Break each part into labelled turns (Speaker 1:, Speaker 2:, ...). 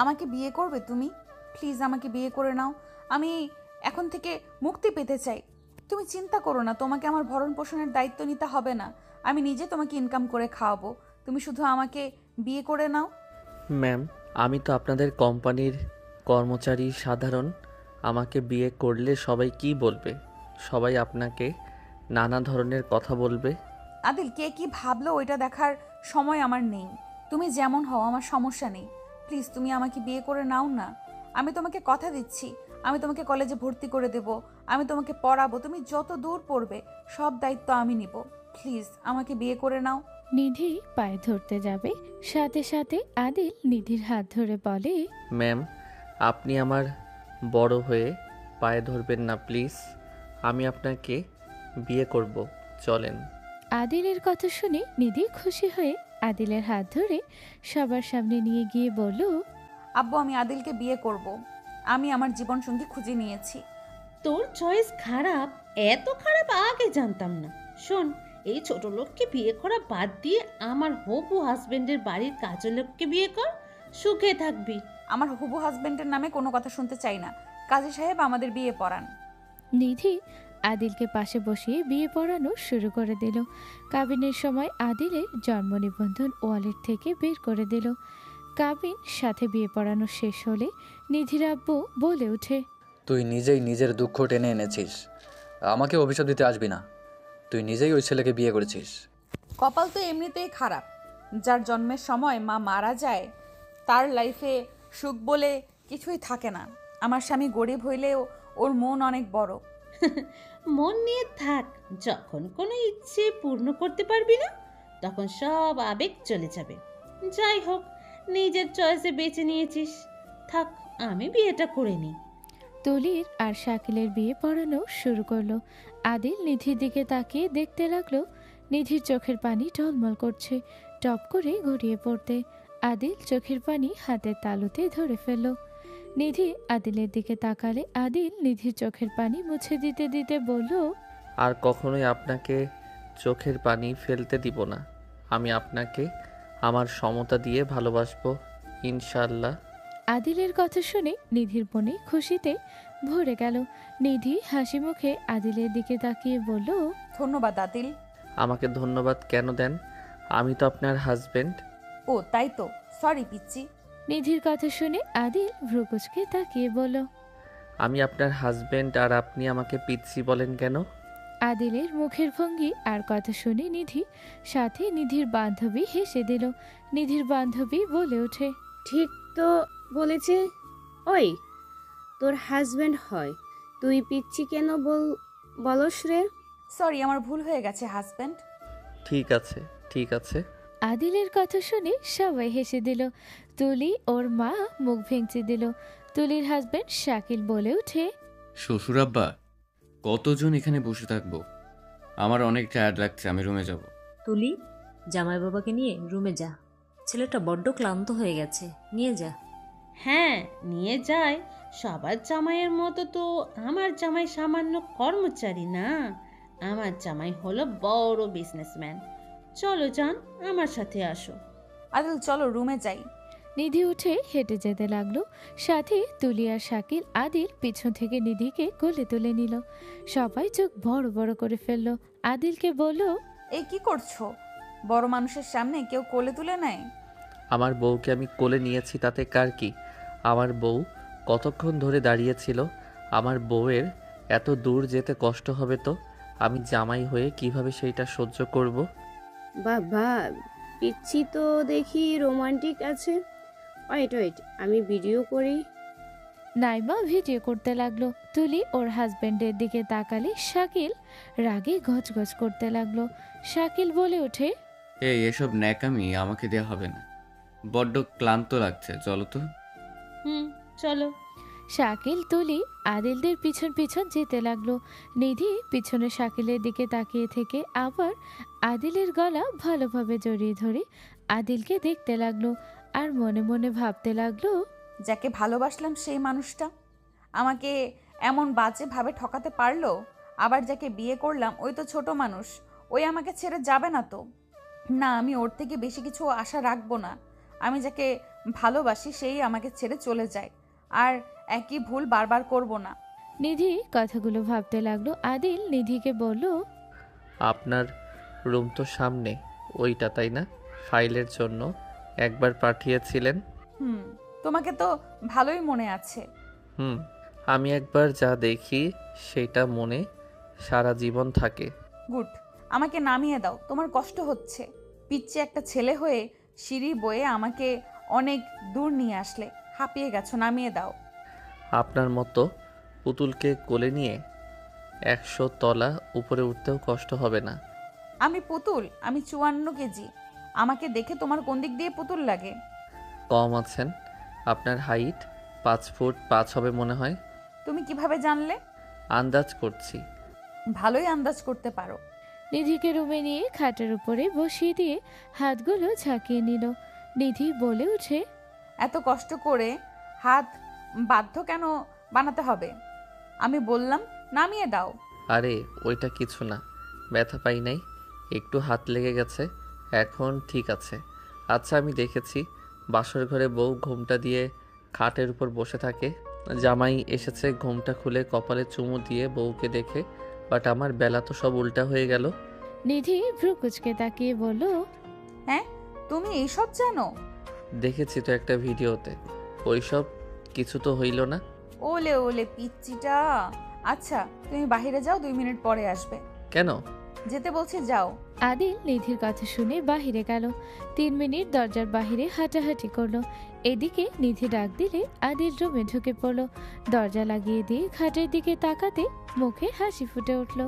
Speaker 1: আমাকে বিয়ে করবে তুমি? প্লিজ আমাকে বিয়ে করে নাও। আমি এখন থেকে মুক্তি পেতে চাই। তুমি চিন্তা করো না, তোমাকে আমার ভরণ পোষণের দায়িত্ব নিতে হবে না। আমি নিজে তোমাকে ইনকাম করে খাওয়াবো। তুমি শুধু আমাকে বিয়ে করে নাও।
Speaker 2: ম্যাম, আমি তো আপনাদের কোম্পানির কর্মচারী সাধারণ। আমাকে বিয়ে করলে সবাই কি বলবে? সবাই আপনাকে নানা ধরনের কথা বলবে।
Speaker 1: আদিল, কে কি ভাবলো ওইটা দেখার সময় আমার নেই। তুমি যেমন হও আমার সমস্যা নেই। প্লিজ তুমি আমাকে বিয়ে করে নাও না। আমি তোমাকে কথা দিচ্ছি, আমি তোমাকে কলেজে ভর্তি করে দেব, আমি তোমাকে পড়াবো, তুমি যত দূর পড়বে সব দায়িত্ব আমি নিব। প্লিজ আমাকে বিয়ে করে নাও।
Speaker 3: নিধি পায়ে ধরতে যাবে, সাথে সাথে আদিল নিধির হাত ধরে বলে,
Speaker 2: ম্যাম, আপনি আমার বড় হয়ে পায়ে ধরবেন না প্লিজ। আমি আপনাকে বিয়ে করব, চলেন।
Speaker 3: আদিলের কথা শুনে নিধি খুশি হয়ে আদিলের হাত ধরে সবার সামনে নিয়ে গিয়ে বলল,
Speaker 1: আব্বু, আমি আদিলকে বিয়ে করব। আমি আমার জীবন সঙ্গী খুঁজে নিয়েছি।
Speaker 4: তোর চয়েস খারাপ? এত খারাপ আগে জানতাম না। শোন, এই ছোট লোককে বিয়ে করা বাদ দিয়ে আমার হবু হাজবেন্ডের বাড়ির কাজের লোককে বিয়ে কর, সুখে থাকবি।
Speaker 1: আমার হবু হাজবেন্ডের নামে কোনো কথা শুনতে চাই না। কাজী সাহেব আমাদের বিয়ে পড়ান।
Speaker 3: নিধি আদিলকে পাশে বসিয়ে বিয়ে পড়ানো শুরু করে দিল। কাবিনের সময় আদিলের জন্ম নিবন্ধন ওয়ালেট থেকে বের করে দিল। কাবিন সাথে বিয়ে পড়ানো শেষ হলে নিধির আব্বু বলে ওঠে,
Speaker 5: তুই নিজেই নিজের দুঃখ টেনে এনেছিস, আমাকে অভিশাপ দিতে আসবি না। তুই নিজেই ওই ছেলেকে বিয়ে করেছিস।
Speaker 1: কপাল তো এমনিতেই খারাপ। যার জন্মের সময় মা মারা যায় তার লাইফে সুখ বলে কিছুই থাকে না। আমার স্বামী গরিব হইলেও ওর মন অনেক বড়।
Speaker 4: মন নিয়ে থাক, যখন কোনো ইচ্ছে পূর্ণ করতে পারবি না তখন সব আবেগ চলে যাবে। যাই হোক, নিজের চয়েসে বেছে নিয়েছিস, থাক, আমি বিয়েটা করে নিই।
Speaker 3: তুলির আর শাকিলের বিয়ে পড়ানো শুরু করলো। আদিল নিধির দিকে তাকিয়ে দেখতে লাগলো। নিধির চোখের পানি টলমল করছে, টপ করে গড়িয়ে পড়তে। আদিল চোখের পানি হাতের তালুতে ধরে ফেলল। নিধি আদিলের দিকে তাকালে আদিল নিধির চোখের পানি মুছে দিতে দিতে বলল,
Speaker 2: আর কখনোই আপনাকে চোখের পানি ফেলতে দিব না। আমি আপনাকে আমার সমতা দিয়ে ভালোবাসবো, ইনশাল্লাহ।
Speaker 3: আদিলের কথা শুনে নিধির মনে খুশিতে ভরে গেল। নিধি হাসি মুখে আদিলের দিকে তাকিয়ে বলল,
Speaker 1: ধন্যবাদ আদিল।
Speaker 2: আমাকে ধন্যবাদ কেন দেন? আমি তো আপনার হাজবেন্ড।
Speaker 1: ও তাই তো, সরি পিচ্চি।
Speaker 3: নিধির কথা শুনে আদিল ভ্রুকুচকে তাকিয়ে বলল,
Speaker 2: আমি আপনার হাজবেন্ড আর আপনি আমাকে পিচ্ছি বলেন কেন?
Speaker 3: আদিলের মুখের ভঙ্গি আর কথা শুনে নিধি সাথে নিধির বান্ধবী হেসে দিল। নিধির বান্ধবী বলে ওঠে,
Speaker 6: ঠিক তো বলেছে। ওই, তোর হাজবেন্ড হয়, তুই পিচ্ছি কেন বলস রে?
Speaker 1: সরি, আমার ভুল হয়ে গেছে হাজব্যান্ড।
Speaker 2: ঠিক আছে, ঠিক আছে।
Speaker 3: আদিলের কথা শুনে সবাই হেসে দিল। তুলি ওর মা মুখ ভেঙচি দিল। তুলির হাজবেন্ড শাকিল বলে ওঠে,
Speaker 7: শ্বশুর আব্বা, কতজন এখানে বসে থাকবো? আমার অনেক টায়ার্ড লাগছে, আমি রুমে যাব।
Speaker 8: তুলি, জামাই বাবাকে নিয়ে রুমে যা। ছেলেটা বড্ড ক্লান্ত হয়ে গেছে, নিয়ে যা।
Speaker 4: হ্যাঁ, নিয়ে যায়। সবার জামাইয়ের মতো তো আমার জামাই সামান্য কর্মচারী না, আমার জামাই হলো বড় বিজনেসম্যান। চলো যান, আমার সাথে আসো।
Speaker 1: আদিল চলো রুমে যাই।
Speaker 3: নিধি উঠে হেঁটে যেতে লাগলো। সাথে তুলি আর শাকিল আদিল পিছন থেকে নিধিকে কোলে তুলে নিল। সবাই চোখ বড় বড় করে ফেললো। আদিলকে বলল,
Speaker 1: এই কি করছো? বড় মানুষের সামনে কেউ কোলে তুলে নেয়?
Speaker 2: আমার বউকে আমি কোলে নিয়েছি, তাতে কার কি? আমার বউ কতক্ষণ ধরে দাঁড়িয়েছিল। আমার বউয়ের এত দূর যেতে কষ্ট হবে তো আমি জামাই হয়ে কিভাবে সেইটা সহ্য করব?
Speaker 6: বাবা, পিচ্ছি তো দেখি রোমান্টিক আছে। ওয়েট ওয়েট, আমি ভিডিও করি।
Speaker 3: নাইমা ভিডিও করতে লাগলো। তুলি ওর হাজবেন্ডের দিকে তাকালে শাকিল রাগে গজগজ করতে লাগলো। শাকিল বলে ওঠে,
Speaker 7: এই এসব ন্যাকামি আমাকে দেয়া হবে না, বড্ড ক্লান্ত লাগছে, চলো তো।
Speaker 4: চলো।
Speaker 3: শাকিল তুলি আদিলদের পিছন পিছন যেতে লাগলো। নিধি পিছনে শাকিলের দিকে তাকিয়ে থেকে আবার আদিলের গলা ভালোভাবে জড়িয়ে ধরে আদিলকে দেখতে লাগলো আর মনে মনে ভাবতে লাগলো,
Speaker 1: যাকে ভালোবাসলাম সেই মানুষটা আমাকে এমন বাজেভাবে ঠকাতে পারলো। আবার যাকে বিয়ে করলাম ওই তো ছোট মানুষ, ওই আমাকে ছেড়ে যাবে না তো। না, আমি ওর থেকে বেশি কিছু আশা রাখবো না। আমি যাকে ভালোবাসি সেই আমাকে ছেড়ে চলে যায়, আর একই ভুল বারবার করব না।
Speaker 3: নিধি কথাগুলো ভাবতে লাগলো। আদিল নিধিকে বলল,
Speaker 2: আপনার রুম তো সামনে, ওইটা তাই না? ফাইলের জন্য একবার পাঠিয়েছিলেন।
Speaker 1: হুম, তোমাকে তো ভালোই মনে আছে।
Speaker 2: হুম, আমি একবার যা দেখি সেটা মনে সারা জীবন থাকে।
Speaker 1: গুড, আমাকে নামিয়ে দাও, তোমার কষ্ট হচ্ছে। পিচ্ছি একটা ছেলে হয়ে সিঁড়ি বয়ে আমাকে অনেক দূর নিয়ে আসলে, হাঁপিয়ে গেছো, নামিয়ে দাও।
Speaker 2: আপনার মতো পুতুলকে কোলে নিয়ে 100 তলা উপরে উঠতেও কষ্ট হবে না।
Speaker 1: আমি পুতুল? আমি 54 কেজি। আমাকে দেখে তোমার কোন দিক দিয়ে পুতুল লাগে?
Speaker 2: কম আছেন, আপনার হাইট 5 ফুট 5 হবে মনে হয়।
Speaker 1: তুমি কিভাবে জানলে?
Speaker 2: আন্দাজ করছি।
Speaker 1: ভালোই আন্দাজ করতে পারো।
Speaker 3: নিধিকে রুমে নিয়ে খাটের উপরে বসিয়ে দিয়ে হাতগুলো ঝাঁকিয়ে নিল। নিধি বলে উঠে,
Speaker 1: এত কষ্ট করে হাত বাধ্য কেন বানাতে হবে? আমি বললাম নামিয়ে দাও।
Speaker 2: আরে ওইটা কিছু না, ব্যথা পাই নাই, একটু হাত লেগে গেছে, এখন ঠিক আছে। আচ্ছা, আমি দেখেছি বাসর ঘরে বউ ঘোমটা দিয়ে খাটের উপর বসে থাকে। জামাই এসেছে, ঘোমটা খুলে কপালে চুমু দিয়ে বউকে দেখে, বাট আমার বেলা তো সব উল্টা হয়ে গেল।
Speaker 3: নিধি ভ্রু কুচকে তাকিয়ে বলল,
Speaker 1: হ্যাঁ, তুমি এইসব জানো?
Speaker 2: দেখেছি তো একটা ভিডিওতে, ওইসব কিছু তো হইল না।
Speaker 1: ওলে ওলে পিচ্চিটা। আচ্ছা, তুমি বাইরে যাও, 2 মিনিট পরে আসবে।
Speaker 2: কেন?
Speaker 1: যেতে বলছি, যাও।
Speaker 3: আদিল নিধির কথা শুনে বাহিরে গেল। 3 মিনিট দরজার বাহিরে হাঁটাহাঁটি করলো। এদিকে নিধি ডাক দিলে আদিল রুমে ঢুকে পড়ল। দরজা লাগিয়ে দিয়ে খাটের দিকে তাকাতে মুখে হাসি ফুটে উঠল।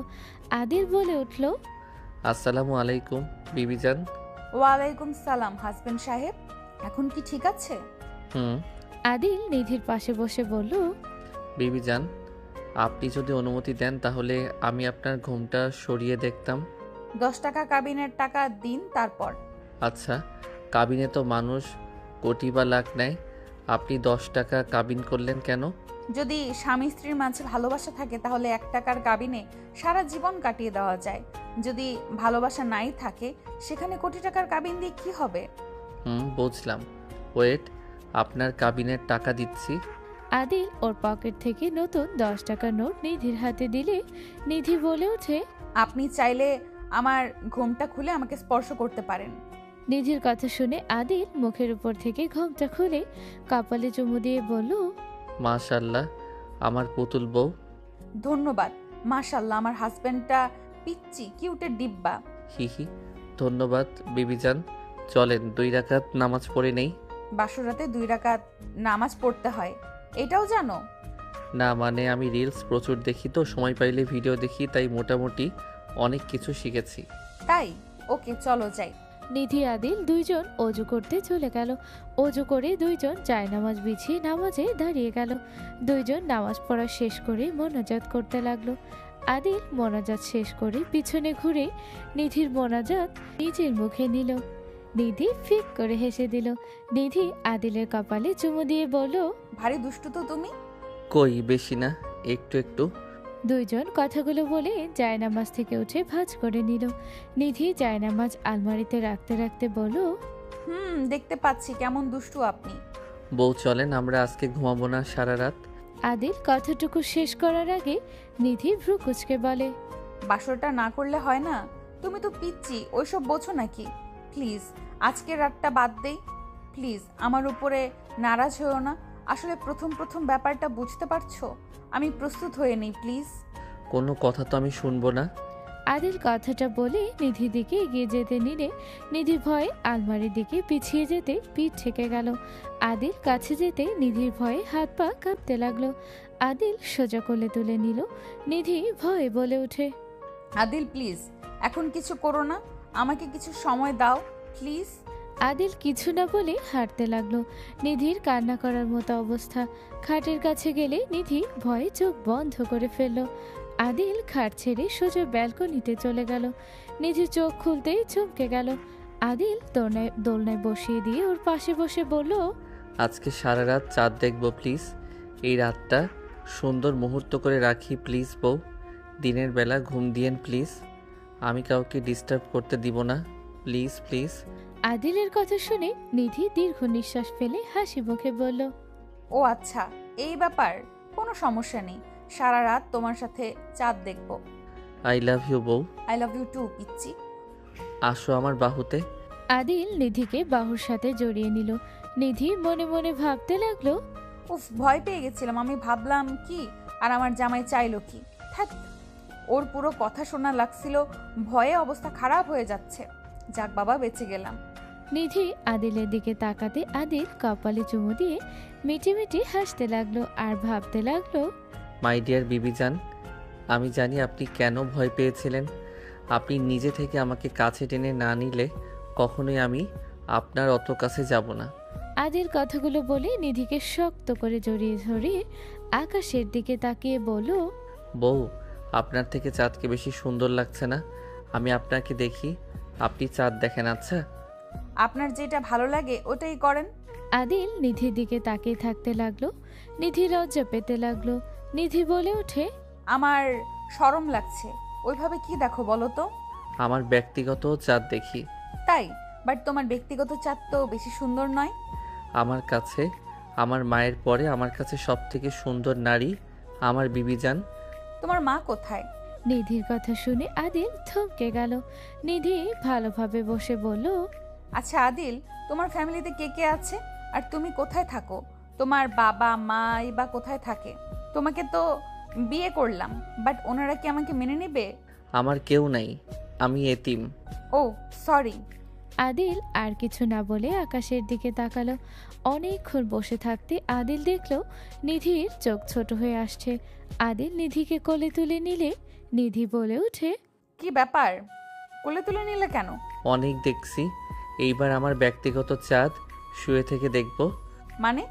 Speaker 3: আদিল বলে উঠল,
Speaker 2: আসসালামু আলাইকুম বিবিজান।
Speaker 1: ওয়ালাইকুম সালাম হাজবেন্ড সাহেব, এখন কি ঠিক আছে?
Speaker 2: হুম।
Speaker 3: আদিল নিধির পাশে বসে বলল,
Speaker 2: বিবিজান, আপনি যদি অনুমতি দেন তাহলে আমি আপনার ঘুমটা সরিয়ে দেখতাম।
Speaker 1: 10 টাকা কাবিনের টাকা দিন, তারপর।
Speaker 2: আচ্ছা, কাবিনে তো মানুষ কোটি বা লাখ নেয়, আপনি 10 টাকা কাবিন করলেন কেন?
Speaker 1: যদি স্বামী স্ত্রীর মাঝে ভালোবাসা থাকে তাহলে 1 টাকার কাবিনে সারা জীবন কাটিয়ে দেওয়া যায়। যদি ভালোবাসা নাই থাকে সেখানে কোটি টাকার কাবিন দিয়ে কি হবে?
Speaker 2: বুঝলাম। ওয়েট, আপনার কাবিনের টাকা দিচ্ছি।
Speaker 3: আদিল ওর পকেট থেকে নতুন 10 টাকার নোট নিধির হাতে দিলে নিধি বলে ওঠে,
Speaker 1: আপনি চাইলে আমার ঘুমটা খুলে আমাকে স্পর্শ করতে পারেন।
Speaker 3: নিধির কথা শুনে আদিল মুখের উপর থেকে ঘোমটা খুলে কপালে চুমু দিয়ে বলল,
Speaker 2: মাশাআল্লাহ, আমার পুতুল বউ।
Speaker 1: ধন্যবাদ। মাশাআল্লাহ, আমার হাজবেন্ডটা পিচ্চি কিউটের ডিব্বা।
Speaker 2: হিহি, ধন্যবাদ বিবিজান। চলেন 2 রাকাত নামাজ পড়ে নেই।
Speaker 1: বাসরাতে 2 রাকাত নামাজ পড়তে হয়, এটাও জানো?
Speaker 2: না মানে আমি রিলস প্রচুর দেখি তো, সময় পাইলে ভিডিও দেখি, তাই মোটামুটি অনেক কিছু শিখেছি।
Speaker 1: তাই? ওকে, চলো যাই।
Speaker 3: নিধি আদিল দুইজন অজু করতে চলে গেল। অজু করে দুইজন জায়নামাজ বিছিয়ে নামাজে দাঁড়িয়ে গেল। দুইজন নামাজ পড়া শেষ করে মোনাজাত করতে লাগলো। আদিল মোনাজাত শেষ করে পিছনে ঘুরে নিধির মোনাজাত নিজের মুখে নিল। নিধি ফিক করে হেসে দিল। নিধি আদিলের কপালে চুমু দিয়ে বলল,
Speaker 1: ভারী দুষ্টু তো তুমি।
Speaker 2: কই বেশি না, একটু একটু।
Speaker 3: দুইজন কথাগুলো বলে জায়নামাজ থেকে উঠে ভাঁজ করে নিল। নিধি জায়নামাজ আলমারিতে রাখতে রাখতে বলল,
Speaker 1: দেখতে পাচ্ছি কেমন দুষ্টু আপনি।
Speaker 2: বউ চলেন আমরা আজকে ঘুমাবো না সারা রাত।
Speaker 3: আদিল কথাটুকু শেষ করার আগে নিধি ভ্রু কুচকে বলে,
Speaker 1: বাসরটা না করলে হয় না? তুমি তো পিচ্ছি, ওইসব বোঝো নাকি? প্লিজ আজকে রাতটা বাদ দেই। প্লিজ আমার উপরে নারাজ হয়েও না। আসলে প্রথম প্রথম ব্যাপারটা বুঝতে পারছো, আমি প্রস্তুত হয়ে নেই, প্লিজ।
Speaker 2: কোনো কথা তো আমি শুনবো না।
Speaker 3: আদিল কথাটা বলে নিধির দিকে এগিয়ে যেতে নিলে নিধি ভয়ে আলমারির দিকে পিছিয়ে যেতে পিঠ ঠেকে গেল। আদিল কাছে যেতে নিধির ভয়ে হাত পা কাঁপতে লাগলো। আদিল সোজা কোলে তুলে নিল। নিধি ভয়ে বলে ওঠে,
Speaker 1: আদিল প্লিজ এখন কিছু করো না, আমাকে কিছু সময় দাও প্লিজ।
Speaker 3: আদিল কিছু না বলে হাঁটতে লাগলো। নিধির কান্না করার মতো অবস্থা। খাটের কাছে গেলে নিধি ভয়ে চোখ বন্ধ করে ফেলল। আদিল খাট ছেড়ে সোজা ব্যালকনিতে চলে গেল। নিধি চোখ খুলতেই চমকে গেল। আদিল দোলনায় বসিয়ে দিয়ে ওর পাশে বসে বলল,
Speaker 2: আজকে সারা রাত চাঁদ দেখবো প্লিজ। এই রাতটা সুন্দর মুহূর্ত করে রাখি প্লিজ বউ। দিনের বেলা ঘুম দিয়েন প্লিজ, আমি কাউকে ডিস্টার্ব করতে দিব না, প্লিজ প্লিজ।
Speaker 3: আদিলের কথা শুনে নিধি দীর্ঘ নিঃশ্বাস ফেলে হাসি মুখে বলল,
Speaker 1: ও আচ্ছা, এই ব্যাপার। কোনো সমস্যা নেই, সারা রাত তোমার সাথে চাঁদ দেখব।
Speaker 2: আই লাভ ইউ বউ।
Speaker 1: আই লাভ ইউ টু পিচ্ছি।
Speaker 2: আসো আমার বাহুতে।
Speaker 3: আদিল নিধিকে বাহুর সাথে জড়িয়ে নিল। নিধি মনে মনে ভাবতে লাগলো,
Speaker 1: উফ, ভয় পেয়ে গেছিলাম। আমি ভাবলাম কি আর আমার জামাই চাইলো কি। থাক, ওর পুরো কথা শোনা লাগছিল, ভয়ে অবস্থা খারাপ হয়ে যাচ্ছে। যাক বাবা, বেঁচে গেলাম।
Speaker 3: নিধি আদিলের দিকে তাকাতে আদিল কপালে চুমু দিয়ে মিটি মিটি হাসতে লাগলো আর ভাবতে লাগলো,
Speaker 2: মাই ডিয়ার বিবিজান, আমি জানি আপনি কেন ভয় পেয়েছিলেন। আপনি নিজে থেকে আমাকে কাছে টেনে না নিলে কখনোই আমি আপনার অত কাছে যাব না।
Speaker 3: আদিল কথাগুলো বলে নিধিকে শক্ত করে জড়িয়ে ধরে আকাশের দিকে তাকিয়ে বলল,
Speaker 2: বউ, আপনার থেকে চাঁদকে বেশি সুন্দর লাগছে না? আমি আপনাকে দেখি, আপনি চাঁদ দেখেন। আচ্ছা,
Speaker 1: আপনার যেটা ভালো লাগে ওটাই করেন।
Speaker 3: আদিল নিধির দিকে তাকিয়ে থাকতে লাগলো। নিধি লজ্জা পেতে লাগলো। নিধি বলে ওঠে,
Speaker 1: আমার শরম লাগছে। ওইভাবে কি দেখো বলো তো?
Speaker 2: আমার ব্যক্তিগত চাঁদ দেখি।
Speaker 1: তাই? বাট তোমার ব্যক্তিগত চাঁদ তো বেশি সুন্দর নয়।
Speaker 2: আমার কাছে, আমার মায়ের পরে আমার কাছে সব থেকে সুন্দর নারী আমার বিবিজান।
Speaker 1: তোমার মা কোথায়?
Speaker 3: নিধির কথা শুনে আদিল থমকে গেল। নিধি ভালোভাবে বসে বলল,
Speaker 1: আচ্ছা আদিল, তোমার ফ্যামিলিতে কে কে আছে? আর তুমি কোথায় থাকো? তোমার বাবা মা বা কোথায় থাকে? তোমাকে তো বিয়ে করলাম, বাট ওনারা কি আমাকে মেনে নেবে?
Speaker 2: আমার কেউ নাই, আমি এতিম।
Speaker 1: ও সরি।
Speaker 3: আদিল আর কিছু না বলে আকাশের দিকে তাকালো। অনেকক্ষণ বসে থাকতে আদিল দেখলো নিধির চোখ ছোট হয়ে আসছে। আদিল নিধিকে কোলে তুলে নিলে নিধি বলে ওঠে,
Speaker 1: কি ব্যাপার, কোলে তুলে নিলে কেন?
Speaker 2: অনেক দেখছি, এইবার আমার ব্যক্তিগত চাঁদ শুয়ে থেকে দেখব।
Speaker 1: মানে?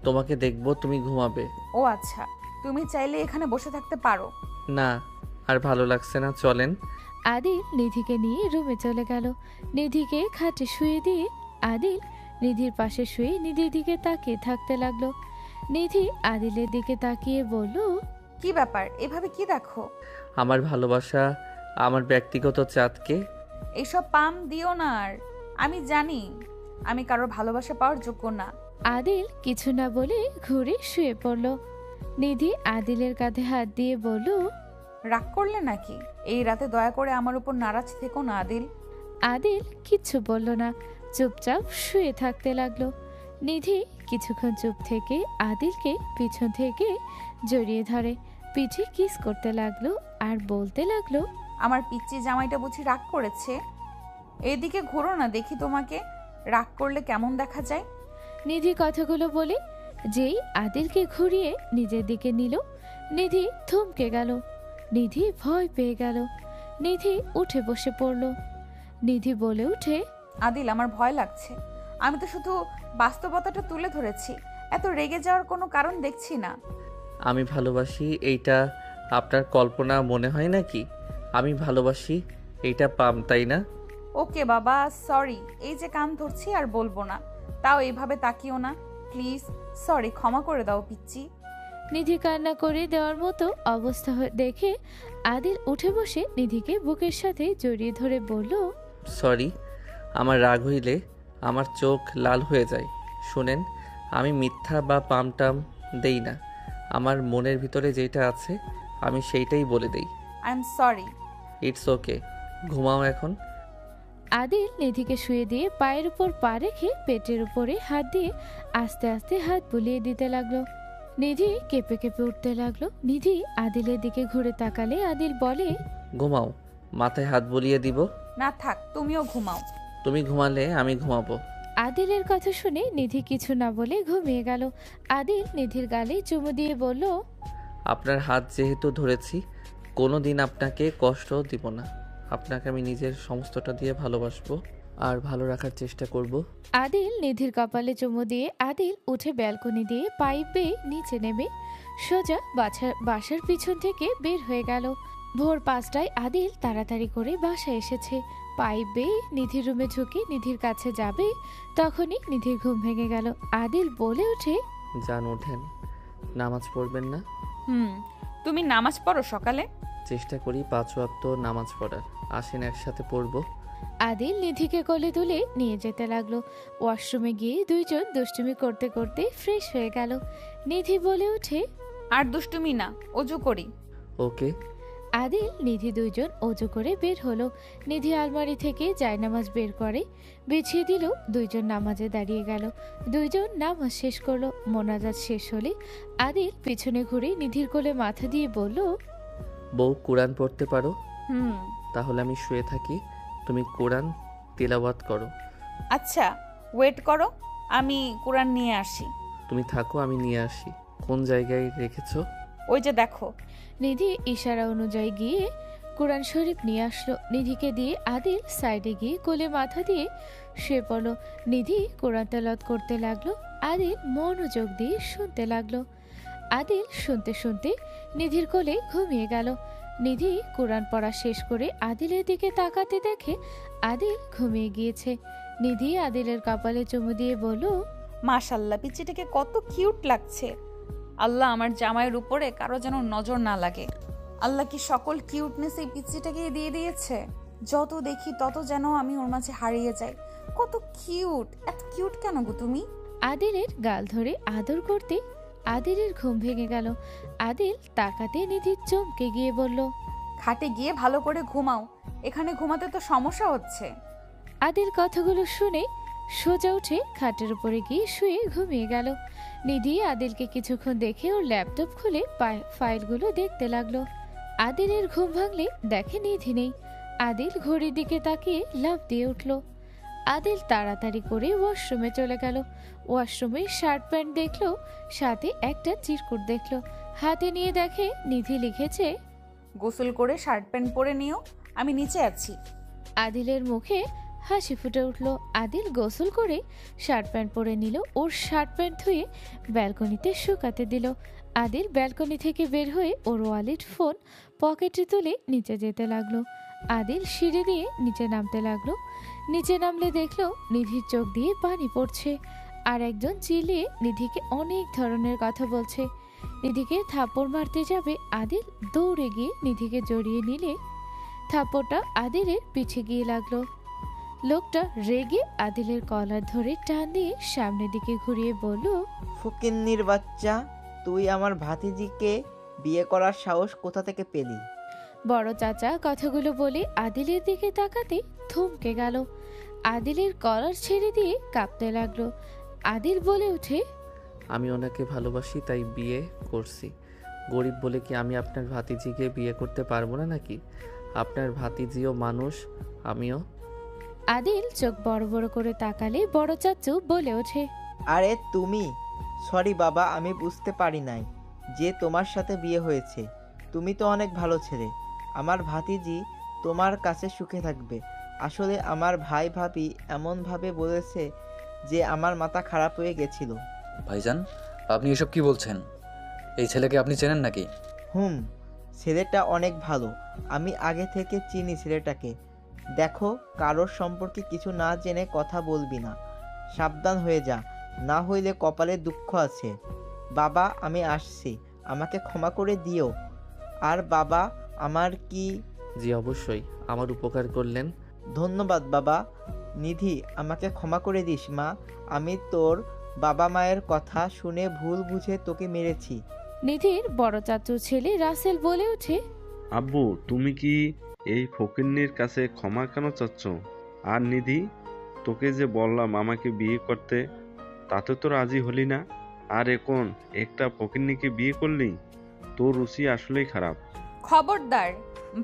Speaker 2: তোমাকে দেখব, তুমি ঘুমাবে।
Speaker 1: ও আচ্ছা, তুমি চাইলে এখানে বসে থাকতে পারো।
Speaker 2: না, আর ভালো লাগছে না, চলেন।
Speaker 3: আদিল নিধিকে নিয়ে রুমে চলে গেল। নিধিকে খাটে শুয়ে দিয়ে আদিল নিধির পাশে শুয়ে নিধির দিকে তাকিয়ে থাকতে লাগলো। নিধি আদিলের দিকে তাকিয়ে বলল,
Speaker 1: কি ব্যাপার, এভাবে কি দেখো?
Speaker 2: আমার ভালোবাসা, আমার ব্যক্তিগত চাঁদকে।
Speaker 1: এইসব পাম দিও না। আর আমি জানি আমি কারোর ভালোবাসা পাওয়ার যোগ্য না।
Speaker 3: আদিল কিছু না বলে ঘুরে শুয়ে পড়ল। নিধি আদিলের কাঁধে হাত দিয়ে বলল,
Speaker 1: রাগ করলে নাকি? এই রাতে দয়া করে আমার উপর নারাজ থেকো না আদিল।
Speaker 3: আদিল কিচ্ছু বলল না, চুপচাপ শুয়ে থাকতে লাগলো। নিধি কিছুক্ষণ চুপ থেকে আদিলকে পিছন থেকে জড়িয়ে ধরে পিঠে কিস করতে লাগলো আর বলতে লাগলো,
Speaker 1: আমার পিচ্চি জামাইটা বুঝি রাগ করেছে? এইদিকে ঘোরো না দেখি তোমাকে, রাগ করলে কেমন দেখা যায়।
Speaker 3: নিধি কথাগুলো বলে যেই আদিলকে ঘুরিয়ে নিজের দিকে নিল, নিধি থমকে গেল। নিধি ভয় পেয়ে গেল। নিধি উঠে বসে পড়ল। নিধি বলে উঠে,
Speaker 1: আদিল, আমার ভয় লাগছে। আমি তো শুধু বাস্তবতাটা তুলে ধরেছি, এত রেগে যাওয়ার কোনো কারণ দেখছি না।
Speaker 2: আমি ভালোবাসি এইটা আপনার কল্পনা মনে হয় নাকি? আমি ভালোবাসি এইটা পাম, তাই না?
Speaker 1: ওকে বাবা, সরি। এই যে কান ধরছি আর বলবো না, তাও এইভাবে তাকিও না প্লিজ। সরি, ক্ষমা করে দাও পিচ্চি।
Speaker 3: নিধি কান্না করে দেওয়ার মতো অবস্থা দেখে আদিল উঠে বসে নিধিকে বুকের সাথে জড়িয়ে ধরে বলল,
Speaker 2: সরি, আমার রাগ হইলে আমার চোখ লাল হয়ে যায়। শুনেন, আমি মিথ্যা বা পামটাম দেই না। আমার মনের ভিতরে যেটা আছে আমি সেইটাই বলে দেই।
Speaker 1: I am sorry.
Speaker 2: It's okay, ঘুমাও এখন।
Speaker 3: আদিল নিধিকে শুয়ে দিয়ে পায়ের উপর পা রেখে পেটের উপরে হাত দিয়ে আস্তে আস্তে হাত বুলিয়ে দিতে লাগলো। নিধি কেঁপে কেঁপে উঠতে লাগলো। নিধি আদিলের দিকে ঘুরে তাকালে আদিল বলে,
Speaker 2: ঘুমাও, মাথায় হাত বুলিয়ে দিব।
Speaker 1: না থাক, তুমিও ঘুমাও।
Speaker 2: তুমি ঘুমালে আমি ঘুমাবো।
Speaker 3: আদিলের কথা শুনে নিধি কিছু না বলে ঘুমিয়ে গেল। আদিল নিধির গালে চুমু দিয়ে বলল,
Speaker 2: আপনার হাত যেহেতু ধরেছি, কোনো দিন আপনাকে কষ্ট দিব না। আপনাকে আমি নিজের সমস্তটা দিয়ে ভালোবাসবো আর ভালো রাখার চেষ্টা করব।
Speaker 3: আদিল নিধির কপালে চুমু দিয়ে আদিল উঠে ব্যালকনি দিয়ে পাইপ বেয়ে নিচে নেমে সোজা বাসার পিছন থেকে বের হয়ে গেল। ভোর 5টায় আদিল তাড়াতাড়ি করে বাসায় এসেছে। পাইপ বেয়ে নিধির রুমে ঢুকে নিধির কাছে যাবে তখনই নিধির ঘুম ভেঙে গেল। আদিল বলে ওঠে,
Speaker 2: জান ওঠেন, নামাজ পড়বেন না?
Speaker 1: তুমি নামাজ পড়ো সকালে?
Speaker 2: চেষ্টা করি 5 ওয়াক্ত নামাজ পড়ার। আসেন একসাথে পড়ব।
Speaker 3: আদিল নিধিকে কোলে তুলে নিয়ে যেতে লাগলো। ওয়াশরুমে গিয়ে দুইজন দুষ্টুমি করতে করতে ফ্রেশ হয়ে গেল। নিধি বলে ওঠে,
Speaker 1: আর দুষ্টুমি না, অজু করি।
Speaker 2: ওকে।
Speaker 3: আদিল নিধি দুইজন অজু করে বের হলো। নিধি আলমারি থেকে জায়নামাজ বের করে বিছিয়ে দিল। দুইজন নামাজে দাঁড়িয়ে গেল। দুইজন নামাজ শেষ করলো। মোনাজাত শেষ হলে আদিল পিছনে ঘুরে নিধির কোলে মাথা দিয়ে বলল,
Speaker 2: বউ কোরআন পড়তে পারো?
Speaker 1: হুম।
Speaker 2: তাহলে আমি শুয়ে থাকি, তুমি কোরআন তিলাওয়াত করো।
Speaker 1: আচ্ছা, ওয়েট করো, আমি কোরআন নিয়ে আসি।
Speaker 2: তুমি থাকো, আমি নিয়ে আসি। কোন জায়গায় রেখেছো?
Speaker 1: ওই যে দেখো।
Speaker 3: নিধি ইশারা অনুযায়ী গিয়ে কোরআন শরীফ নিয়ে আসলো। নিধিকে দিয়ে আদিল সাইডে গিয়ে কোলে মাথা দিয়ে শুয়ে পড়ল। নিধি কোরআন তেলাওয়াত করতে লাগলো। আদিল মনোযোগ দিয়ে শুনতে লাগলো। আদিল শুনতে শুনতে নিধির কোলে ঘুমিয়ে গেল। নিধি কোরআন পড়া শেষ করে আদিলের দিকে তাকাতে দেখে আদিল ঘুমিয়ে গিয়েছে। নিধি আদিলের কপালে চুমু দিয়ে বলল,
Speaker 1: মাশাল্লাহ, পিচ্চিটাকে কত কিউট লাগছে। আল্লাহ আমার জামাইয়ের উপরে কারো যেন নজর না লাগে। আল্লাহ কি সকল কিউটনেস এই পিচ্চিটাকে দিয়ে দিয়েছে। যত দেখি তত যেন আমি ওর মাঝে হারিয়ে যাই। কত কিউট, এত কিউট কেন গো তুমি?
Speaker 3: আদিলের গাল ধরে আদর করতে আদিলের ঘুম ভেঙে গেল। আদিল তাকাতে নিধি চমকে গিয়ে বলল,
Speaker 1: খাটে গিয়ে ভালো করে ঘুমাও, এখানে ঘুমাতে তো সমস্যা হচ্ছে।
Speaker 3: আদিল কথাগুলো শুনে সোজা উঠে খাটের উপরে গিয়ে শুয়ে ঘুমিয়ে গেল। নিধি আদিলকে কিছুক্ষণ দেখে ওর ল্যাপটপ খুলে ফাইলগুলো দেখতে লাগলো। আদিলের ঘুম ভাঙলে দেখে নিধি নেই। আদিল ঘড়ির দিকে তাকিয়ে লাফ দিয়ে উঠল। আদিল তাড়াতাড়ি করে ওয়াশরুমে চলে গেল। ওয়াশরুমে শার্ট প্যান্ট দেখলো, সাথে একটা চিরকুট দেখলো। হাতে নিয়ে দেখে নিধি লিখেছে,
Speaker 1: গোসল করে শার্ট প্যান্ট পরে নিও, আমি নিচে আছি।
Speaker 3: আদিলের মুখে হাসি ফুটে উঠল। আদিল গোসল করে শার্ট প্যান্ট পরে নিল। ওর শার্ট প্যান্ট ধুয়ে ব্যালকনিতে শুকাতে দিল। আদিল ব্যালকনি থেকে বের হয়ে ওর ওয়ালেট ফোন পকেটে তুলে নিচে যেতে লাগলো। আদিল সিঁড়ি দিয়ে নিচে নামতে লাগলো। নিচে নামলে দেখলো নিধির চোখ দিয়ে পানি পড়ছে। আর একজন চিল্লিয়ে নিধিকে অনেক ধরনের কথা বলছে। নিধিকে থাপ্পড় মারতে যাবে আদিল দৌড়ে গিয়ে নিধিকে জড়িয়ে নিলে থাপ্পড়টা আদিলের পিছে গিয়ে লাগলো। লোকটা রেগে আদিলের কলার ধরে টান দিয়ে সামনের দিকে ঘুরিয়ে বলল,
Speaker 9: ফকিন্নির বাচ্চা, তুই আমার ভাতিজিকে বিয়ে করার সাহস কোথা থেকে পেলি?
Speaker 3: বড় চাচা কথাগুলো বলে আদিলের দিকে তাকাতে থমকে গেল। আদিলের কলার ছেড়ে দিয়ে কাঁপতে লাগলো। আদিল বলে ওঠে,
Speaker 2: আমি ওনাকে ভালোবাসি, তাই বিয়ে করছি। গরিব বলে কি আমি আপনার ভাতিজিকে বিয়ে করতে পারবো না নাকি? আপনার ভাতিজিও মানুষ, আমিও।
Speaker 3: আদিল চোখ বড় বড় করে তাকালে বড় চাচু বলে ওঠে,
Speaker 9: আরে তুমি? সরি বাবা, আমি বুঝতে পারি নাই যে তোমার সাথে বিয়ে হয়েছে। তুমি তো অনেক ভালো ছেলে। আমার ভাতিজি তোমার কাছে সুখে থাকবে। আসলে আমার ভাই ভাবি এমনভাবে বলেছে যে আমার মাথা খারাপ হয়ে গেছিল।
Speaker 5: ভাইজান, আপনি এসব কি বলছেন? এই ছেলেকে আপনি চেনেন নাকি?
Speaker 9: ছেলেটা অনেক ভালো। আমি আগে থেকে চিনি ছেলেটাকে। দেখো, কারোর সম্পর্কে কিছু না জেনে কথা বলবি না। সাবধান হয়ে যা, না হইলে কপালে দুঃখ আছে। বাবা, আমি আসছি, আমাকে ক্ষমা করে দিও। আর বাবা, আমার কি?
Speaker 2: জি অবশ্যই, আমার উপকার করলেন।
Speaker 9: ধন্যবাদ বাবা। নিধি, আমাকে ক্ষমা করে দিস মা। আমি তোর বাবা মায়ের কথা শুনে ভুল বুঝে তোকে মেরেছি।
Speaker 3: নিধির বড় চাচুর ছেলে রাসেল বলে ওঠে,
Speaker 10: আব্বু, তুমি কি এই ফকিন্নির কাছে ক্ষমা কেন চাচ্ছ? আর নিধি, তোকে যে বললাম আমাকে বিয়ে করতে, তাতে তো রাজি হলি না। আর এখন একটা ফকিন্নিকে বিয়ে করলি? তোর রুচি আসলেই খারাপ।
Speaker 1: খবরদার,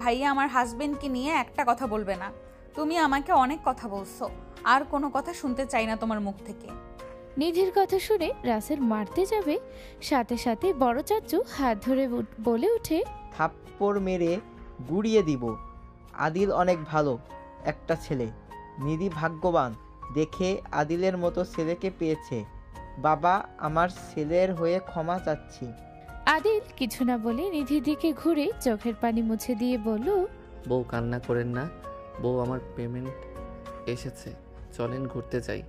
Speaker 1: ভাইয়া আমার হাজবেন্ডকে নিয়ে একটা কথা বলবে না। তুমি আমাকে অনেক কথা বলছো, আর কোনো কথা শুনতে চাই না তোমার মুখ থেকে।
Speaker 3: নিধির কথা শুনে রাসেল মারতে যাবে, সাথে সাথে বড় চাচু হাত ধরে বলে ওঠে,
Speaker 9: থাপ্পড় মেরে গুড়িয়ে দিব। আদিল অনেক ভালো একটা ছেলে। নিধি ভাগ্যবান দেখে আদিলের মতো ছেলেকে পেয়েছে। বাবা, আমার ছেলের হয়ে ক্ষমা চাচ্ছি।
Speaker 3: আদিল কিছু না বলে নিধির দিকে ঘুরে চোখের পানি মুছে দিয়ে বলল,
Speaker 2: বউ কান্না করেন না, বউ আমার পেমেন্ট এসেছে, চলেন ঘুরতে যাই।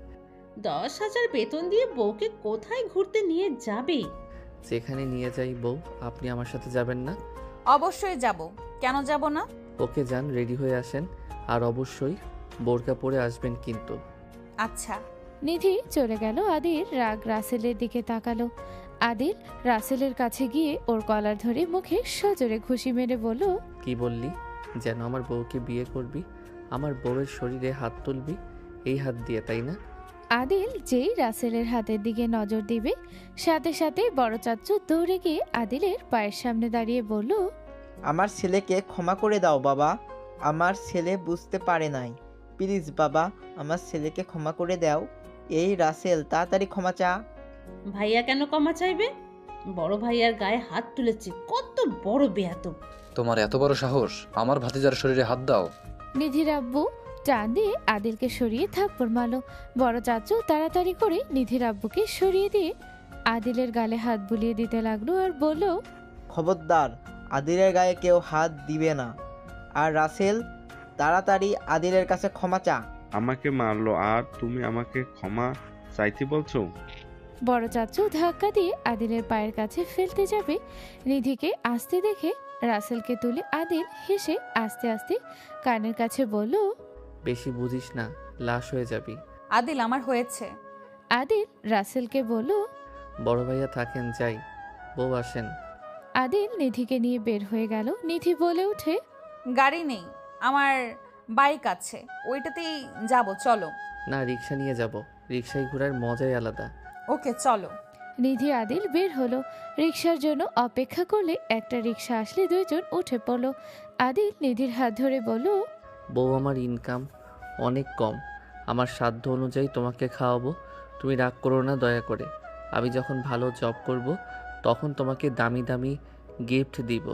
Speaker 4: 10,000 বেতন দিয়ে বউকে কোথায় ঘুরতে নিয়ে যাবে?
Speaker 2: যেখানে নিয়ে যাই বউ, আপনি আমার সাথে যাবেন না?
Speaker 1: অবশ্যই যাব, কেন যাব না?
Speaker 2: ওকে যান, রেডি হয়ে আসেন। আর অবশ্যই বোরকা পরে আসবেন কিন্তু।
Speaker 1: আচ্ছা।
Speaker 3: নিধি চলে গেল। আদিল রাগ রাসেলের দিকে তাকালো। আদিল রাসেলের কাছে গিয়ে ওর কলার ধরে মুখে সজোরে ঘুষি মেরে বলল,
Speaker 2: কি বললি? যেন আমার বউকে বিয়ে করবি, আমার বউয়ের শরীরে হাত তুলবি, এই হাত দিয়ে, তাই না?
Speaker 3: আদিল যেই রাসেলের হাতের দিকে নজর দিবে সাথে সাথে বড় চাচ্চু দৌড়ে গিয়ে আদিলের পায়ের সামনে দাঁড়িয়ে বলল,
Speaker 9: আমার ছেলেকে ক্ষমা করে দাও বাবা, আমার ছেলে বুঝতে পারে নাই, প্লিজ বাবা আমার ছেলেকে ক্ষমা করে দাও। এই রাসেল তাড়াতাড়ি ক্ষমা চা।
Speaker 4: ভাইয়া কেন ক্ষমা চাইবে? বড় ভাইয়ার গায়ে হাত তুলেছে, কত বড় বেয়াদব!
Speaker 5: তোমার এত বড় সাহস আমার ভাতিজার শরীরে হাত দাও?
Speaker 3: নিধির আব্বু টান দিয়ে আদিলকে সরিয়ে থাপ্পড় মারল। বড় চাচু তাড়াতাড়ি করে নিধির আব্বুকে সরিয়ে দিয়ে আদিলের গালে হাত বুলিয়ে দিতে লাগলো আর বলল,
Speaker 9: খবরদার, আদিলের গায়ে কেউ হাত দিবে না। আর রাসেল তাড়াতাড়ি আদিলের কাছে ক্ষমা চা।
Speaker 10: আমাকে মারলো আর তুমি আমাকে ক্ষমা চাইতে বলছো?
Speaker 3: বড় চাচু ধাক্কা দিয়ে আদিলের পায়ের কাছে ফেলতে যাবে। নিধিকে আসতে দেখে রাসেলকে তুলে আদিল হেসে আস্তে আস্তে কানের কাছে বলল,
Speaker 2: বেশি বুঝিস না, লাশ হয়ে যাবি।
Speaker 1: আদিল আমার হয়েছে।
Speaker 3: আদিল রাসেলকে বলল,
Speaker 2: বড় ভাইয়া থাকেন, যাই, বউ আসেন।
Speaker 3: আদিল নিধিকে নিয়ে বের হয়ে গেল। নিধি বলে ওঠে,
Speaker 1: গাড়ি নেই, আমার বাইক আছে, ওইটাতেই যাব, চলো।
Speaker 2: না, রিক্সা নিয়ে যাব, রিক্সায় ঘোরার মজাই আলাদা।
Speaker 1: ওকে চলো।
Speaker 3: নিধি আদিল বের হলো। রিক্সার জন্য অপেক্ষা করলে একটা রিক্সা আসলে দুইজন উঠে পড়ল। আদিল নিধির হাত ধরে বলল,
Speaker 2: বউ, আমার ইনকাম অনেক কম, আমার সাধ্য অনুযায়ী তোমাকে খাওয়াবো, তুমি রাগ করো না দয়া করে। আমি যখন ভালো জব করব তখন তোমাকে দামি দামি গিফট দিব।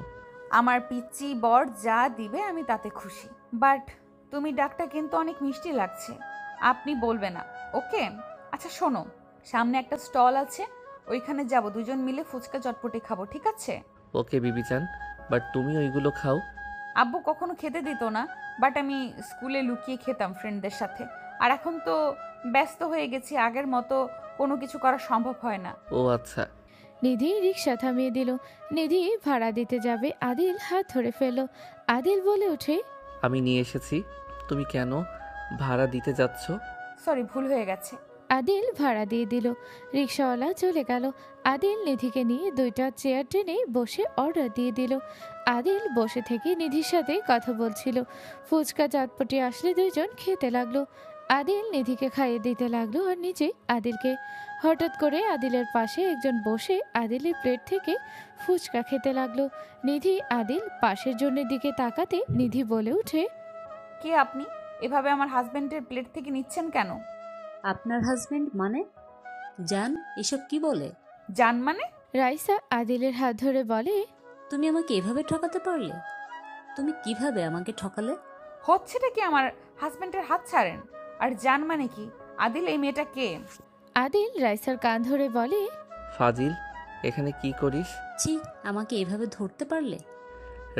Speaker 1: আমার পিচ্চি বর যা দিবে আমি তাতে খুশি, বাট তুমি ডাকটা কিন্তু অনেক মিষ্টি লাগছে, আপনি বলবে না, ওকে? আচ্ছা শোনো, সামনে একটা স্টল আছে, ওইখানে যাব, দুজন মিলে ফুচকা চটপটি খাবো, ঠিক আছে?
Speaker 2: ওকে বিবিচান, বাট তুমি ওইগুলো খাও।
Speaker 1: আব্বু কখনো খেতে দিত না, বাট আমি স্কুলে লুকিয়ে খেতাম ফ্রেন্ডদের সাথে, আর এখন তো ব্যস্ত হয়ে গেছি, আগের মতো কোনো কিছু করা সম্ভব হয় না।
Speaker 2: ও আচ্ছা।
Speaker 3: নিধি রিক্সা থামিয়ে দিল। নিধি ভাড়া দিতে যাবে, আদিল হাত ধরে ফেলল। আদিল বলে ওঠে,
Speaker 2: আমি নিয়ে এসেছি, তুমি কেন ভাড়া দিতে যাচ্ছ?
Speaker 1: সরি, ভুল হয়ে গেছে।
Speaker 3: আদিল ভাড়া দিয়ে দিল। রিক্সাওয়ালা চলে গেল। আদিল নিধিকে নিয়ে দুইটা চেয়ার টেনে বসে অর্ডার দিয়ে দিল। আদিল বসে থেকে নিধির সাথে কথা বলছিল। ফুচকা চটপটি আসলে দুইজন খেতে লাগলো। আদিল নিধিকে খাইয়ে দিতে লাগলো আর নিজে আদিলকে। হঠাৎ করে আদিলের পাশে একজন বসে আদিলের প্লেট থেকে ফুচকা খেতে লাগলো। নিধি আদিল পাশের জনের দিকে তাকাতে নিধি বলে ওঠে,
Speaker 1: কে আপনি? এভাবে আমার হাজবেন্ডের প্লেট থেকে নিচ্ছেন কেন?
Speaker 8: আপনার হাজবেন্ড মানে? জান, এসব কি বলে?
Speaker 1: জান মানে?
Speaker 3: রাইসা আদিলের হাত ধরে বলে,
Speaker 8: তুমি আমাকে এভাবে ঠকাতে পারলে? তুমি কিভাবে আমাকে ঠকালে?
Speaker 1: হচ্ছেটা কি? আমার হাজবেন্ডের হাত ছাড়েন। আর জান মানে কি? আদিল, এই মেয়েটা কে?
Speaker 3: আদিল রাইসার কান ধরে বলে,
Speaker 2: ফাজিল, এখানে কি করিস?
Speaker 8: ছি, আমাকে এভাবে ধরতে পারলে?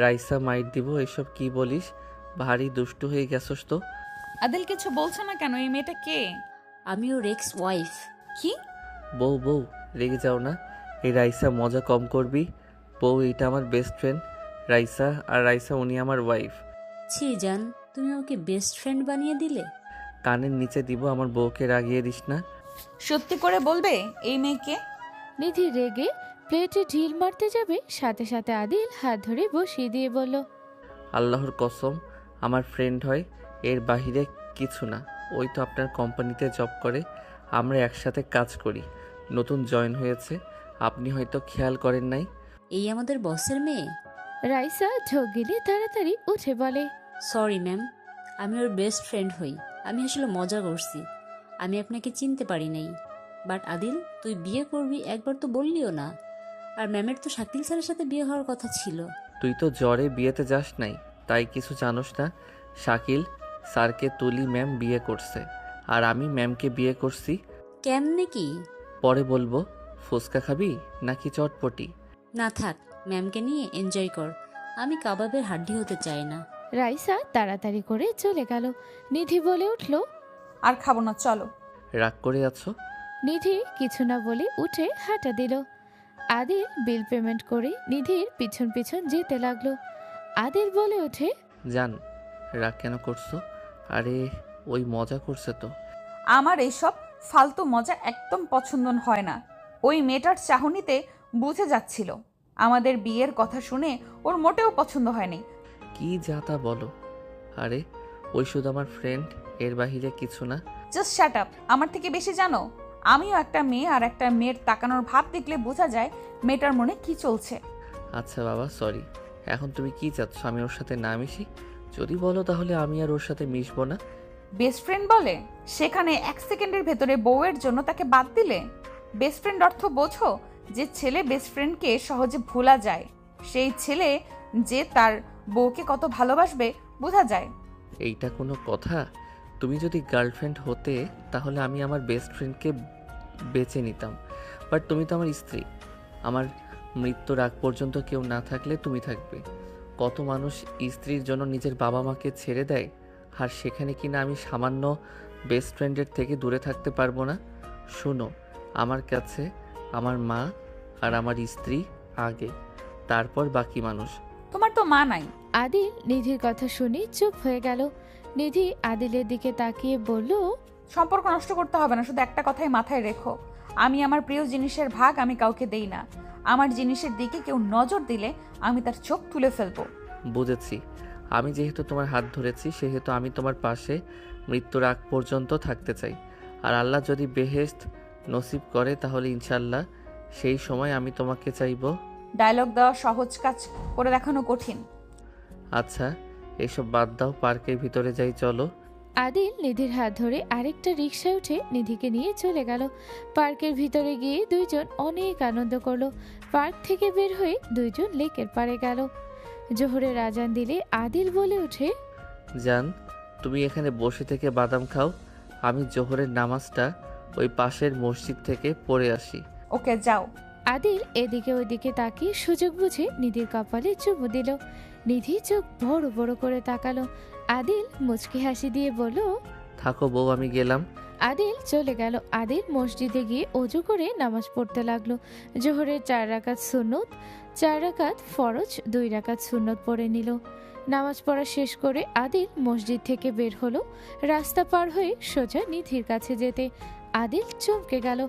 Speaker 2: রাইসা, মাইর দিব, এসব কি বলিস? ভারী দুষ্টু হয়ে গেছস তো।
Speaker 1: আদিল কিছু বলছে না কেন? এই মেয়েটা কে?
Speaker 8: আমি ওর এক্স ওয়াইফ।
Speaker 1: কি?
Speaker 2: বউ বউ, রেগে যাও না, এই রাইসা মজা কম করবি। বউ, এটা আমার বেস্ট ফ্রেন্ড রাইসা, আর রাইসা উনি আমার ওয়াইফ।
Speaker 8: ছি জান, তুমি আমাকে বেস্ট ফ্রেন্ড বানিয়ে দিলে।
Speaker 2: কানের নিচে দিব, আমার বউকে রাগিয়ে দিস না।
Speaker 1: সত্যি করে বলবে এই মেয়েকে?
Speaker 3: নিধি রেগে প্লেটে ঢিল মারতে যাবে, সাথে সাথে আদিল হাত ধরে বসিয়ে দিয়ে বলল,
Speaker 2: আল্লাহর কসম, আমার ফ্রেন্ড হয়, এর বাহিরে কিছু না। ওই তো আপনার কোম্পানিতে জব করে, আমরা একসাথে কাজ করি, নতুন জয়েন হয়েছে, আপনি হয়তো খেয়াল করেন নাই।
Speaker 8: এই আমাদের বসের মেয়ে?
Speaker 3: রাইসা ঢোক গিলে তাড়াতাড়ি উঠে বলে,
Speaker 8: সরি ম্যাম, আমি ওর বেস্ট ফ্রেন্ড হই। আমি আসলে মজা করছি, আমি আপনাকে চিনতে পারি নাই। বাট আদিল, তুই বিয়ে করবি একবার তো বললিও না। আর ম্যামের তো শাকিল স্যারের সাথে বিয়ে হওয়ার কথা ছিল।
Speaker 2: তুই তো জ্বরে বিয়েতে যাস নাই, তাই কিছু জানোস না। শাকিল স্যারকে তুলি ম্যাম বিয়ে করছে, আর আমি ম্যামকে বিয়ে করছি।
Speaker 8: কেমনে কি?
Speaker 2: পরে বলবো। ফুচকা খাবি নাকি চটপটি?
Speaker 8: না থাক, ম্যামকে নিয়ে এনজয় কর, আমি কাবাবের হাড্ডি হতে চাই না।
Speaker 3: রাইসা তাড়াতাড়ি করে চলে গেল। নিধি বলে উঠল,
Speaker 1: আর খাবো না, চলো।
Speaker 2: রাগ করে আছো?
Speaker 3: নিধি কিছু না বলে উঠে হাঁটা দিল। আদিল বিল পেমেন্ট করে নিধির পিছন পিছন যেতে লাগলো। আদিল বলে ওঠে,
Speaker 2: জান, রাগ কেন করছো? আরে ওই মজা করছে তো।
Speaker 1: আমার এইসব ফালতু মজা একদম পছন্দ হয় না। ওই মেয়েটার চাহনিতে বুঝে যাচ্ছিল আমাদের বিয়ের কথা শুনে ওর মোটেও পছন্দ হয়নি।
Speaker 2: কি যাতা বলো। আরে ওই শুধু আমার ফ্রেন্ড, এর বাহিরে কিছু না।
Speaker 1: Just shut up. আমার থেকে বেশি জানো? আমিও একটা মেয়ে, আর একটা মেয়ের তাকানোর ভাব দেখলে বোঝা যায় মেয়েটার মনে কি চলছে।
Speaker 2: আচ্ছা বাবা, সরি। এখন তুমি কি চাচ্ছ, আমি ওর সাথে না মিশি? যদি বলো তাহলে আমি আর ওর সাথে মিশবো না।
Speaker 1: বেস্ট ফ্রেন্ড বলে, সেখানে 1 সেকেন্ডের ভেতরে বউয়ের জন্য তাকে বাদ দিলে? বেস্ট ফ্রেন্ড অর্থ বোঝো? যে ছেলে বেস্ট ফ্রেন্ডকে সহজে ভোলা যায়, সেই ছেলে যে তার বউকে কত ভালোবাসবে বোঝা যায়।
Speaker 2: এইটা কোনো কথা? তুমি যদি গার্লফ্রেন্ড হতে তাহলে আমি আমার বেস্ট ফ্রেন্ডকে বেছে নিতাম, বাট তুমি তো আমার স্ত্রী। আমার মৃত্যুর আগ পর্যন্ত কেউ না থাকলে তুমি থাকবে। কত মানুষ স্ত্রীর জন্য নিজের বাবা মাকে ছেড়ে দেয়, আর সেখানে কিনা আমি সামান্য বেস্ট ফ্রেন্ডের থেকে দূরে থাকতে পারবো না? শোনো, আমার কাছে আমার মা আর আমার স্ত্রী আগে, তারপর বাকি মানুষ।
Speaker 1: তোমার তো মা নাই।
Speaker 3: আদিল নিধির কথা শুনে চুপ হয়ে গেল। নিধি আদিলের দিকে তাকিয়ে বলল,
Speaker 1: সম্পর্ক নষ্ট করতে হবে না, শুধু একটা কথাই মাথায় রেখো, আমি আমার প্রিয় জিনিসের ভাগ আমি কাউকে দেই না। আমার জিনিসের দিকে কেউ নজর দিলে আমি তার চোখ তুলে ফেলবো।
Speaker 2: বুঝেছি। আমি যেহেতু তোমার হাত ধরেছি, সেহেতু আমি তোমার পাশে মৃত্যুর আগ পর্যন্ত থাকতে চাই। আর আল্লাহ যদি বেহেশত নসিব করে তাহলে ইনশাল্লাহ সেই সময় আমি তোমাকে চাইব।
Speaker 1: ডায়লগ দেওয়া সহজ, কাজ করে দেখানো কঠিন।
Speaker 2: আচ্ছা এসব বাদ দাও, পার্কের ভিতরে যাই চলো।
Speaker 3: আদিল নিধির হাত ধরে আরেকটা রিকশায় উঠে নিধিকে নিয়ে চলে গেল। পার্কের ভিতরে গিয়ে দুইজন অনেক আনন্দ করলো। পার্ক থেকে বের হয়ে দুইজন লেকের পাড়ে গেল। জোহরের আজান দিলে আদিল বলে ওঠে,
Speaker 2: জান, তুমি এখানে বসে থেকে বাদাম খাও, আমি জোহরের নামাজটা ওই পাশের মসজিদ থেকে পড়ে আসি।
Speaker 1: ওকে যাও।
Speaker 3: আদিল এদিকে ওইদিকে তাকিয়ে সুযোগ বুঝে নিধির কপালে চুমু দিল। নিধি চোখ বড় বড় করে তাকালো। আদিল মুচকি হাসি দিয়ে বলল,
Speaker 2: থাকো বউ, আমি গেলাম।
Speaker 3: আদিল চলে গেল। আদিল মসজিদে গিয়ে অজু করে নামাজ পড়তে লাগলো। জোহরের 4 রাকাত সুন্নত, 4 রাকাত ফরজ, 2 রাকাত সুন্নত পড়ে নিল। নামাজ পড়া শেষ করে আদিল মসজিদ থেকে বের হলো। রাস্তা পার হয়ে সোজা নিধির কাছে যেতে আদিল চমকে গেল।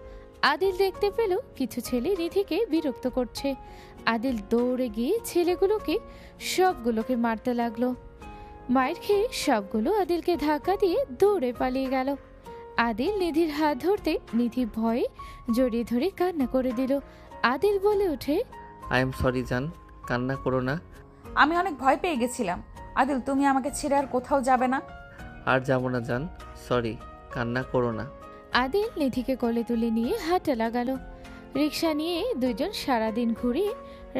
Speaker 3: আদিল দেখতে পেল কিছু ছেলে নিধিকে বিরক্ত করছে। আদিল দৌড়ে গিয়ে ছেলেগুলোকে সবগুলোকে মারতে লাগলো। মায়ের খেয়ে সবগুলো আদিলকে ধাক্কা দিয়ে দৌড়ে পালিয়ে গেল। আদিল নিধির হাত ধরতে নিধি ভয়ে জড়িয়ে ধরে কান্না করে দিল। আদিল বলে ওঠে,
Speaker 2: আই এম সরি জান, কান্না করো না।
Speaker 1: আমি অনেক ভয় পেয়ে গেছিলাম। আদিল, তুমি আমাকে ছেড়ে আর কোথাও যাবে না?
Speaker 2: আর যাবো না জান, সরি, কান্না করো না।
Speaker 3: আদিল নিধিকে কোলে তুলে নিয়ে হাঁটা লাগালো। রিক্সা নিয়ে দুইজন সারাদিন ঘুরে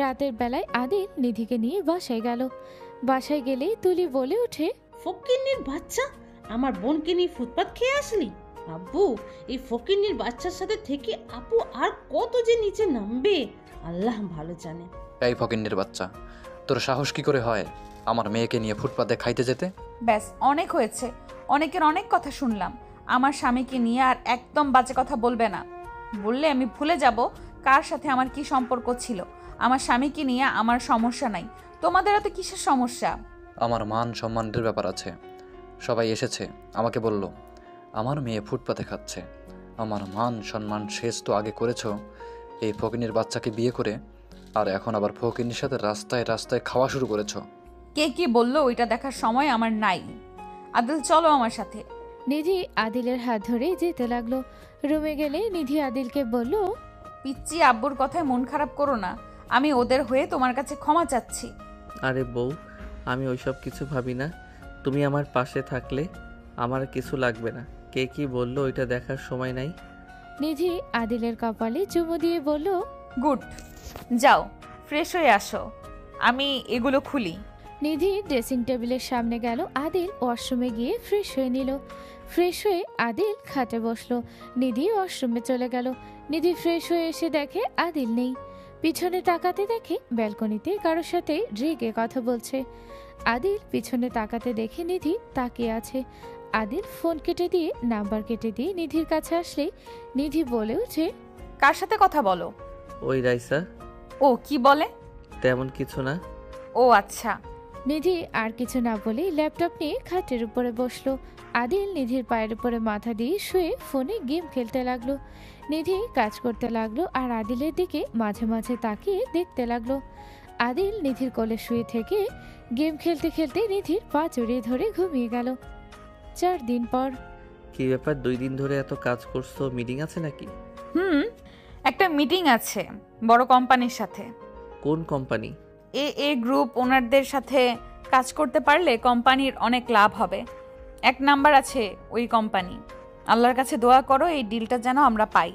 Speaker 3: রাতের বেলায় আদিল নিধিকে নিয়ে বাসায় গেল। বাসায় গেলেই তুলি বলে ওঠে,
Speaker 4: ফকিন্নির বাচ্চা, আমার বোনকে নিয়ে ফুটপাত খেয়ে আসলি? আব্বু, এই ফকিন্নির বাচ্চার সাথে থেকে আপু আর কত যে নিচে নামবে আল্লাহ ভালো জানে।
Speaker 5: এই ফকিন্নির বাচ্চা, তোর সাহস কি করে হয় আমার মেয়েকে নিয়ে ফুটপাতে খাইতে যেতে?
Speaker 1: ব্যাস, অনেক হয়েছে। অনেকের অনেক কথা শুনলাম। আমার স্বামীকে নিয়ে আর একদম বাজে কথা বলবে না। বললে আমি ভুলে যাব কার সাথে আমার কি সম্পর্ক ছিল। আমার স্বামীকে নিয়ে আমার সমস্যা নাই, তোমাদের এত কিসের সমস্যা?
Speaker 5: আমার মান সম্মানের ব্যাপার আছে। সবাই এসেছে, আমাকে বলল আমার মেয়ে ফুটপাতে খাচ্ছে। আমার মান সম্মান শেষ তো আগে করেছো এই ফকিন্নির বাচ্চাকে বিয়ে করে, আর এখন আবার ফকিন্নির সাথে রাস্তায় রাস্তায় খাওয়া শুরু করেছো।
Speaker 1: কে কি বললো ওইটা দেখার সময় আমার নাই। আদিল, চলো আমার সাথে।
Speaker 3: নিধি আদিলের হাত ধরে যেতে লাগলো। রুমে গেলে নিধি আদিলকে বলল,
Speaker 1: পিচ্চি, আব্বুর কথায় মন খারাপ করো না। আমি ওদের হয়ে তোমার কাছে ক্ষমা চাচ্ছি।
Speaker 2: আরে বউ, আমি ওইসব কিছু ভাবি না। তুমি আমার পাশে থাকলে আমার কিছু লাগবে না। কে কি বললো ওইটা দেখার সময় নাই।
Speaker 3: নিধি আদিলের কপালে চুমু দিয়ে বলল,
Speaker 1: গুড, যাও ফ্রেশ হয়ে আসো, আমি এগুলো খুলি।
Speaker 3: নিধি ড্রেসিং টেবিলের সামনে গেল। আদিল ওয়াশরুমে গিয়ে ফ্রেশ হয়ে নিল। ফ্রেশ হয়ে আদিল খাটে বসলো। নিধি ওয়াশরুমে চলে গেল। নিধি ফ্রেশ হয়ে এসে দেখে আদিল নেই। পিছনে তাকাতে দেখে ব্যালকনিতে কারোর সাথে রেগে কথা বলছে। আদিল পিছনে তাকাতে দেখে নিধি তাকিয়ে আছে। আদিল ফোন কেটে দিয়ে নাম্বার কেটে দিয়ে নিধির কাছে আসলে নিধি বলে ওঠে,
Speaker 1: কার সাথে কথা বলো?
Speaker 2: ওই রাইসা।
Speaker 1: ও কি বলে?
Speaker 2: তেমন কিছু না।
Speaker 1: ও আচ্ছা।
Speaker 3: নিধি আর কিছু না বলে ল্যাপটপ নিয়ে খাটের উপরে বসলো। আদিল নিধির পায়ের উপরে মাথা দিয়ে শুয়ে ফোনে গেম খেলতে লাগলো। নিধি কাজ করতে লাগলো আর আদিলের দিকে মাঝে মাঝে তাকিয়ে দেখতে লাগলো। আদিল নিধির কোলে শুয়ে থেকে গেম খেলতে খেলতে নিধির পা জড়িয়ে ধরে ঘুমিয়ে গেল। 4 দিন পর।
Speaker 2: কি ব্যাপার 2 দিন ধরে এত কাজ করছো? মিটিং আছে নাকি?
Speaker 1: একটা মিটিং আছে বড় কোম্পানির সাথে।
Speaker 2: কোন কোম্পানি?
Speaker 1: এ গ্রুপ ওনারদের সাথে কাজ করতে পারলে কোম্পানির অনেক লাভ হবে। 1 নাম্বার আছে ওই কোম্পানি। আল্লাহর কাছে দোয়া করো এই ডিলটা যেন আমরা পাই।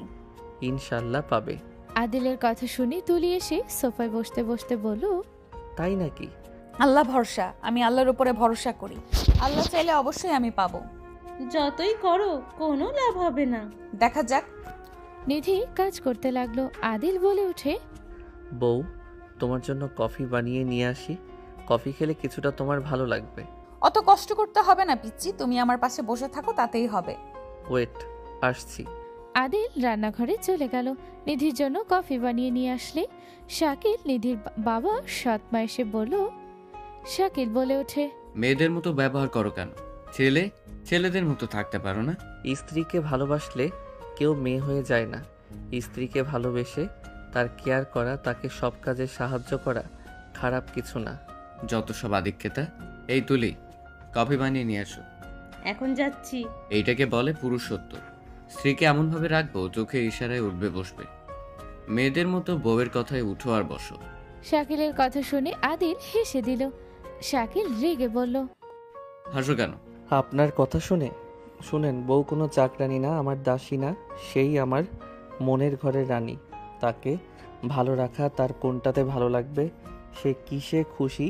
Speaker 2: ইনশাল্লাহ পাবে।
Speaker 3: আদিলের কথা শুনে তুলি এসে সোফায় বসতে বসতে বলল,
Speaker 2: তাই নাকি?
Speaker 1: আল্লাহ ভরসা, আমি আল্লাহর উপরে ভরসা করি। আল্লাহ চাইলে অবশ্যই আমি পাবো।
Speaker 4: যতই করো কোনো লাভ হবে না।
Speaker 1: দেখা যাক।
Speaker 3: নিধি কাজ করতে লাগলো। আদিল বলে ওঠে,
Speaker 2: বউ, তোমার জন্য কফি বানিয়ে নিয়ে আসি। কফি খেলে কিছুটা তোমার ভালো লাগবে।
Speaker 1: অত কষ্ট করতে হবে না পিচ্চি, তুমি আমার পাশে বসে থাকো তাতেই হবে।
Speaker 2: ওয়েট, আসছি।
Speaker 3: আদিল রান্নাঘরে চলে গেল। নিধির জন্য কফি বানিয়ে নিয়ে আসলে শাকিল নিধির বাবা সৎমা এসে বলল। শাকিল বলে ওঠে,
Speaker 7: মেয়েদের মতো ব্যবহার করো কেন? ছেলেদের মতো থাকতে পারো না?
Speaker 2: স্ত্রীকে ভালোবাসলে কেউ মেয়ে হয়ে যায় না। স্ত্রীকে ভালোবেসে তার কেয়ার করা, তাকে সব কাজে সাহায্য করা খারাপ কিছু না।
Speaker 7: যত সব আদিক্ষেতা। এই তুলি, কফি বানিয়ে নিয়ে আসো।
Speaker 4: এখন যাচ্ছি।
Speaker 7: এইটাকে বলে পুরুষত্ব। স্ত্রীকে এমনভাবে রাখবো চোখে ইশারায় উঠবে বসবে। মেয়েদের মতো বউয়ের কথায় উঠো আর বসো।
Speaker 3: শাকিলের কথা শুনে আদিল হেসে দিল। শাকিল রেগে বলল,
Speaker 7: হাসো কেন?
Speaker 2: আপনার কথা শুনেন, বউ কোনো চাকরানি না, আমার দাসী না, সেই আমার মনের ঘরের রানী। তাকে ভালো রাখা, তার কোনটাতে ভালো লাগবে, সে কিসে খুশি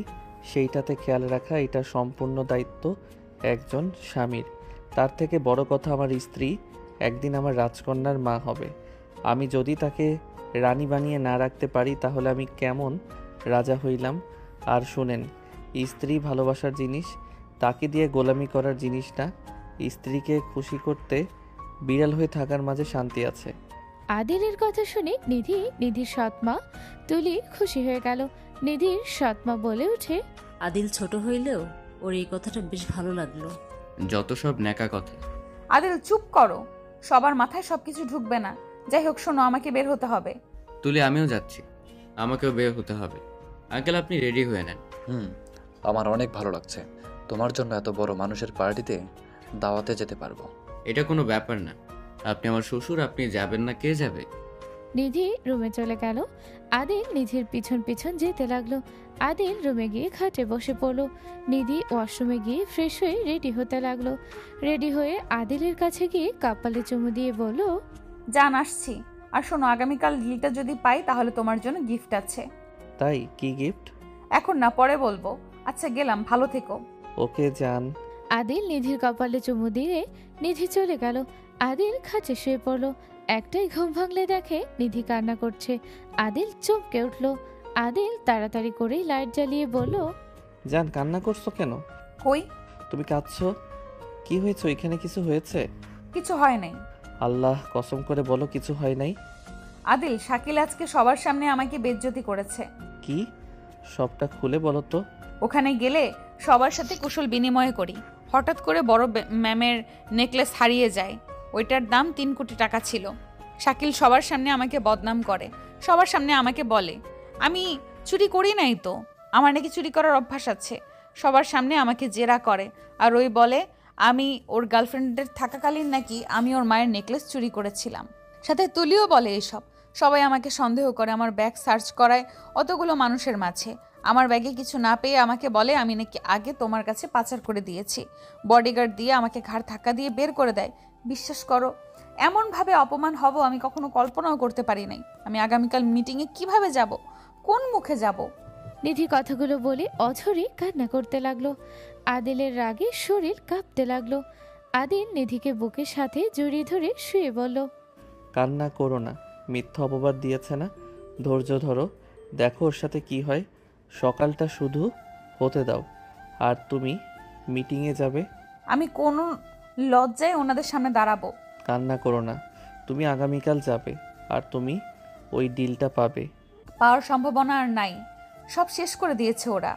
Speaker 2: সেইটাতে খেয়াল রাখা, এটা সম্পূর্ণ দায়িত্ব একজন স্বামীর। তার থেকে বড় কথা, আমার স্ত্রী একদিন আমার রাজকন্যার মা হবে। আমি যদি তাকে রানী বানিয়ে না রাখতে পারি তাহলে আমি কেমন রাজা হইলাম? আর শুনেন, স্ত্রী ভালোবাসার জিনিস, তাকে দিয়ে গোলামি করার জিনিস না। স্ত্রীকে খুশি করতে বিড়াল হয়ে থাকার মাঝে শান্তি আছে।
Speaker 3: আদিলের কথা শুনে নিধির সৎমা তুলি খুশি হয়ে গেল। নিধির সৎমা বলে ওঠে,
Speaker 8: আদিল ছোট হইলেও ওর এই কথাটা বেশ ভালো লাগলো।
Speaker 7: যত সব ন্যাকা কথা।
Speaker 1: আদিল চুপ করো, সবার মাথায় সবকিছু ঢুকবে না। যাই হোক শোনো, আমাকে বের হতে হবে।
Speaker 7: তুলি, আমিও যাচ্ছি। আমাকেও বের হতে হবে। আঙ্কেল, আপনি রেডি হয়ে নেন।
Speaker 5: আমার অনেক ভালো লাগছে। তোমার জন্য এত বড় মানুষের পার্টিতে দাওয়াতে যেতে পারবো।
Speaker 7: এটা কোনো ব্যাপার না। আপনি আমার শ্বশুর, আপনি যাবেন না, কে যাবে?
Speaker 3: নিধি রুমে চলে গেল। আদিল নিধির পিছন পিছন যেতে লাগলো। আদিল রুমে গিয়ে খাটে বসে পড়লো। নিধি ওয়াশরুমে গিয়ে ফ্রেশ হয়ে রেডি হতে লাগলো। রেডি হয়ে আদিলের কাছে গিয়ে কপালে চুমু দিয়ে বলল,
Speaker 1: জান আসছি। আর শোনো, আগামীকাল ডিলটা যদি পাই তাহলে তোমার জন্য গিফট আছে।
Speaker 2: তাই? কি গিফট?
Speaker 1: এখন না, পরে বলবো। আচ্ছা গেলাম, ভালো থেকো।
Speaker 2: ওকে যান।
Speaker 3: আদিল নিধির কপালে চুমু দিয়ে নিধি চলে গেল। আদিল খাটে শুয়ে পড়লো। একটাই ঘুম ভাঙলে দেখে নিধি কান্না করছে। আদিল চমকে উঠল। আদিল তাড়াতাড়ি করে লাইট জ্বালিয়ে বলল,
Speaker 2: জান, কান্না করছো কেন?
Speaker 1: কই?
Speaker 2: তুমি কাঁদছো? কি হয়েছে? এখানে কিছু হয়েছে?
Speaker 1: কিছু হয় নাই।
Speaker 2: আল্লাহ কসম করে বলো কিছু হয় নাই।
Speaker 1: আদিল, শাকিল আজকে সবার সামনে আমাকে বেজ্জতি করেছে।
Speaker 2: কি? সবটা খুলে বলো তো।
Speaker 1: ওখানে গেলে সবার সাথে কুশল বিনিময় করি। হঠাৎ করে বড় ম্যামের নেকলেস হারিয়ে যায়। ওইটার দাম 3 কোটি টাকা ছিল। শাকিল সবার সামনে আমাকে বদনাম করে। সবার সামনে আমাকে বলে আমি চুরি করি নাই তো, আমার নাকি চুরি করার অভ্যাস আছে। সবার সামনে আমাকে জেরা করে। আর ওই বলে আমি ওর গার্লফ্রেন্ডের থাকাকালীন নাকি আমি ওর মায়ের নেকলেস চুরি করেছিলাম। সাথে তুলিও বলে এসব। সবাই আমাকে সন্দেহ করে, আমার ব্যাগ সার্চ করায় অতগুলো মানুষের মাঝে। আমার ব্যাগে কিছু না পেয়ে আমাকে বলে আমি নাকি আগে তোমার কাছে পাচার করে দিয়েছি। বডিগার্ড দিয়ে আমাকে ঘাড় ধাক্কা দিয়ে বের করে দেয়। বিশ্বাস করো, এমনভাবে অপমান হব আমি কখনো কল্পনাও করতে পারি নাই। আমি আগামীকাল মিটিংয়ে কিভাবে যাব, কোন মুখে যাব?
Speaker 3: নিধি কথাগুলো বলে অঝরে কান্না করতে লাগলো। আদিলের রাগে শরীর কাঁপতে লাগলো। আদিল নিধিকে বুকের সাথে জড়িয়ে ধরে শুয়ে বলল,
Speaker 2: কান্না করো না, মিথ্যা অপবাদ দিয়েছে না, ধৈর্য ধরো, দেখো ওর সাথে কি হয়। সকালটা শুধু হতে দাও, আর তুমি মিটিংয়ে যাবে।
Speaker 1: আমি কোন লজ্জায় ওনাদের সামনে দাঁড়াবো?
Speaker 2: কান্না করো না, তুমি আগামীকাল যাবে আর তুমি ওই ডিলটা পাবে।
Speaker 1: পাওয়ার সম্ভাবনা আর নাই, সব শেষ করে দিয়েছে ওরা।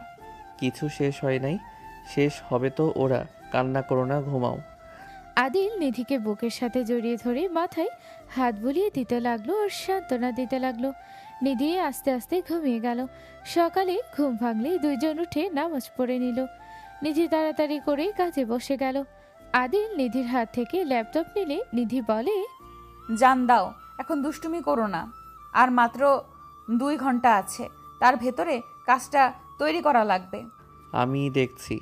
Speaker 2: কিছু শেষ হয় নাই, শেষ হবে তো ওরা। কান্না করো না, ঘুমাও।
Speaker 3: আদিল নিধিকে বুকের সাথে জড়িয়ে ধরে মাথায় হাত বুলিয়ে দিতে লাগলো আর সান্ত্বনা দিতে লাগলো। নিধি আস্তে আস্তে ঘুমিয়ে গেল। সকালে ঘুম ভাঙলেই দুইজন উঠে নামাজ পড়ে নিল। নিধি তাড়াতাড়ি করে কাজে বসে গেল। আদিল নিধির হাত থেকে ল্যাপটপ নিলে নিধি বলে,
Speaker 1: জান দাও, এখন দুষ্টুমি করো না। আর মাত্র 2 ঘন্টা আছে, তার ভেতরে কাজটা তৈরি করা লাগবে।
Speaker 2: আমি দেখছি।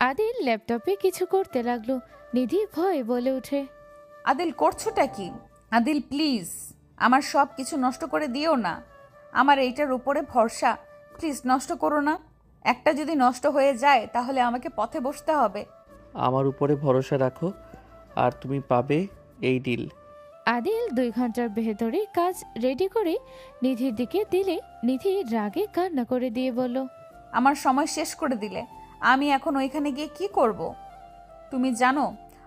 Speaker 3: আদিল ল্যাপটপে কিছু করতে লাগলো। নিধি ভয়ে বলে ওঠে,
Speaker 1: আদিল করছোটা কি? আদিল প্লিজ, আমার সব কিছু নষ্ট করে দিও না। আমার এইটার উপরে ভরসা, প্লিজ নষ্ট করো না। একটা যদি নষ্ট হয়ে যায় তাহলে আমাকে পথে বসতে হবে।
Speaker 2: আমার উপরে ভরসা রাখো আর তুমি পাবে এই ডিল।
Speaker 3: আদিল 2 ঘন্টার ভেতরে কাজ রেডি করে নিধির দিকে দিলে নিধি রাগে কান্না করে দিয়ে বলল,
Speaker 1: আমার সময় শেষ করে দিলে। আমি এখন ওইখানে গিয়ে কি করব? তুমি জানো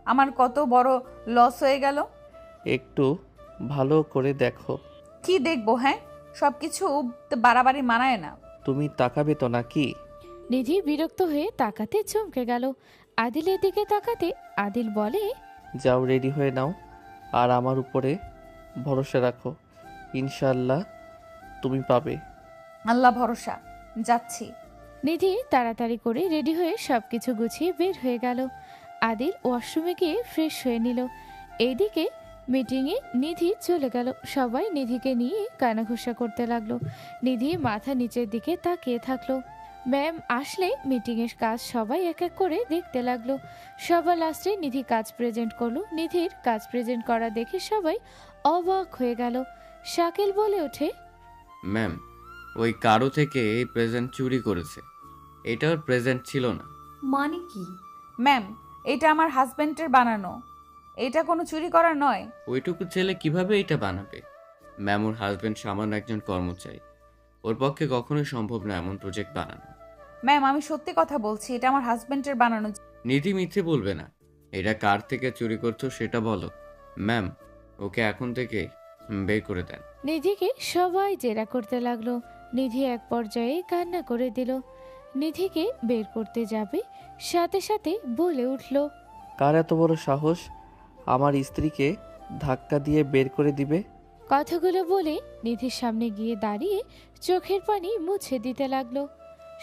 Speaker 1: আমার কত বড় লস হয়ে গেল।
Speaker 2: একটু ভালো করে দেখো।
Speaker 1: কি দেখবো? হ্যাঁ, সব কিছু বাড়াবাড়ি মানায় না।
Speaker 2: তুমি তাকাবে তো নাকি?
Speaker 3: নিধি বিরক্ত হয়ে তাকাতে চমকে গেল। আদিলের দিকে তাকাতে আদিল বলে,
Speaker 2: যাও রেডি হয়ে নাও আর আমার উপরে ভরসা রাখো, ইনশাল্লাহ তুমি পাবে।
Speaker 1: আল্লাহ ভরসা, যাচ্ছি।
Speaker 3: নিধি তাড়াতাড়ি করে রেডি হয়ে সবকিছু গুছিয়ে বের হয়ে গেল। আদিল ওয়াশরুমে গিয়ে ফ্রেশ হয়ে নিল। এইদিকে মিটিংয়ে নিধি চলে গেল। সবাই নিধিকে নিয়ে কানাঘুষা করতে লাগলো। নিধি মাথা নিচের দিকে তাকিয়ে থাকলো। ম্যাম আসলে মিটিংয়ের কাজ সবাই এক এক করে দেখতে লাগলো। সবার লাস্টে নিধি কাজ প্রেজেন্ট করলো। নিধির কাজ প্রেজেন্ট করা দেখে সবাই অবাক হয়ে গেল। শাকিল বলে ওঠে,
Speaker 7: ম্যাম, ওই কারো থেকে এই প্রেজেন্ট চুরি করেছে। এটা ওর প্রেজেন্ট ছিল না।
Speaker 11: মানে কি?
Speaker 1: ম্যাম, এটা আমার হাজবেন্ডের বানানো, এটা কোনো চুরি করা নয়।
Speaker 7: ওইটুকু ছেলে কিভাবে এটা বানাবে? ম্যাম, ওর হাজবেন্ড সামান্য একজন কর্মচারী, ওর পক্ষে কখনোই সম্ভব না এমন প্রজেক্ট বানানো।
Speaker 1: ম্যাম, আমি সত্যি কথা বলছি, এটা আমার হাজবেন্ডের বানানো।
Speaker 7: নিধি মিথ্যে বলবে না। এটা কার থেকে চুরি করছো সেটা বলো। ম্যাম, ওকে এখন থেকে বের করে দেন।
Speaker 3: নিধিকে সবাই জেরা করতে লাগলো। নিধি এক পর্যায়ে কান্না করে দিল। নিধিকে বের করতে যাবে সাথে সাথে বলে উঠল,
Speaker 2: কার এত বড় সাহস আমার স্ত্রীকে ধাক্কা দিয়ে বের করে দিবে?
Speaker 3: কথাগুলো বলে নিধির সামনে গিয়ে দাঁড়িয়ে চোখের পানি মুছে দিতে লাগলো।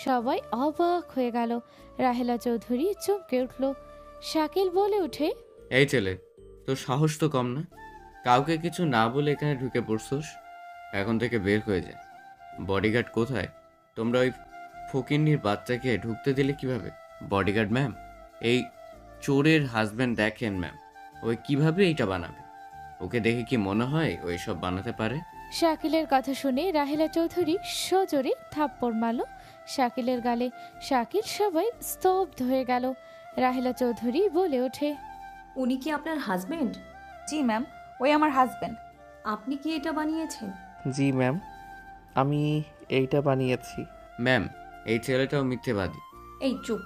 Speaker 3: সবাই অবাক হয়ে গেল। রাহেলা চৌধুরী চমকে উঠল। শাকিল বলে উঠে,
Speaker 7: এই ছেলে, তোর সাহস তো কম না। কাউকে কিছু না বলে এখানে ঢুকে পড়ছোস। এখন থেকে বের হয়ে যায়। বডিগার্ড কোথায়? তোমরা ওই ফকিন্নির বাচ্চাকে ঢুকতে দিলে কিভাবে? বডিগার্ড ম্যাম, এই চোরের হাজব্যান্ড দেখেন ম্যাম, ওই কিভাবে এইটা বানাবে? ওকে দেখে কি মনে হয় ও এসব বানাতে পারে?
Speaker 3: শাকিলের কথা শুনে রাহেলা চৌধুরী সজোরে থাপ্পড় মারল শাকিলের গালে। শাকিল সবাই স্তব্ধ হয়ে গেল। রাহেলা চৌধুরী বলে ওঠে,
Speaker 11: উনি কি আপনার হাজবেন্ড?
Speaker 1: জি ম্যাম, ওই আমার হাজবেন্ড।
Speaker 11: আপনি কি এটা বানিয়েছেন?
Speaker 2: জি ম্যাম, আমি এইটা বানিয়েছি।
Speaker 7: ম্যাম, এই ছেলেটাও মিথ্যেবাদী।
Speaker 11: এই চুপ!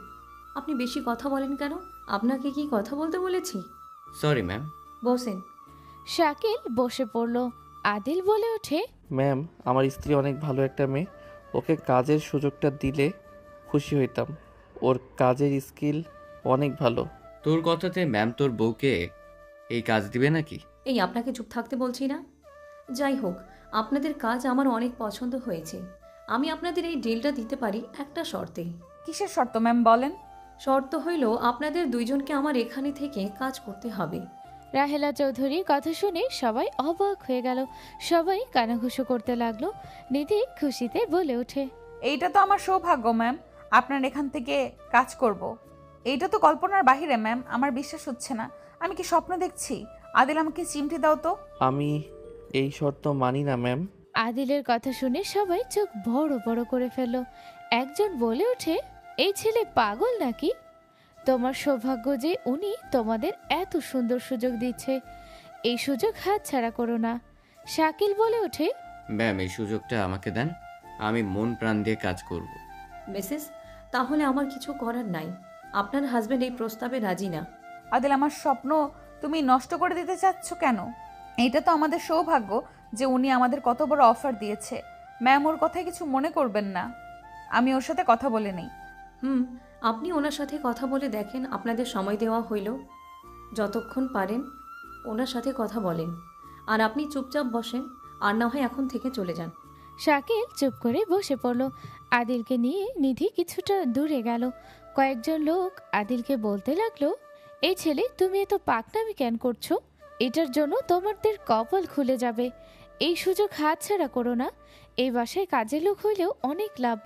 Speaker 11: আপনি বেশি কথা বলেন কেন? আপনাকে কি কথা বলতে বলেছি?
Speaker 7: Sorry ma'am.
Speaker 11: বসেন।
Speaker 3: শাকিল বসে পড়ল। আদিল বলে ওঠে,
Speaker 2: ম্যাম, আমার স্ত্রী অনেক ভালো একটা মেয়ে, ওকে কাজের সুযোগটা দিলে খুশি হইতাম। ওর কাজের স্কিল অনেক ভালো।
Speaker 7: তোর কথাতে ম্যাম তোর বউকে এই কাজ দিবে নাকি?
Speaker 11: এই আপনাকে চুপ থাকতে বলছি না। যাই হোক, আপনাদের কাজ আমার অনেক পছন্দ হয়েছে। আমি আপনাদের এই ডিলটা দিতে পারি একটা শর্তে।
Speaker 1: কিসের শর্ত ম্যাম, বলেন?
Speaker 11: শর্ত হইল আপনাদের দুইজনকে আমার এখানে থেকে কাজ করতে হবে।
Speaker 3: রাহেলা চৌধুরীর কথা শুনে সবাই অবাক হয়ে গেল। সবাই কানাঘুষো করতে লাগলো। নিধি খুশিতে বলে ওঠে,
Speaker 1: এইটা তো আমার সৌভাগ্য ম্যাম, আপনার এখান থেকে কাজ করব। এইটা তো কল্পনার বাহিরে ম্যাম, আমার বিশ্বাস হচ্ছে না। আমি কি স্বপ্ন দেখছি? আদিল, আমাকে চিমটি দাও তো।
Speaker 2: আমি এই শর্ত মানি না ম্যাম।
Speaker 3: আদিলের কথা শুনে সবাই চোখ বড় বড় করে ফেলল। একজন বলে ওঠে, এই ছেলে পাগল নাকি? তোমার সৌভাগ্য যে উনি তোমাদের এত সুন্দর সুযোগ দিচ্ছে। এই সুযোগ হাতছাড়া করো না। শাকিল বলে ওঠে,
Speaker 7: ম্যাম, এই সুযোগটা আমাকে দেন, আমি মন প্রাণ দিয়ে কাজ করব।
Speaker 11: মিসেস, তাহলে আমার কিছু করার নাই। আপনার হাজবেন্ড এই প্রস্তাবে রাজি না।
Speaker 1: আদিল, আমার স্বপ্ন তুমি নষ্ট করে দিতে চাচ্ছ কেন? এইটা তো আমাদের সৌভাগ্য যে উনি আমাদের কত বড় অফার দিয়েছে। ম্যাম, ওর কথায় কিছু মনে করবেন না, আমি ওর সাথে কথা বলে নেই।
Speaker 11: আপনি ওনার সাথে কথা বলে দেখেন। আপনাদের সময় দেওয়া হইল। যতক্ষণ পারেন ওনার সাথে কথা বলেন, আর আপনি চুপচাপ বসেন, আর না হয় এখন থেকে চলে যান।
Speaker 3: শাকিল চুপ করে বসে পড়ল। আদিলকে নিয়ে নিধি কিছুটা দূরে গেল। কয়েকজন লোক আদিলকে বলতে লাগলো, এই ছেলে তুমি এত পাকনামি কেন করছো? এটার জন্য তোমাদের কপাল খুলে যাবে। এই সুযোগ হাতছাড়া করো না। এই বাসায় কাজের লোক হইলেও অনেক লাভ,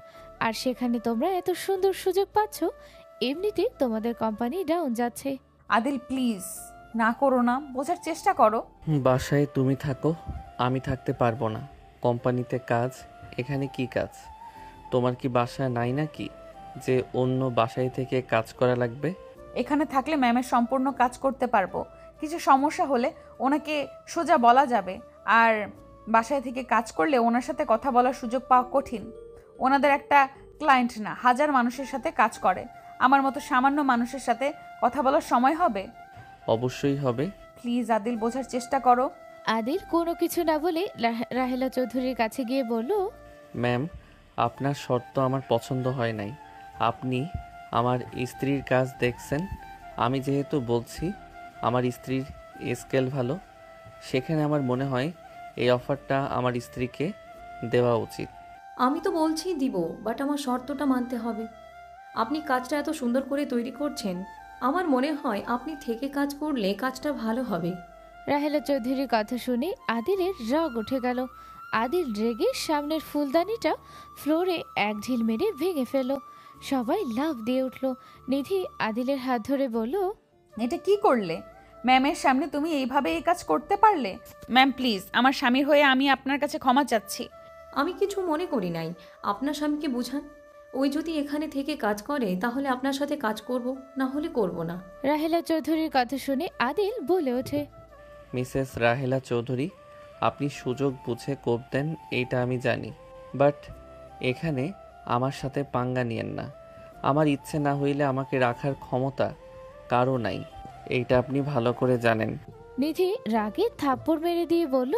Speaker 3: আর সেখানে তোমরা এত সুন্দর সুযোগ পাচ্ছ। এমনিতে তোমাদের কোম্পানি ডাউন যাচ্ছে।
Speaker 1: আদিল প্লিজ না করো না, বোঝার চেষ্টা করো।
Speaker 2: বাসায় তুমি থাকো, আমি থাকতে পারবো না। কোম্পানিতে কাজ, এখানে কি কাজ? তোমার কি বাসা নাই নাকি যে অন্য বাসায় থেকে কাজ করা লাগবে?
Speaker 1: এখানে থাকলে ম্যামের সম্পূর্ণ কাজ করতে পারবো। কিছু সমস্যা হলে ওনাকে সোজা বলা যাবে, আর বাসায় থেকে কাজ করলে ওনার সাথে কথা বলার সুযোগ পাওয়া কঠিন। ওনাদের একটা ক্লায়েন্ট না, হাজার মানুষের সাথে কাজ করে। আমার মতো সামান্য মানুষের সাথে কথা বলার সময় হবে?
Speaker 2: অবশ্যই হবে।
Speaker 1: প্লিজ আদিল, বোঝার চেষ্টা করো।
Speaker 3: আদিল কোনো কিছু না বলে রাহেলা চৌধুরীর কাছে গিয়ে বলল,
Speaker 2: ম্যাম, আপনার শর্ত আমার পছন্দ হয় নাই। আপনি আমার স্ত্রীর কাজ দেখছেন। আমি যেহেতু বলছি আমার স্ত্রীর স্কেল ভালো, সেখানে আমার মনে হয় এই অফারটা আমার স্ত্রীকে দেওয়া উচিত।
Speaker 11: আমি তো বলছি দিব, বাট আমার শর্তটা মানতে হবে। আপনি কাজটা এত সুন্দর করে তৈরি করছেন, আমার মনে হয় আপনি থেকে কাজ করলে কাজটা ভালো হবে।
Speaker 3: রাহেলা চৌধুরীর কথা শুনে আদিলের রাগ উঠে গেল। আদিল রেগে সামনের ফুলদানিটা ফ্লোরে এক ঢিল মেরে ভেঙে ফেলল। সবাই লাফ দিয়ে উঠল। নিধি আদিলের হাত ধরে বলল,
Speaker 1: এটা কি করলে? ম্যামের সামনে তুমি এইভাবে এই কাজ করতে পারলে? ম্যাম প্লিজ, আমার স্বামীর হয়ে আমি আপনার কাছে ক্ষমা চাচ্ছি।
Speaker 11: আমি কিছু মনে করি নাই, আপনার স্বামীকে বুঝান। ওই যদি এখানে থেকে কাজ করে তাহলে আপনার সাথে কাজ করব, না হলে করব না।
Speaker 3: রাহেলা চৌধুরীর কথা শুনে আদিল বলে ওঠে,
Speaker 2: মিসেস রাহেলা চৌধুরী, আপনি সুযোগ বুঝে কোপ দেন, এইটা আমি জানি, বাট এখানে আমার সাথে পাঙ্গা নিয়েন না। আমার ইচ্ছে না হইলে আমাকে রাখার ক্ষমতা কারও নাই, এইটা আপনি ভালো করে জানেন।
Speaker 3: নিধি রাগে থাপ্পড় মেরে দিয়ে বলল,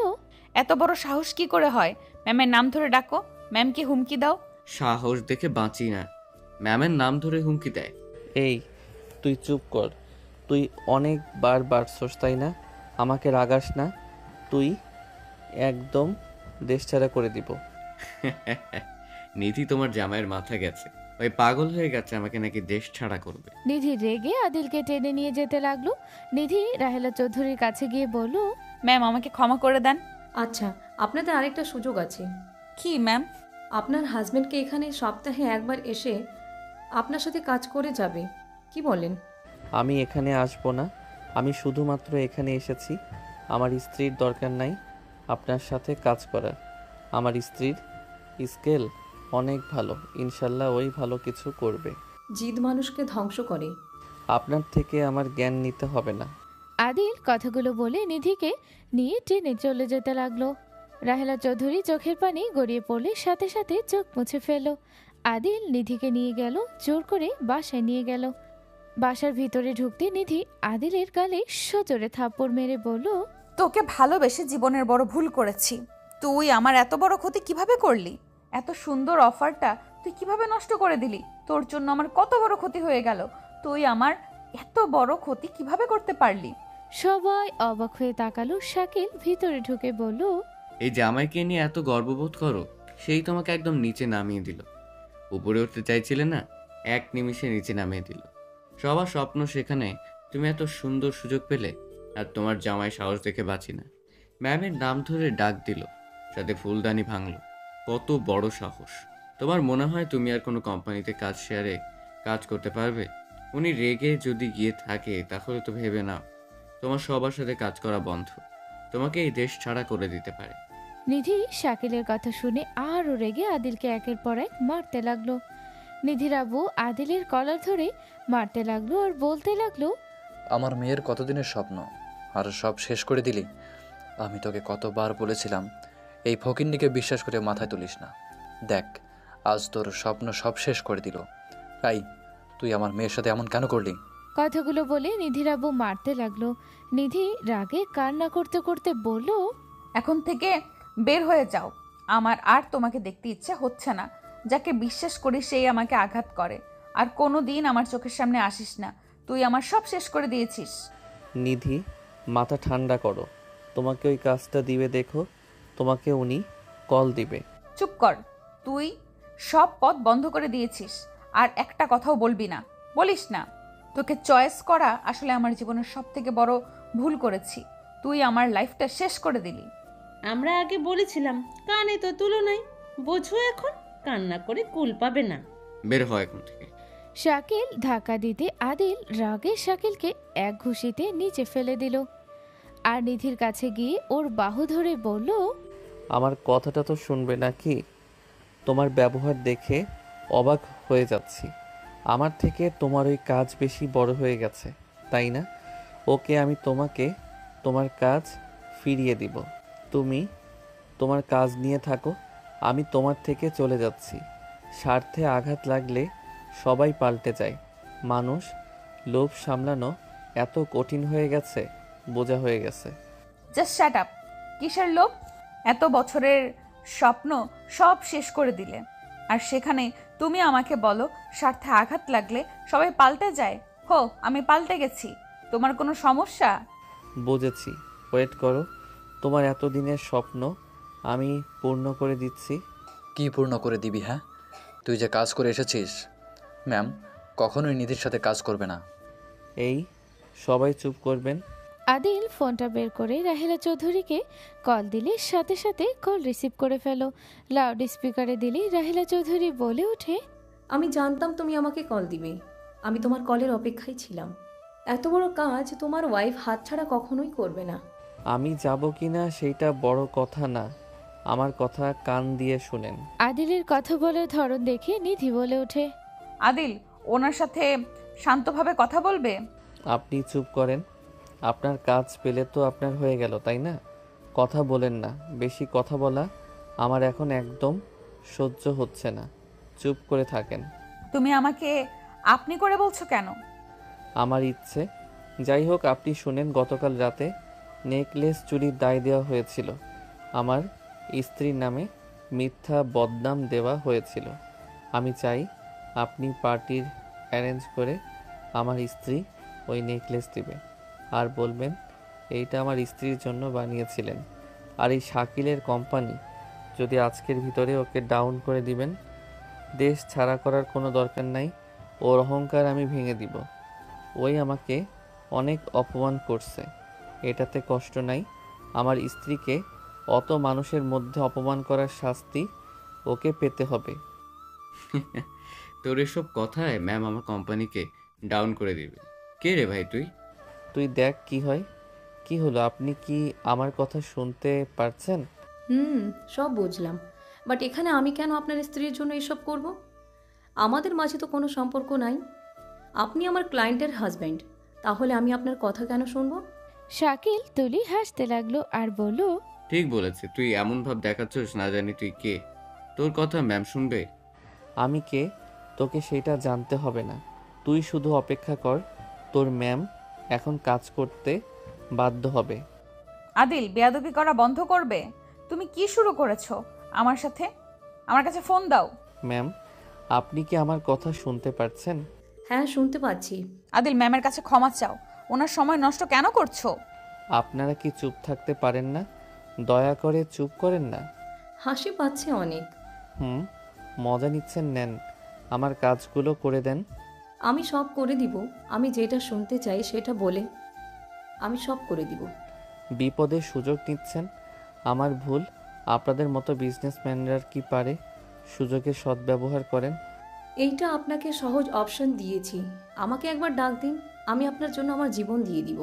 Speaker 1: এত বড় সাহস কি করে হয়? ম্যামের নাম ধরে ডাকো, ম্যামকে হুমকি দাও।
Speaker 7: সাহস দেখে বাঁচি না, ম্যামের নাম ধরে হুমকি দেয়।
Speaker 2: এই তুই চুপ কর। তুই অনেকবার বাড়ছস, তাই না? আমাকে রাগাস না, তুই একদম দেশছাড়া করে দিব।
Speaker 7: নিধি তোমার জামাইয়ের মাথা গেছে, ওই পাগল হয়ে গেছে আমাকে নাকি দেশ ছাড়া করবে।
Speaker 3: নিধি রেগে আদিলকে টেনে নিয়ে যেতে লাগলো। নিধি রাহেলা চৌধুরীর কাছে গিয়ে বলল,
Speaker 1: ম্যাম আমাকে ক্ষমা করে দেন।
Speaker 11: আচ্ছা, আপনাদের আরেকটা সুযোগ আছে।
Speaker 1: কি ম্যাম?
Speaker 11: আপনার হাজব্যান্ডকে এখানে সপ্তাহে একবার এসে আপনার সাথে কাজ করে যাবে, কি বলেন?
Speaker 2: আমি এখানে আসবো না। আমি শুধুমাত্র এখানে এসেছি, আমার স্ত্রীর দরকার নাই আপনার সাথে কাজ করার। আমার স্ত্রীর স্কেল অনেক ভালো, ইনশাল্লাহ ওই ভালো কিছু করবে।
Speaker 11: জিদ মানুষকে ধ্বংস করে।
Speaker 2: আপনার থেকে আমার জ্ঞান নিতে হবে না।
Speaker 3: আদিল কথাগুলো বলে নিধিকে নিয়ে টেনে চলে যেতে লাগলো। রাহেলা চৌধুরী চোখের পানি গড়িয়ে পড়লে সাথে সাথে চোখ মুছে ফেলল। আদিল নিধিকে নিয়ে গেল, জোর করে বাসায় নিয়ে গেল। বাসার ভিতরে ঢুকতে নিধি আদিলের গালে সজোরে থাপ্পড় মেরে বলল,
Speaker 1: তোকে ভালোবেসে জীবনের বড় ভুল করেছি। তুই আমার এত বড় ক্ষতি কিভাবে করলি? এত সুন্দর অফারটা তুই কিভাবে নষ্ট করে দিলি? তোর জন্য আমার কত বড় ক্ষতি হয়ে গেল। তুই আমার এত বড় ক্ষতি কিভাবে করতে পারলি?
Speaker 3: সবাই অবাক হয়ে তাকালো। শাকিল ভিতরে ঢুকে বলল,
Speaker 7: এই জামাইকে নিয়ে এত গর্ববোধ করো, সেই তোমাকে একদম নিচে নামিয়ে দিল। উপরে উঠতে চাইছিলে না, এক নিমিষে নিচে নামিয়ে দিল। সবার স্বপ্ন সেখানে তুমি এত সুন্দর সুযোগ পেলে, আর তোমার জামাই সাহস দেখে বাঁচি না। ম্যামের নাম ধরে ডাক দিল, সাথে ফুলদানি ভাঙলো। কত বড় সাহস! তোমার মনে হয় তুমি আর কোনো কোম্পানিতে কাজ শেয়ারে কাজ করতে পারবে? উনি রেগে যদি গিয়ে থাকে তাহলে তো ভেবে নাও তোমার সবার সাথে কাজ করা বন্ধ, তোমাকে এই দেশ ছাড়া করে দিতে পারে।
Speaker 3: নিধি শাকিলের কথা শুনে আরও রেগে আদিলকে একের পর এক মারতে লাগলো। নিধির আব্বু আদিলের কলার ধরে মারতে লাগলো আর বলতে লাগলো,
Speaker 5: আমার মেয়ের কতদিনের স্বপ্ন, আর সব শেষ করে দিলি। আমি তোকে কতবার বলেছিলাম এই ফকিন্নিকে বিশ্বাস করে মাথায় তুলিস না। দেখ, আজ তোর স্বপ্ন সব শেষ করে দিল। তাই তুই আমার মেয়ের সাথে এমন কেন করলি?
Speaker 3: কথাগুলো বলে নিধির আব্বু মারতে লাগলো। নিধি রাগে কান্না করতে করতে বলল,
Speaker 1: এখন থেকে বের হয়ে যাও, আমার আর তোমাকে দেখতে ইচ্ছে হচ্ছে না। যাকে বিশ্বাস করি সেই আমাকে আঘাত করে, আর কোনো দিন আমার চোখের সামনে আসিস না। তুই আমার সব শেষ করে দিয়েছিস।
Speaker 2: নিধি, মাথা ঠান্ডা করো। তোমাকে ওই কাজটা দিবে, দেখো তোমাকে উনি কল দিবে।
Speaker 1: চুপ কর। তুই সব পথ বন্ধ করে দিয়েছিস, আর একটা কথাও বলবি না, বলিস না। তোকে চয়েস করা আসলে আমার জীবনের সব থেকে বড় ভুল করেছি। তুই আমার লাইফটা শেষ করে দিলি।
Speaker 4: আমরা আগে বলেছিলাম, কানে তো তুলো নাই, বোঝো এখন, কান্না করে কুল পাবে না।
Speaker 7: বের হয় এখন থেকে।
Speaker 3: শাকিল ধাক্কা দিতে আদিল রাগে শাকিলকে এক ঘুষিতে নিচে ফেলে দিল আর নিধির কাছে গিয়ে ওর বাহু ধরে বলল,
Speaker 2: আমার কথাটা তো শুনবে নাকি? তোমার ব্যবহার দেখে অবাক হয়ে যাচ্ছি। আমার থেকে তোমার ওই কাজ বেশি বড় হয়ে গেছে, তাই না? ওকে, আমি তোমাকে তোমার কাজ ফিরিয়ে দিব। তুমি তোমার কাজ নিয়ে থাকো, আমি তোমার থেকে চলে যাচ্ছি। স্বার্থে আঘাত লাগলে সবাই পাল্টে যায়। মানুষ লোভ সামলানো এত কঠিন হয়ে গেছে, বোঝা হয়ে গেছে।
Speaker 1: Just shut up. কিসের লোভ? এত বছরের স্বপ্ন সব শেষ করে দিলে, আর সেখানে তুমি আমাকে বলো স্বার্থে আঘাত লাগলে সবাই পাল্টে যায়। হো, আমি পাল্টে গেছি? তোমার কোনো সমস্যা?
Speaker 2: বুঝেছি, ওয়েট করো। তোমার এতদিনের স্বপ্ন আমি পূর্ণ করে দিচ্ছি।
Speaker 5: কি পূর্ণ করে দিবি? হ্যাঁ, তুই যে কাজ করে এসেছিস, ম্যাম কখনোই নিধির সাথে কাজ করবে না।
Speaker 2: এই, সবাই চুপ করবেন।
Speaker 3: আদিল ফোনটা বের করে রাহেলা চৌধুরীকে কল দিলে সাথে সাথে কল রিসিভ করে ফেলো। লাউড স্পিকারে দিলে রাহেলা চৌধুরী বলে ওঠে,
Speaker 11: আমি জানতাম তুমি আমাকে কল দিবে। আমি তোমার কলের অপেক্ষায় ছিলাম। এত বড় কাজ তোমার ওয়াইফ হাতছাড়া কখনোই করবে না।
Speaker 2: আমি যাব কি না সেইটা বড় কথা না, আমার কথা কান দিয়ে শুনেন।
Speaker 3: আদিলের কথা বলে ধরন দেখে নিধি বলে ওঠে,
Speaker 1: আদিল, ওনার সাথে শান্তভাবে কথা বলবে।
Speaker 2: আপনি চুপ করেন। আপনার কাজ পেলে তো আপনার হয়ে গেল, তাই না? কথা বলেন না। বেশি কথা বলা আমার এখন একদম সহ্য হচ্ছে না। চুপ করে থাকেন।
Speaker 1: তুমি আমাকে আপনি করে বলছো কেন?
Speaker 2: আমার ইচ্ছে। যাই হোক, আপনি শুনেন, গতকাল রাতে নেকলেস চুরির দায় দেওয়া হয়েছিল। আমার স্ত্রীর নামে মিথ্যা বদনাম দেওয়া হয়েছিল। আমি চাই আপনি পার্টির অ্যারেঞ্জ করে আমার স্ত্রী ওই নেকলেস দিবে, আর বলবেন এইটা আমার স্ত্রীর জন্য বানিয়েছিলেন। আর এই শাকিলের কোম্পানি যদি আজকের ভিতরে ওকে ডাউন করে দিবেন। দেশ ছাড়া করার কোনো দরকার নাই। ওর অহংকার আমি ভেঙে দিব। ওই আমাকে অনেক অপমান করছে, এটাতে কষ্ট নাই। আমার স্ত্রীকে অত মানুষের মধ্যে অপমান করার শাস্তি ওকে পেতে হবে।
Speaker 7: তোর এসব কথায় ম্যাম আমার কোম্পানিকে ডাউন করে দিবে। কে রে ভাই তুই?
Speaker 2: তুই দেখ কি হয়। কি হলো, আপনি কি আমার কথা শুনতে পারছেন?
Speaker 11: সব বুঝলাম, বাট এখানে আমি কেন আপনার স্ত্রীর জন্য এসব করব? আমাদের মাঝে তো কোনো সম্পর্ক নাই। আপনি আমার ক্লায়েন্টের হাজব্যান্ড, তাহলে আমি আপনার কথা কেন শুনবো?
Speaker 3: শাকিল তুলি হাসতে লাগলো আর বলল,
Speaker 7: ঠিক বলেছে, তুই এমন ভাব দেখাচ্ছিস না জানি তুই কে। তোর কথা ম্যাম শুনবে?
Speaker 2: আমি কে তোকে সেটা জানতে হবে না। তুই শুধু অপেক্ষা কর, তোর ম্যাম এখন কাজ করতে বাধ্য হবে।
Speaker 1: আদিল, বেয়াদবি করা বন্ধ করবে। তুমি কি শুরু করেছো আমার সাথে? আমার কাছে ফোন দাও।
Speaker 2: ম্যাম, আপনি কি আমার কথা শুনতে পারছেন?
Speaker 11: হ্যাঁ, শুনতে পাচ্ছি।
Speaker 1: আদিল, ম্যামের কাছে ক্ষমা চাও। ওনার সময় নষ্ট কেন করছো?
Speaker 2: আপনারা কি চুপ থাকতে পারেন না? দয়া করে চুপ করেন না।
Speaker 11: হাসি পাচ্ছে অনেক।
Speaker 2: মজা নিচ্ছেন, নেন। আমার কাজগুলো করে দেন।
Speaker 11: আমি সব করে দিব। আমি যেটা শুনতে চাই সেটা বলে আমি সব করে দিব।
Speaker 2: বিপদে সুযোগ নিচ্ছেন, আমার ভুল। আপনাদের মতো বিজনেসম্যানরা কি পারে সুযোগের সদ্ব্যবহার করেন?
Speaker 11: এইটা আপনাকে সহজ অপশন দিয়েছি। আমাকে একবার ডাক দিন, আমি আপনার জন্য আমার জীবন দিয়ে দিব।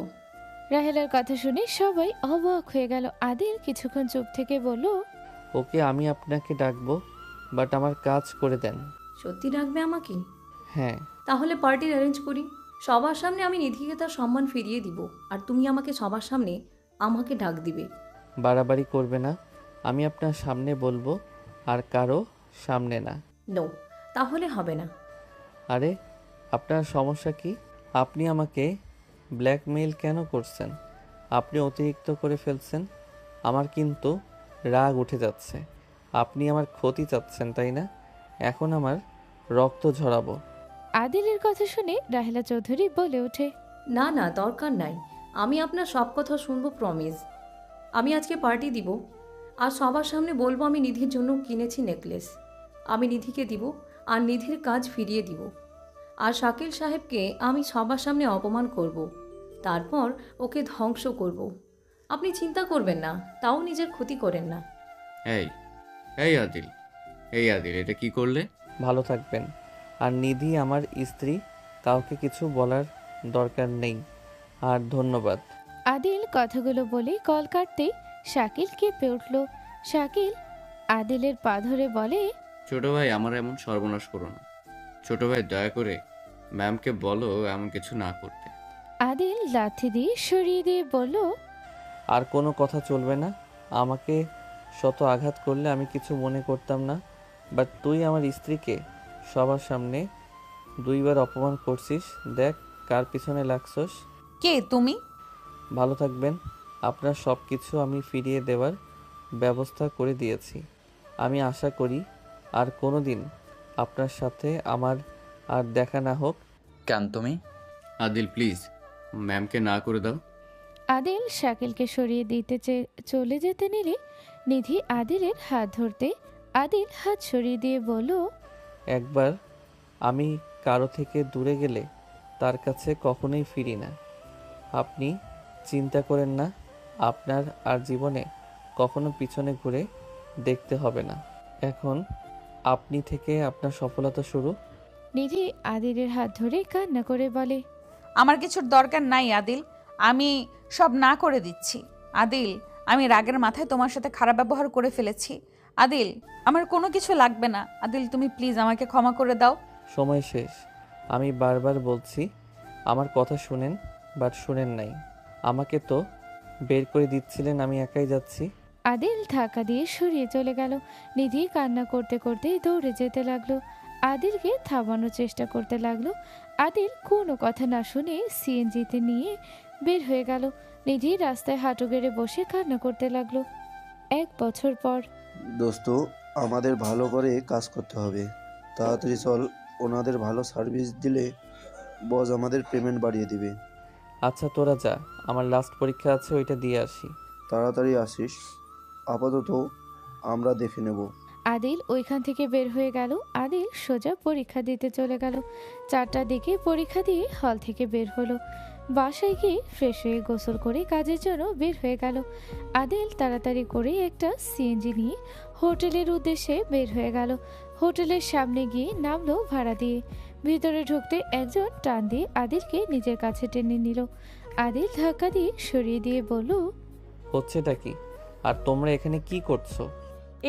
Speaker 3: রাহেলার কথা শুনে সবাই অবাক হয়ে গেল। আদিল কিছুক্ষণ চুপ থেকে বলল,
Speaker 2: ওকে, আমি আপনাকে ডাকবো, বাট আমার কাজ করে দেন।
Speaker 11: সত্যি ডাকবে আমাকে?
Speaker 2: হ্যাঁ।
Speaker 11: তাহলে পার্টির অ্যারেঞ্জ করি। সবার সামনে আমি নিধিকে তার সম্মান ফিরিয়ে দিব, আর তুমি আমাকে সবার সামনে আমাকে ডাক দিবে।
Speaker 2: বাড়াবাড়ি করবে না। আমি আপনার সামনে বলবো, আর কারো সামনে না।
Speaker 11: নো, তাহলে হবে না।
Speaker 2: আরে, আপনার সমস্যা কি? আপনি আমাকে ব্ল্যাকমেইল কেন করছেন? আপনি অতিরিক্ত করে ফেলছেন। আমার কিন্তু রাগ উঠে যাচ্ছে। আপনি আমার ক্ষতি চাচ্ছেন, তাই না? এখন আমার রক্ত ঝরাবো।
Speaker 3: আদিলের কথা শুনে রাহেলা চৌধুরী বলে ওঠে,
Speaker 11: না না, দরকার নাই। আমি আপনার সব কথা শুনবো, প্রমিস। আমি আজকে পার্টি দিব, আর সবার সামনে বলবো আমি নিধির জন্য কিনেছি নেকলেস। আমি নিধিকে দিব, আর নিধির কাজ ফিরিয়ে দিব। আর শাকিল সাহেবকে আমি সবার সামনে অপমান করব, তারপর ওকে ধ্বংস করব। আপনি চিন্তা করবেন না, তাও নিজের ক্ষতি করেন না।
Speaker 7: এই এই আদিল, এই আদিল, এটা কি করলে?
Speaker 2: ভালো থাকবেন। আর নিধি আমার স্ত্রী, কাউকে কিছু বলার দরকার নেই। আর ধন্যবাদ।
Speaker 3: আদিল কথাগুলো বলে কল কাটতেই শাকিল কেঁপে উঠল। শাকিল আদিলের পা ধরে বলে,
Speaker 7: ছোট ভাই, আমার এমন সর্বনাশ করো না। ছোট ভাই, দয়া করে ম্যামকে বলো এমন কিছু না করতে।
Speaker 3: আদিল লাথি দিয়ে সরিয়ে দিয়ে বলল,
Speaker 2: আর কোনো কথা চলবে না। আমাকে শত আঘাত করলে আমি কিছু মনে করতাম না, বাট তুই আমার স্ত্রীকে সবার সামনে 2 বার অপমান করছিস। দেখ কার পিছনে লাগছস।
Speaker 1: কে তুমি?
Speaker 2: ভালো থাকবেন। আপনার সব কিছু আমি ফিরিয়ে দেওয়ার ব্যবস্থা করে দিয়েছি। আমি আশা করি আর কোনো দিন আপনার সাথে আমার আর দেখা না হোক।
Speaker 5: কেন তুমি?
Speaker 7: আদিল, প্লিজ ম্যামকে না করে দাও।
Speaker 3: আদিল শাকিলকে সরিয়ে দিতে চলে যেতে নিলে নিধি আদিলের হাত ধরতে আদিল হাত সরিয়ে দিয়ে বলল,
Speaker 2: একবার আমি কারো থেকে দূরে গেলে তার কাছে কখনোই ফিরি না। আপনি চিন্তা করেন না, আপনার আর জীবনে কখনো পিছনে ঘুরে দেখতে হবে না। এখন আপনি থেকে আপনার সফলতা শুরু।
Speaker 3: নিধি আদিলের হাত ধরে কান্না করে বলে,
Speaker 1: আমার কিছুর দরকার নাই আদিল, আমি সব না করে দিচ্ছি। আদিল, আমি রাগের মাথায় তোমার সাথে খারাপ ব্যবহার করে ফেলেছি। আদিল, আমার কোনো কিছু লাগবে না। আদিল, তুমি প্লিজ আমাকে ক্ষমা করে দাও।
Speaker 2: সময় শেষ। আমি বারবার বলছি আমার কথা শুনেন, বাট শুনেন নাই। আমাকে তো বের করে দিচ্ছিলেন, আমি একাই যাচ্ছি।
Speaker 3: আদিল ধাক্কা দিয়ে সরিয়ে চলে গেল। নিধি কান্না করতে করতে দৌড়ে যেতে লাগলো। আদিলকে থামানোর চেষ্টা করতে লাগলো। আদিল কোনো কথা না শুনে সিএনজিতে নিয়ে বের হয়ে গেল। নিধি রাস্তায় হাঁটু গেড়ে বসে কান্না করতে লাগলো। 1 বছর পর।
Speaker 12: দোস্ত, আমাদের ভালো করে কাজ করতে হবে। তাড়াতাড়ি চল, ওনাদের ভালো সার্ভিস দিলে বস আমাদের পেমেন্ট বাড়িয়ে দিবে।
Speaker 2: আচ্ছা তোরা যা, আমার লাস্ট পরীক্ষা আছে, ওইটা দিয়ে আসি।
Speaker 12: তাড়াতাড়ি আসিস, আপাতত আমরা দেখে নেব।
Speaker 3: আদিল ওইখান থেকে বের হয়ে গেল। আদিল সোজা পরীক্ষা দিতে চলে গেল। 4টার দিকে পরীক্ষা দিয়ে হল থেকে বের হলো। বাসায় গিয়ে ফ্রেশ হয়ে গোসল করে কাজের জন্য বের হয়ে গেল। আদিল তাড়াতাড়ি করে একটা সিএনজি নিয়ে হোটেলের উদ্দেশ্যে বের হয়ে গেল। হোটেলের সামনে গিয়ে নামলো ভাড়া দিয়ে। ভিতরে ঢুকতে একজন টান দিয়ে আদিলকে নিজের কাছে টেনে নিল। আদিল ধাক্কা দিয়ে সরিয়ে দিয়ে বলল,
Speaker 2: হচ্ছেটা কি? আর তোমরা এখানে কি করছো?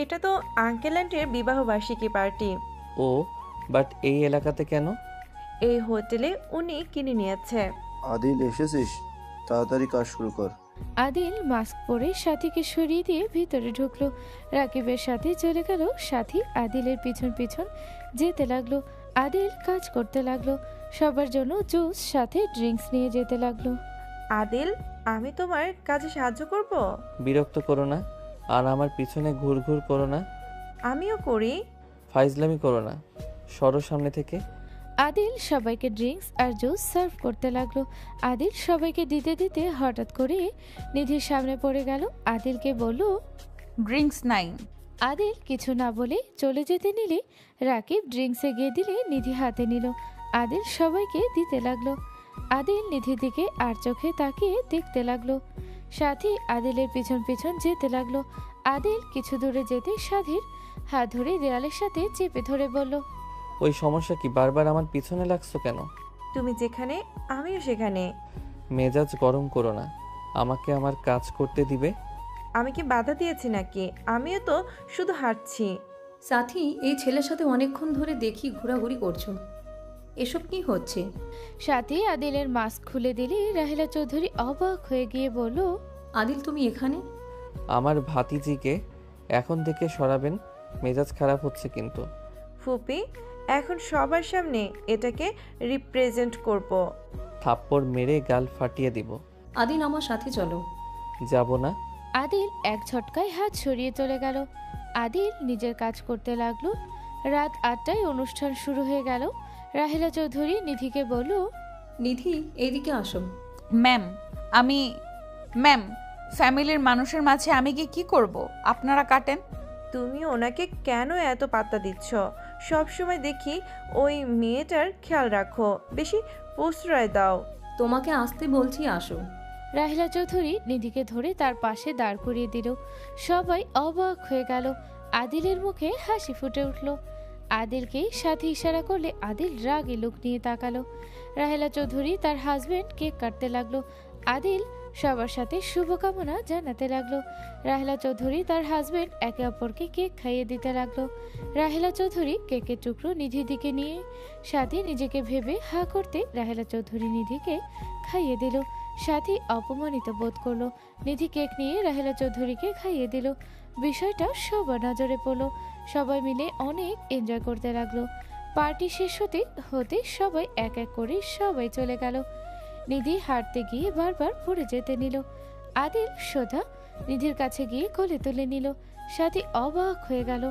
Speaker 13: এটা তো আঙ্কেল আন্টির বিবাহ বার্ষিকী পার্টি।
Speaker 2: ও, বাট এই এলাকাতে কেন?
Speaker 13: এই হোটেলে উনি কিনে নিয়েছে।
Speaker 12: আদিল, এসেছিস? তাড়াতাড়ি কাজ শুরু কর।
Speaker 3: আদিল মাস্ক পরে সাথীকে সরিয়ে দিয়ে ভিতরে ঢুকলো। রাকিবের সাথে চলে গেল। সাথী আদিলের পিছন পিছন যেতে লাগলো। আদিল কাজ করতে লাগলো। সবার জন্য জুস সাথে ড্রিঙ্কস নিয়ে যেতে লাগলো।
Speaker 13: আদিল, আমি তোমার কাজে সাহায্য করব?
Speaker 2: বিরক্ত করো না, আর আমার পিছনে ঘুরঘুর করো না।
Speaker 13: আমিও করি।
Speaker 2: ফাইজলামি করো না, সরো সামনে থেকে।
Speaker 3: আদিল সবাইকে ড্রিঙ্কস আর জুস সার্ভ করতে লাগলো। আদিল সবাইকে দিতে দিতে হঠাৎ করে নিধির সামনে পড়ে গেল। আদিলকে বলল,
Speaker 1: ড্রিঙ্কস নাই।
Speaker 3: আদিল কিছু না বলে চলে যেতে নিলে রাকিব ড্রিঙ্কসে গিয়ে দিলে নিধি হাতে নিল। আদিল সবাইকে দিতে লাগলো। আদিল নিধির দিকে আর চোখে তাকিয়ে দেখতে লাগলো। সাথী আদিলের পিছন পিছন যেতে লাগলো। আদিল কিছু দূরে যেতে সাথীর হাত ধরে দেয়ালের সাথে চেপে ধরে বলল,
Speaker 2: ওই সমস্যা কি? বারবার আমার পিছনে লাগছো কেন?
Speaker 13: তুমি যেখানে আমিও সেখানে।
Speaker 2: মেজাজ গরম করো না, আমাকে আমার কাজ করতে দিবে।
Speaker 13: আমি কি বাধা দিয়েছি নাকি? আমিও তো শুধু হাঁটছি।
Speaker 11: সাথী, এই ছেলের সাথে অনেকক্ষণ ধরে দেখি ঘোরাঘুরি করছো, এসব কি হচ্ছে?
Speaker 3: সাথী আদিলের মাস্ক খুলে দিলে রাহেলা চৌধুরী অবাক হয়ে গিয়ে বলল,
Speaker 11: আদিল, তুমি এখানে?
Speaker 2: আমার ভাতিজিকে এখন থেকে সরাবেন, মেজাজ খারাপ হচ্ছে কিন্তু।
Speaker 13: ফুপি, এখন সবার সামনে এটাকে রিপ্রেজেন্ট করব।
Speaker 2: থাপ্পড় মেরে গাল ফাটিয়ে দিব।
Speaker 11: আদিল, আমার সাথে চলো।
Speaker 2: যাব না।
Speaker 3: আদিল এক ঝটকায় হাত সরিয়ে চলে গেল। আদিল নিজের কাজ করতে লাগলো। রাত 8টায় অনুষ্ঠান শুরু হয়ে গেল। রাহেলা চৌধুরী নিধিকে বলল,
Speaker 11: নিধি, এইদিকে আসো।
Speaker 1: ম্যাম, আমি ম্যাম, ফ্যামিলির মানুষের মাঝে আমি গিয়ে কি করব? আপনারা কাটেন।
Speaker 13: তুমি ওনাকে কেন এত পাত্তা দিচ্ছ? সব সময় দেখি ওই মেয়েটার খেয়াল রাখো, বেশি প্রশ্রয় দাও।
Speaker 11: তোমাকে আসতে বলছি, আসো।
Speaker 3: রাহিলা চৌধুরী নিধিকে ধরে তার পাশে দাঁড় করিয়ে দিল। সবাই অবাক হয়ে গেল। আদিলের মুখে হাসি ফুটে উঠল। আদিলকে সাথে ইশারা করলে আদিল রাগে লুক নিয়ে তাকালো। রাহেলা চৌধুরী তার হাজবেন্ড কেক কাটতে লাগলো। আদিল সবার সাথে শুভকামনা জানাতে লাগলো। রাহেলা চৌধুরী তার হাজবেন্ড একে অপরকে কেক খাইয়ে দিতে লাগলো। রাহেলা চৌধুরী কেকের টুকরো নিধির দিকে নিয়ে সাথে নিজেকে ভেবে হা করতে রাহেলা চৌধুরী নিধিকে খাইয়ে দিল। সাথী অপমানিত বোধ করলো। নিধি কেক নিয়ে রাহেলা চৌধুরীকে খাইয়ে দিল। বিষয়টা সবার নজরে পড়লো। সবাই মিলে অনেক এনজয় করতে লাগলো। পার্টি শেষ হতে হতে সবাই এক এক করে সবাই চলে গেল। নিধি হাঁটতে গিয়ে বারবার পড়ে যেতে নিল। আদিল সোজা নিধির কাছে গিয়ে কোলে তুলে নিল। সাথী অবাক হয়ে গেল।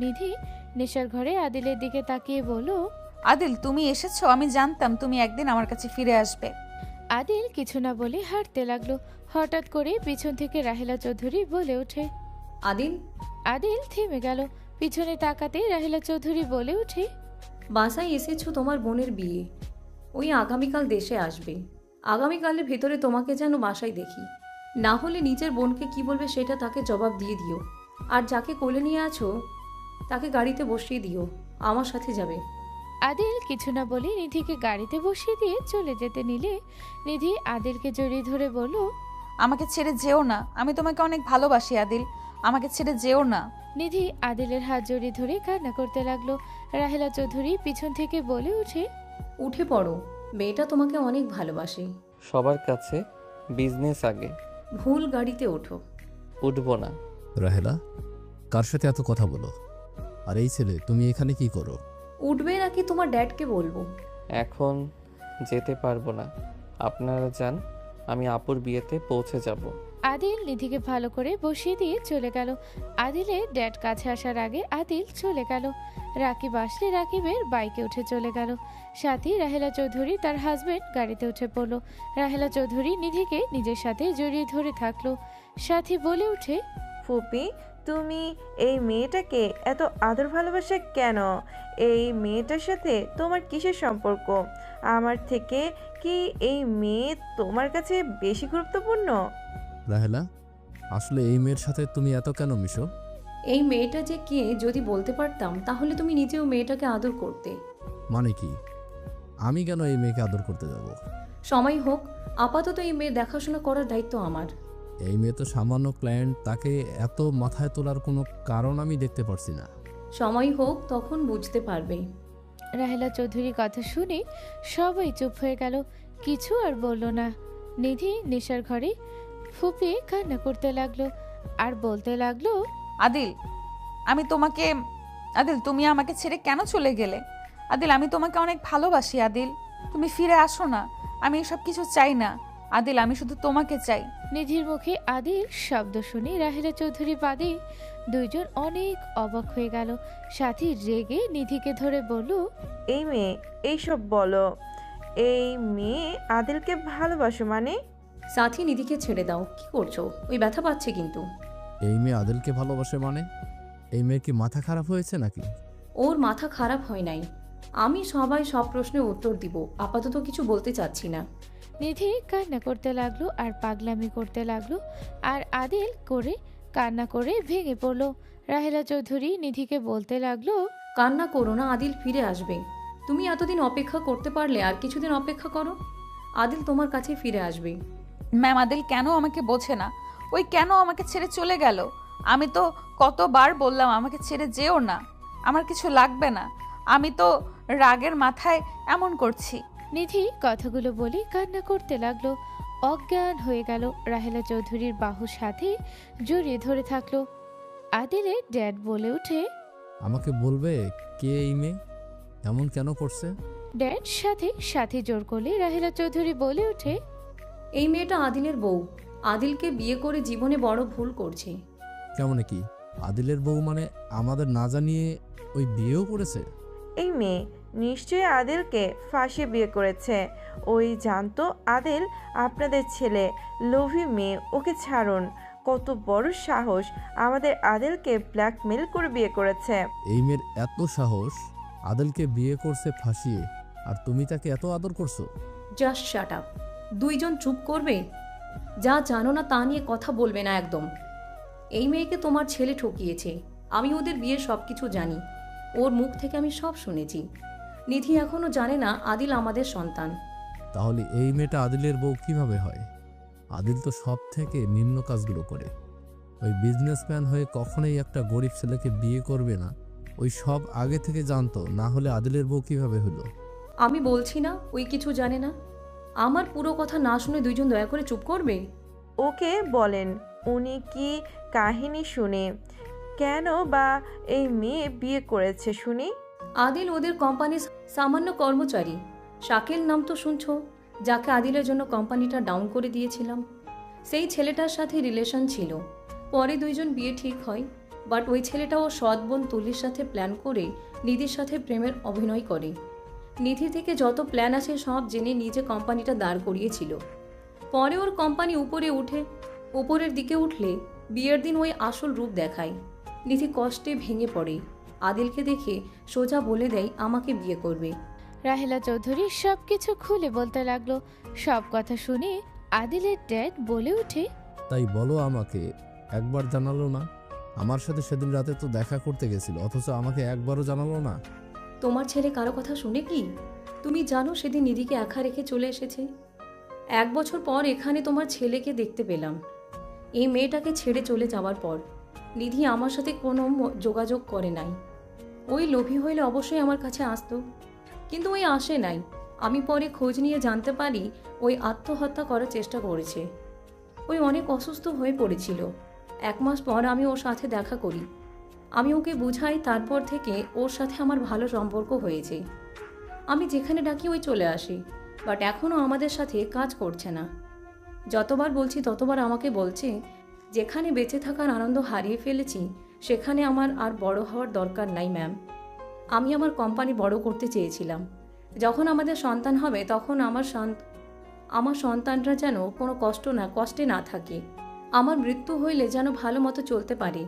Speaker 3: নিধি নেশার ঘরে আদিলের দিকে তাকিয়ে বলল,
Speaker 1: আদিল, তুমি এসেছো? আমি জানতাম তুমি একদিন আমার কাছে ফিরে আসবে।
Speaker 3: আদিল কিছু না বলে হাঁটতে লাগলো। হঠাৎ করে পিছন থেকে রাহেলা চৌধুরী বলে ওঠে,
Speaker 11: আদিল।
Speaker 3: আদিল থেমে গেল। পিছনে তাকাতে রাহেলা চৌধুরী বলে ওঠে,
Speaker 11: বাসায় এসেছো তোমার বোনের বিয়ে, ওই আগামীকাল দেশে আসবে। আগামীকালের ভেতরে তোমাকে যেন বাসায় দেখি, না হলে নিজের বোনকে কি বলবে সেটা তাকে জবাব দিয়ে দিও। আর যাকে কোলে নিয়ে আছো তাকে গাড়িতে বসিয়ে দিও, আমার সাথে যাবে।
Speaker 3: আদিল কিছু না বলে নিধিকে গাড়িতে বসিয়ে দিয়ে চলে যেতে নিলে নিধি আদিলকে জড়িয়ে ধরে বলল,
Speaker 1: আমাকে ছেড়ে যেও না, আমি তোমাকে অনেক ভালোবাসি আদিল, আমাকে ছেড়ে যেও না।
Speaker 3: নিধি আদিলের হাত জড়িয়ে ধরে কান্না করতে লাগলো। রাহেলা চৌধুরী পিছন থেকে বলে ওঠে,
Speaker 11: উঠে পড়ো, মেয়েটা তোমাকে অনেক ভালোবাসে।
Speaker 2: সবার কাছে বিজনেস আগে।
Speaker 11: ভুল গাড়িতে ওঠো।
Speaker 2: উঠবো না।
Speaker 14: রাহেলা, কার সাথে এত কথা বলো? আর এই ছেলে, তুমি এখানে কি করো?
Speaker 11: উঠবে নাকি তোমার ড্যাডকে বলবো?
Speaker 2: এখন যেতে পারবো না, আপনারা যান, আমি আপুর বিয়েতে পৌঁছে যাব।
Speaker 3: আদিল নিধিকে ভালো করে বসিয়ে দিয়ে চলে গেল। আদিলের ড্যাড কাছে আসার আগে আদিল চলে গেল। রাকিব আসলে রাকিবের বাইকে উঠে চলে গেল। সাথী রাহেলা চৌধুরী তার হাজবেন্ড গাড়িতে উঠে পড়লো। রাহেলা চৌধুরী নিধিকে নিজের সাথে জড়িয়ে ধরে থাকলো। সাথী বলে উঠে,
Speaker 13: ফুপি, তুমি এই মেয়েটাকে এত আদর ভালোবাসা কেন? এই মেয়েটার সাথে তোমার কিসের সম্পর্ক? আমার থেকে কি এই মেয়ে তোমার কাছে বেশি গুরুত্বপূর্ণ?
Speaker 14: রাহেলা, আসলে এই মেয়ের সাথে তুমি এত কেন মিশো?
Speaker 11: এই মেয়েটা যে কে যদি বলতে পারতাম তাহলে তুমি নিজেও মেয়েটাকে আদর করতে।
Speaker 14: মানে কি? আমি কেন এই মেয়েকে আদর করতে যাব?
Speaker 11: সময় হোক, আপাতত এই মেয়ের দেখাশোনা করার দায়িত্ব আমার।
Speaker 14: এই মেয়ে তো সামান্য ক্লায়েন্ট, তাকে এত মাথায় তোলার কোনো কারণ আমি দেখতে পারছি না।
Speaker 11: সময় হোক, তখন বুঝতে পারবে।
Speaker 3: রাহেলা চৌধুরী কথা শুনে সবাই চুপ হয়ে গেল, কিছু আর বলল না। নিধি নেশার ঘরে ফুপিয়ে কান্না করতে লাগলো আর বলতে লাগলো,
Speaker 1: আদিল, আদিল, তুমি আমাকে ছেড়ে কেন চলে গেলে? আদিল, আমি তোমাকে অনেক ভালোবাসি আদিল, তুমি ফিরে আসো না। আমি এসব কিছু চাই না আদিল, আমি শুধু তোমাকে চাই।
Speaker 3: নিধির মুখে আদিল শব্দ শুনে রাহেলা চৌধুরী বাদে দুইজন অনেক অবাক হয়ে গেল। সাথী রেগে নিধিকে ধরে বলল,
Speaker 13: এই মেয়ে এইসব বলো? এই মেয়ে আদিলকে ভালোবাসো মানে?
Speaker 11: সাথী নিধিকে ছেড়ে দাও, কি করছো? ওই ব্যথা পাচ্ছে কিন্তু।
Speaker 14: এই মেয়ে আদিলকে ভালোবাসে মানে? এই মেয়ের কি মাথা খারাপ হয়েছে নাকি?
Speaker 11: ওর মাথা খারাপ হয় নাই, আমি সব প্রশ্নের উত্তর দিব, আপাতত কিছু বলতে চাচ্ছি না।
Speaker 3: নিধি কান্না করতে লাগলো আর পাগলামি করতে লাগলো আর আদিল করে কান্না করে ভেঙে পড়লো। রাহেলা চৌধুরী নিধিকে বলতে লাগলো,
Speaker 11: কান্না করো না, আদিল ফিরে আসবে। তুমি এতদিন অপেক্ষা করতে পারলে আর কিছুদিন অপেক্ষা করো, আদিল তোমার কাছে ফিরে আসবে।
Speaker 1: ম্যাম, আদিল কেন আমাকে বোঝে না? ওই কেন আমাকে ছেড়ে চলে গেল? আমি তো কতবার বললাম আমাকে ছেড়ে যেও না, আমার কিছু লাগবে না, আমি তো রাগের মাথায় এমন করছি।
Speaker 3: নিধি কথাগুলো বলে কান্না করতে লাগলো। অজ্ঞান হয়ে গেল। রাহেলা চৌধুরীর বাহুর সাথে জড়িয়ে ধরে থাকলো। আদিলের ড্যাড বলে উঠে,
Speaker 14: আমাকে বলবে কে এই মেয়ে, এমন কেন করছে?
Speaker 3: ড্যাড সাথে জোর করলে রাহেলা চৌধুরী বলে ওঠে,
Speaker 11: এই মেয়েটা আদিলের বউ, আদিলকে বিয়ে করে জীবনে বড় ভুল করছে।
Speaker 14: কেমন কি? আদিলের বউ মানে আমাদের না জানিয়ে ওই বিয়েও করেছে?
Speaker 13: এই মেয়ে নিশ্চয়ই আদিলকে ফাঁসিয়ে বিয়ে করেছে। ওই জানতো আদিল আপনাদের ছেলে, লোভী মেয়ে, ওকে ছাড়ুন। কত বড় সাহস, আমাদের আদিলকে ব্ল্যাকমেল করে বিয়ে করেছে।
Speaker 14: এই মেয়ের এত সাহস, আদিলকে বিয়ে করছে ফাঁসিয়ে, আর তুমি তাকে এত আদর করছো?
Speaker 11: Just shut up. দুইজন চুপ করবে? যা জানো না তা নিয়ে কথা বলবে না একদম। এই মেয়েকে তোমার ছেলে ঠকিয়েছে। আমি ওদের বিয়ের সব কিছু জানি, ওর মুখ থেকে আমি সব শুনেছি। নিধি এখনো জানে না আদিল আমাদের সন্তান।
Speaker 14: তাহলে এই মেয়েটা আদিলের বউ কিভাবে হয়? আদিল তো সব থেকে নিম্ন কাজগুলো করে। ওই বিজনেসম্যান হয়ে কখনোই একটা গরিব ছেলেকে বিয়ে করবে না। ওই সব আগে থেকে জানতো, না হলে আদিলের বউ কিভাবে হলো?
Speaker 11: আমি বলছি না ওই কিছু জানে না। আমার পুরো কথা না শুনে দুইজন দয়া করে চুপ করবে?
Speaker 13: ওকে বলেন, উনি কি কাহিনী শুনে কেন বা এই মেয়ে বিয়ে করেছে শুনি।
Speaker 11: আদিল ওদের কোম্পানির সামান্য কর্মচারী। শাকিল নাম তো শুনছো, যাকে আদিলের জন্য কোম্পানিটা ডাউন করে দিয়েছিলাম। সেই ছেলেটার সাথে রিলেশন ছিল। পরে দুইজন বিয়ে ঠিক হয়, বাট ওই ছেলেটাও সৎ বোন তুলির সাথে প্ল্যান করে নিধির সাথে প্রেমের অভিনয় করে। নিধি থেকে যত প্ল্যান আছে সব জেনে নিজে কোম্পানিটা দাঁড় করিয়েছিল। পরে ওর কোম্পানি উপরের দিকে উঠলে বিয়ের দিন ওই আসল রূপ দেখায়। নিধি কষ্টে ভেঙে পড়ে। আদিলকে দেখে সোজা বলে দেয় আমাকে বিয়ে করবে।
Speaker 3: রাহেলা চৌধুরী সবকিছু খুলে বলতে লাগলো। সব কথা শুনে আদিলের ড্যাড বলে ওঠে,
Speaker 14: তাই বলো, আমাকে একবার জানালো না? আমার সাথে সেদিন রাতে তো দেখা করতে গেছিল, অথচ আমাকে একবারও জানালো না।
Speaker 11: তোমার ছেলে কারো কথা শুনে কি? তুমি জানো সেদিন নিধিকে একা রেখে চলে এসেছে। 1 বছর পর এখানে তোমার ছেলেকে দেখতে পেলাম। এই মেয়েটাকে ছেড়ে চলে যাওয়ার পর নিধি আমার সাথে কোনো যোগাযোগ করে নাই। ওই লোভী হইলে অবশ্যই আমার কাছে আসতো, কিন্তু ওই আসে নাই। আমি পরে খোঁজ নিয়ে জানতে পারি ওই আত্মহত্যা করার চেষ্টা করেছে। ওই অনেক অসুস্থ হয়ে পড়েছিল। 1 মাস পর আমি ওর সাথে দেখা করি। আমি ওকে বুঝাই, তারপর থেকে ওর সাথে আমার ভালো সম্পর্ক হয়েছে। আমি যেখানে ডাকি ওই চলে আসি, বাট এখনও আমাদের সাথে কাজ করছে না। যতবার বলছি ততবার আমাকে বলছে যেখানে বেঁচে থাকার আনন্দ হারিয়ে ফেলেছি সেখানে আমার আর বড় হওয়ার দরকার নাই ম্যাম। আমি আমার কোম্পানি বড় করতে চেয়েছিলাম। যখন আমাদের সন্তান হবে তখন আমার সন্তানরা যেন কোনো কষ্টে না থাকে। আমার মৃত্যু হইলে যেন ভালো মতো চলতে পারে।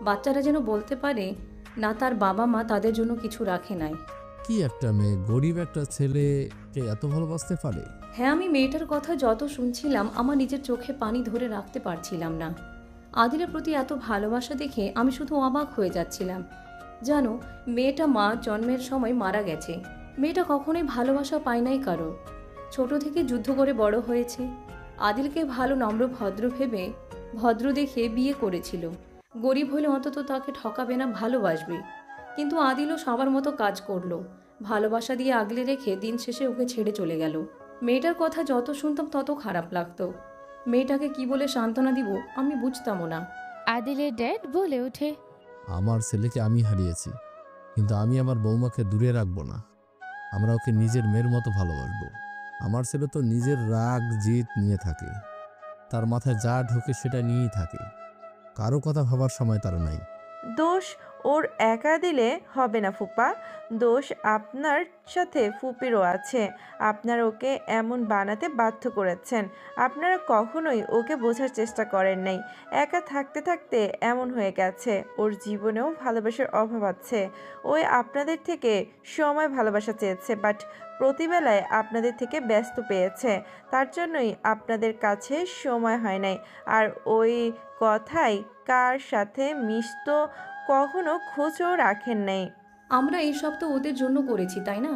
Speaker 11: বাচ্চারা যেন বলতে পারে না তার বাবা মা তাদের জন্য কিছু রাখে নাই।
Speaker 14: কি একটা মেয়ে, গরিব একটা ছেলেকে এত ভালোবাসতে পারে?
Speaker 11: হ্যাঁ, আমি মেয়েটার কথা যত শুনছিলাম আমার নিজের চোখে পানি ধরে রাখতে পারছিলাম না। আদিলের প্রতি এত ভালোবাসা দেখে আমি শুধু অবাক হয়ে যাচ্ছিলাম। জানো, মেয়েটা মা জন্মের সময় মারা গেছে। মেয়েটা কখনোই ভালোবাসা পায় নাই কারো। ছোট থেকে যুদ্ধ করে বড় হয়েছে। আদিলকে ভালো নম্র ভদ্র ভেবে ভদ্র দেখে বিয়ে করেছিল। গরিব হলে অন্তত তাকে ঠকাবে না, ভালোবাসবে। কিন্তু আদিলও সবার মতো কাজ করলো, ভালোবাসা দিয়ে আগলে রেখে দিন শেষে ওকে ছেড়ে চলে গেল। মেয়েটার কথা যত শুনতাম তত খারাপ লাগতো। মেয়েটাকে কি বলে সান্ত্বনা দিব আমি বুঝতামও না।
Speaker 3: আদিলের ড্যাড বলে ওঠে,
Speaker 14: আমার ছেলেকে আমি হারিয়েছি, কিন্তু আমি আমার বৌমাকে দূরে রাখবো না। আমরা ওকে নিজের মেয়ের মতো ভালোবাসবো। আমার ছেলে তো নিজের রাগ জিদ নিয়ে থাকে, তার মাথায় যা ঢোকে সেটা নিয়েই থাকে। কারো কথা ভাবার সময় তার নাই।
Speaker 13: দোষ ওর একা দিলে হবে না ফুপা, দোষ আপনার সাথে ফুপিরও আছে। আপনারা ওকে এমন বানাতে বাধ্য করেছেন। আপনারা কখনোই ওকে বোঝার চেষ্টা করেন নাই। একা থাকতে থাকতে এমন হয়ে গেছে। ওর জীবনেও ভালোবাসার অভাব আছে। ওই আপনাদের থেকে সময় ভালোবাসা চেয়েছে, বাট প্রতিবেলায় আপনাদের থেকে ব্যস্ত পেয়েছে। তার জন্যই আপনাদের কাছে সময় হয় নাই। আর ওই কথাই কার সাথে মিশতো কখনো খোঁজও রাখেন নাই।
Speaker 11: আমরা এইসব তো ওদের জন্য করেছি, তাই না?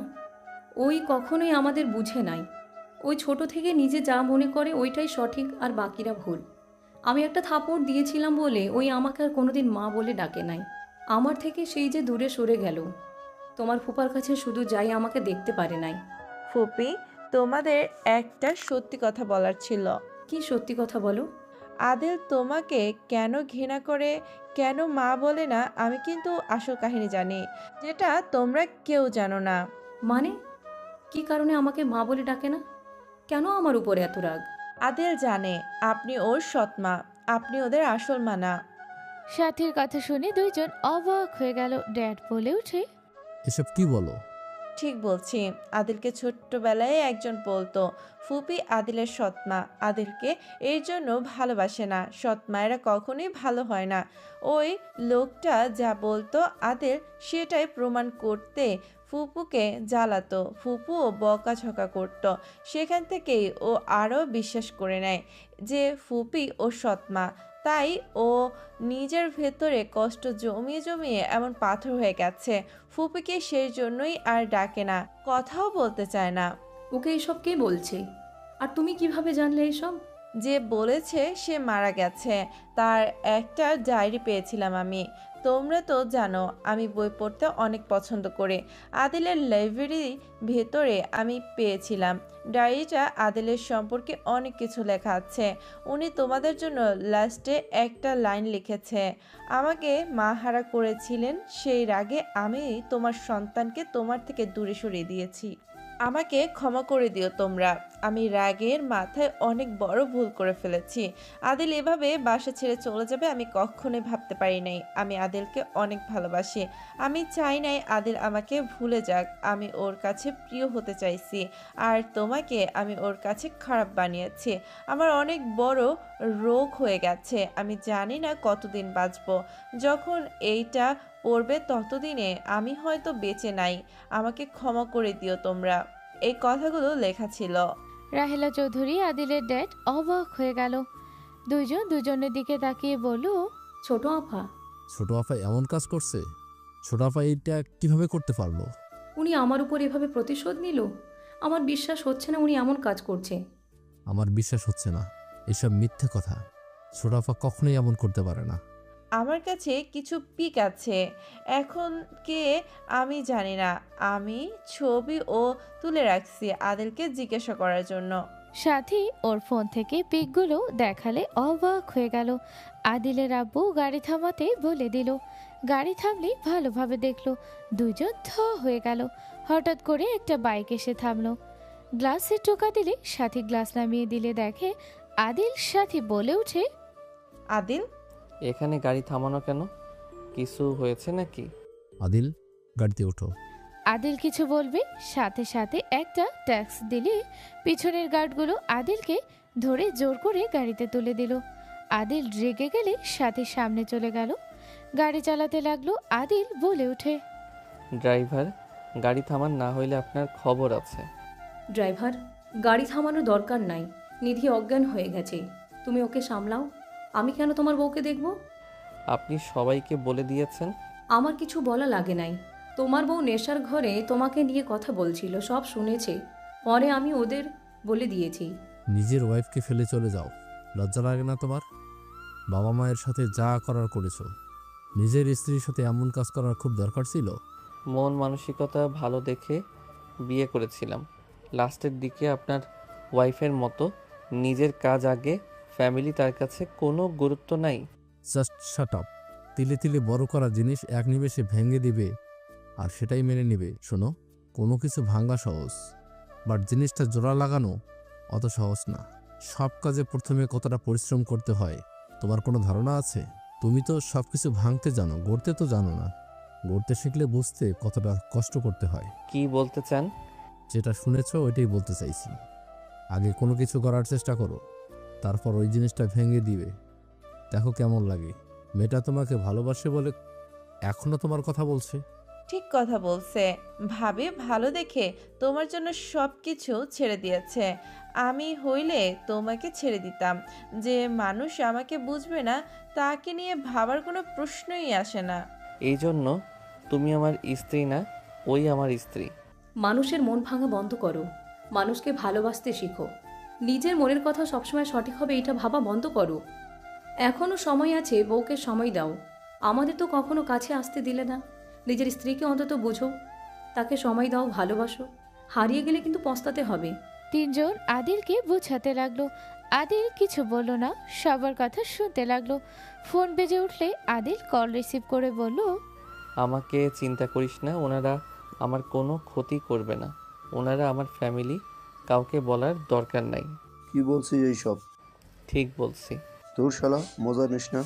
Speaker 11: ওই কখনোই আমাদের বুঝে নাই। ওই ছোট থেকে নিজে যা মনে করে ওইটাই সঠিক আর বাকিরা ভুল। আমি একটা থাপড় দিয়েছিলাম বলে ওই আমাকে আর কোনোদিন মা বলে ডাকে নাই। আমার থেকে সেই যে দূরে সরে গেল। তোমার ফুপার কাছে শুধু যাই, আমাকে দেখতে পারে নাই।
Speaker 13: ফুপি, তোমাদের একটা সত্যি কথা বলার ছিল।
Speaker 11: কি সত্যি কথা বলো?
Speaker 13: আদিল তোমাকে কেন ঘৃণা করে, কেন মা বলে না, আমি কিন্তু আসল কাহিনী জানি, যেটা তোমরা কেউ জানো না।
Speaker 11: মানে কি কারণে আমাকে মা বলে ডাকে না? কেন আমার উপরে এত রাগ?
Speaker 13: আদিল জানে আপনি ওর সৎ মা, আপনি ওদের আসল মা না।
Speaker 3: সাথীর কথা শুনে দুইজন অবাক হয়ে গেল। ড্যাড বলে ওঠে,
Speaker 14: এসব কি বলো?
Speaker 13: ঠিক বলছি। আদিলকে ছোট্টবেলায় একজন বলতো ফুপি আদিলের সৎমা। আদিলকে এর জন্য ভালোবাসে না। সৎ মায়েরা কখনোই ভালো হয় না। ওই লোকটা যা বলতো আদিল সেটাই প্রমাণ করতে ফুপুকে জ্বালাতো। ফুপুও বকাঝকা করতো। সেখান থেকেই ও আরও বিশ্বাস করে নেয় যে ফুপি ও সৎমা। তাই ও নিজের ভেতরে কষ্ট জমিয়ে জমিয়ে এমন পাথর হয়ে গেছে। ফুপিকে সেই জন্যই আর ডাকে না, কথাও বলতে চায় না।
Speaker 11: ওকে এসব কে বলছে? আর তুমি কিভাবে জানলে এসব?
Speaker 13: যে বলেছে সে মারা গেছে, তার একটা ডায়েরি পেয়েছিলাম আমি। তোমরা তো জানো আমি বই পড়তে অনেক পছন্দ করি। আদিলের লাইব্রেরি ভেতরে আমি পেয়েছিলাম ডায়েরিটা। আদিলের সম্পর্কে অনেক কিছু লেখা আছে। উনি তোমাদের জন্য লাস্টে একটা লাইন লিখেছে, আমাকে মা হারা করেছিলেন, সেই রাগে আমি তোমার সন্তানকে তোমার থেকে দূরে সরিয়ে দিয়েছি। আমাকে ক্ষমা করে দিও তোমরা। আমি রাগের মাথায় অনেক বড় ভুল করে ফেলেছি। আদিল এভাবে বাসা ছেড়ে চলে যাবে আমি কখনোই ভাবতে পারি নাই। আমি আদিলকে অনেক ভালোবাসি। আমি চাই নাই আদিল আমাকে ভুলে যাক। আমি ওর কাছে প্রিয় হতে চাইছি। আর তোমাকে আমি ওর কাছে খারাপ বানিয়েছি। আমার অনেক বড় রোগ হয়ে গেছে। আমি জানি না কতদিন বাঁচবো। যখন এইটা পড়বে ততদিনে আমি হয়তো বেঁচে নাই। আমাকে ক্ষমা করে দিও তোমরা। এই কথাগুলো লেখা ছিল।
Speaker 3: রাহেলা চৌধুরী আদিলের ড্যাড অবাক হয়ে গেল। দুইজন দুজনের দিকে তাকিয়ে বলল,
Speaker 11: ছোট আপা,
Speaker 14: ছোট আপা এমন কাজ করছে? ছোট আপা এইটা কিভাবে করতে পারলো?
Speaker 11: উনি আমার উপর এভাবে প্রতিশোধ নিল? আমার বিশ্বাস হচ্ছে না উনি এমন কাজ করছে।
Speaker 14: আমার বিশ্বাস হচ্ছে না। এসব মিথ্যে কথা। ছোট আপা কখনোই এমন করতে পারে না।
Speaker 13: আমার কাছে কিছু পিক আছে, এখন কে আমি জানি না। আমি ছবি ও তুলে রাখছি আদিলকে জিজ্ঞাসা করার জন্য।
Speaker 3: সাথী ওর ফোন থেকে পিকগুলো দেখালে অবাক হয়ে গেল। আদিলের আব্বু গাড়ি থামাতে বলে দিল। গাড়ি থামলে ভালোভাবে দেখলো। দুইজন থ হয়ে গেল। হঠাৎ করে একটা বাইক এসে থামলো। গ্লাসে টোকা দিলে সাথী গ্লাস নামিয়ে দিলে দেখে আদিল। সাথী বলে উঠে,
Speaker 13: আদিল,
Speaker 2: এখানে গাড়ি থামানো কেন? কিছু হয়েছে নাকি?
Speaker 14: আদিল, গাড়িতে ওঠো।
Speaker 3: আদিল কিছু বলবে, সাথে সাথে একটা ট্যাক্স দিলে পিছনের গার্ডগুলো আদিলকে ধরে জোর করে গাড়িতে তুলে দিল। আদিল রেগে গেলে সাথে সামনে চলে গেল। গাড়ি চালাতে লাগলো। আদিল বলে ওঠে,
Speaker 2: ড্রাইভার, গাড়ি থামান, না হইলে আপনার খবর আছে।
Speaker 11: ড্রাইভার, গাড়ি থামানোর দরকার নাই। নিধি অজ্ঞান হয়ে গেছে, তুমি ওকে সামলাও। আমি কেন তোমার বউকে দেখব?
Speaker 2: আপনি সবাইকে বলে দিয়েছেন?
Speaker 11: আমার কিছু বলা লাগে নাই। তোমার বউ নেশার ঘরে তোমাকে নিয়ে কথা বলছিল, সব শুনেছে। পরে আমি ওদের বলে দিয়েছি।
Speaker 14: নিজের ওয়াইফকে ফেলে চলে যাও, লজ্জা লাগে না তোমার? বাবা মায়ের সাথে যা করার করেছো, নিজের স্ত্রীর সাথে এমন কাজ করার খুব দরকার ছিল?
Speaker 2: মন মানসিকতা ভালো দেখে বিয়ে করেছিলাম। লাস্টের দিকে আপনার ওয়াইফের মতো নিজের কাজ আগে, ফ্যামিলি তার কাছে কোনো গুরুত্ব নাই।
Speaker 14: Just shut up. তিলে তিলে বড় করা জিনিস এক নিমেষে ভেঙে দিবে আর সেটাই মেনে নেবে। শোনো, কোনো কিছু ভাঙা সহজ, বাট জিনিসটা জোড়া লাগানো অত সহজ না। সব কাজে প্রথমে কতটা পরিশ্রম করতে হয় তোমার কোনো ধারণা আছে? তুমি তো সব কিছু ভাঙতে জানো, গড়তে তো জানো না। গড়তে শিখলে বুঝতে কতটা কষ্ট করতে হয়।
Speaker 2: কি বলতে চান?
Speaker 14: যেটা শুনেছো ওইটাই বলতে চাইছি। আগে কোনো কিছু করার চেষ্টা করো, তারপর ওই জিনিসটা ভেঙে দিবে, দেখো কেমন লাগে। মেয়েটা তোমাকে ভালোবাসে বলে এখনো তোমার কথা বলছে।
Speaker 13: ঠিক কথা বলছে। ভাবি ভালো দেখে তোমার জন্য সব কিছু ছেড়ে দিয়েছে। আমি হইলে তোমাকে ছেড়ে দিতাম। যে মানুষ আমাকে বুঝবে না তাকে নিয়ে ভাবার কোনো প্রশ্নই আসে না।
Speaker 2: এই জন্য তুমি আমার স্ত্রী না, ওই আমার স্ত্রী।
Speaker 11: মানুষের মন ভাঙা বন্ধ করো, মানুষকে ভালোবাসতে শিখো। নিজের মনের কথা সবসময় সঠিক হবে এটা ভাবা বন্ধ করো। এখনও সময় আছে, বউকে সময় দাও। আমাদের তো কখনো কাছে আসতে দিলে না। নিজের স্ত্রীকে অন্তত বুঝো, তাকে সময় দাও, ভালোবাসো। হারিয়ে গেলে কিন্তু পস্তাতে হবে।
Speaker 3: তিনজন আদিলকে বোঝাতে লাগলো। আদিল কিছু বলল না, সবার কথা শুনতে লাগলো। ফোন বেজে উঠলে আদিল কল রিসিভ করে বলল,
Speaker 2: আমাকে চিন্তা করিস না, ওনারা আমার কোনো ক্ষতি করবে না। ওনারা আমার ফ্যামিলি, কাউকে বলার দরকার নাই।
Speaker 12: কি বলছিস এইসব?
Speaker 2: ঠিক বলছি।
Speaker 12: তোর শালা মজা নিস না।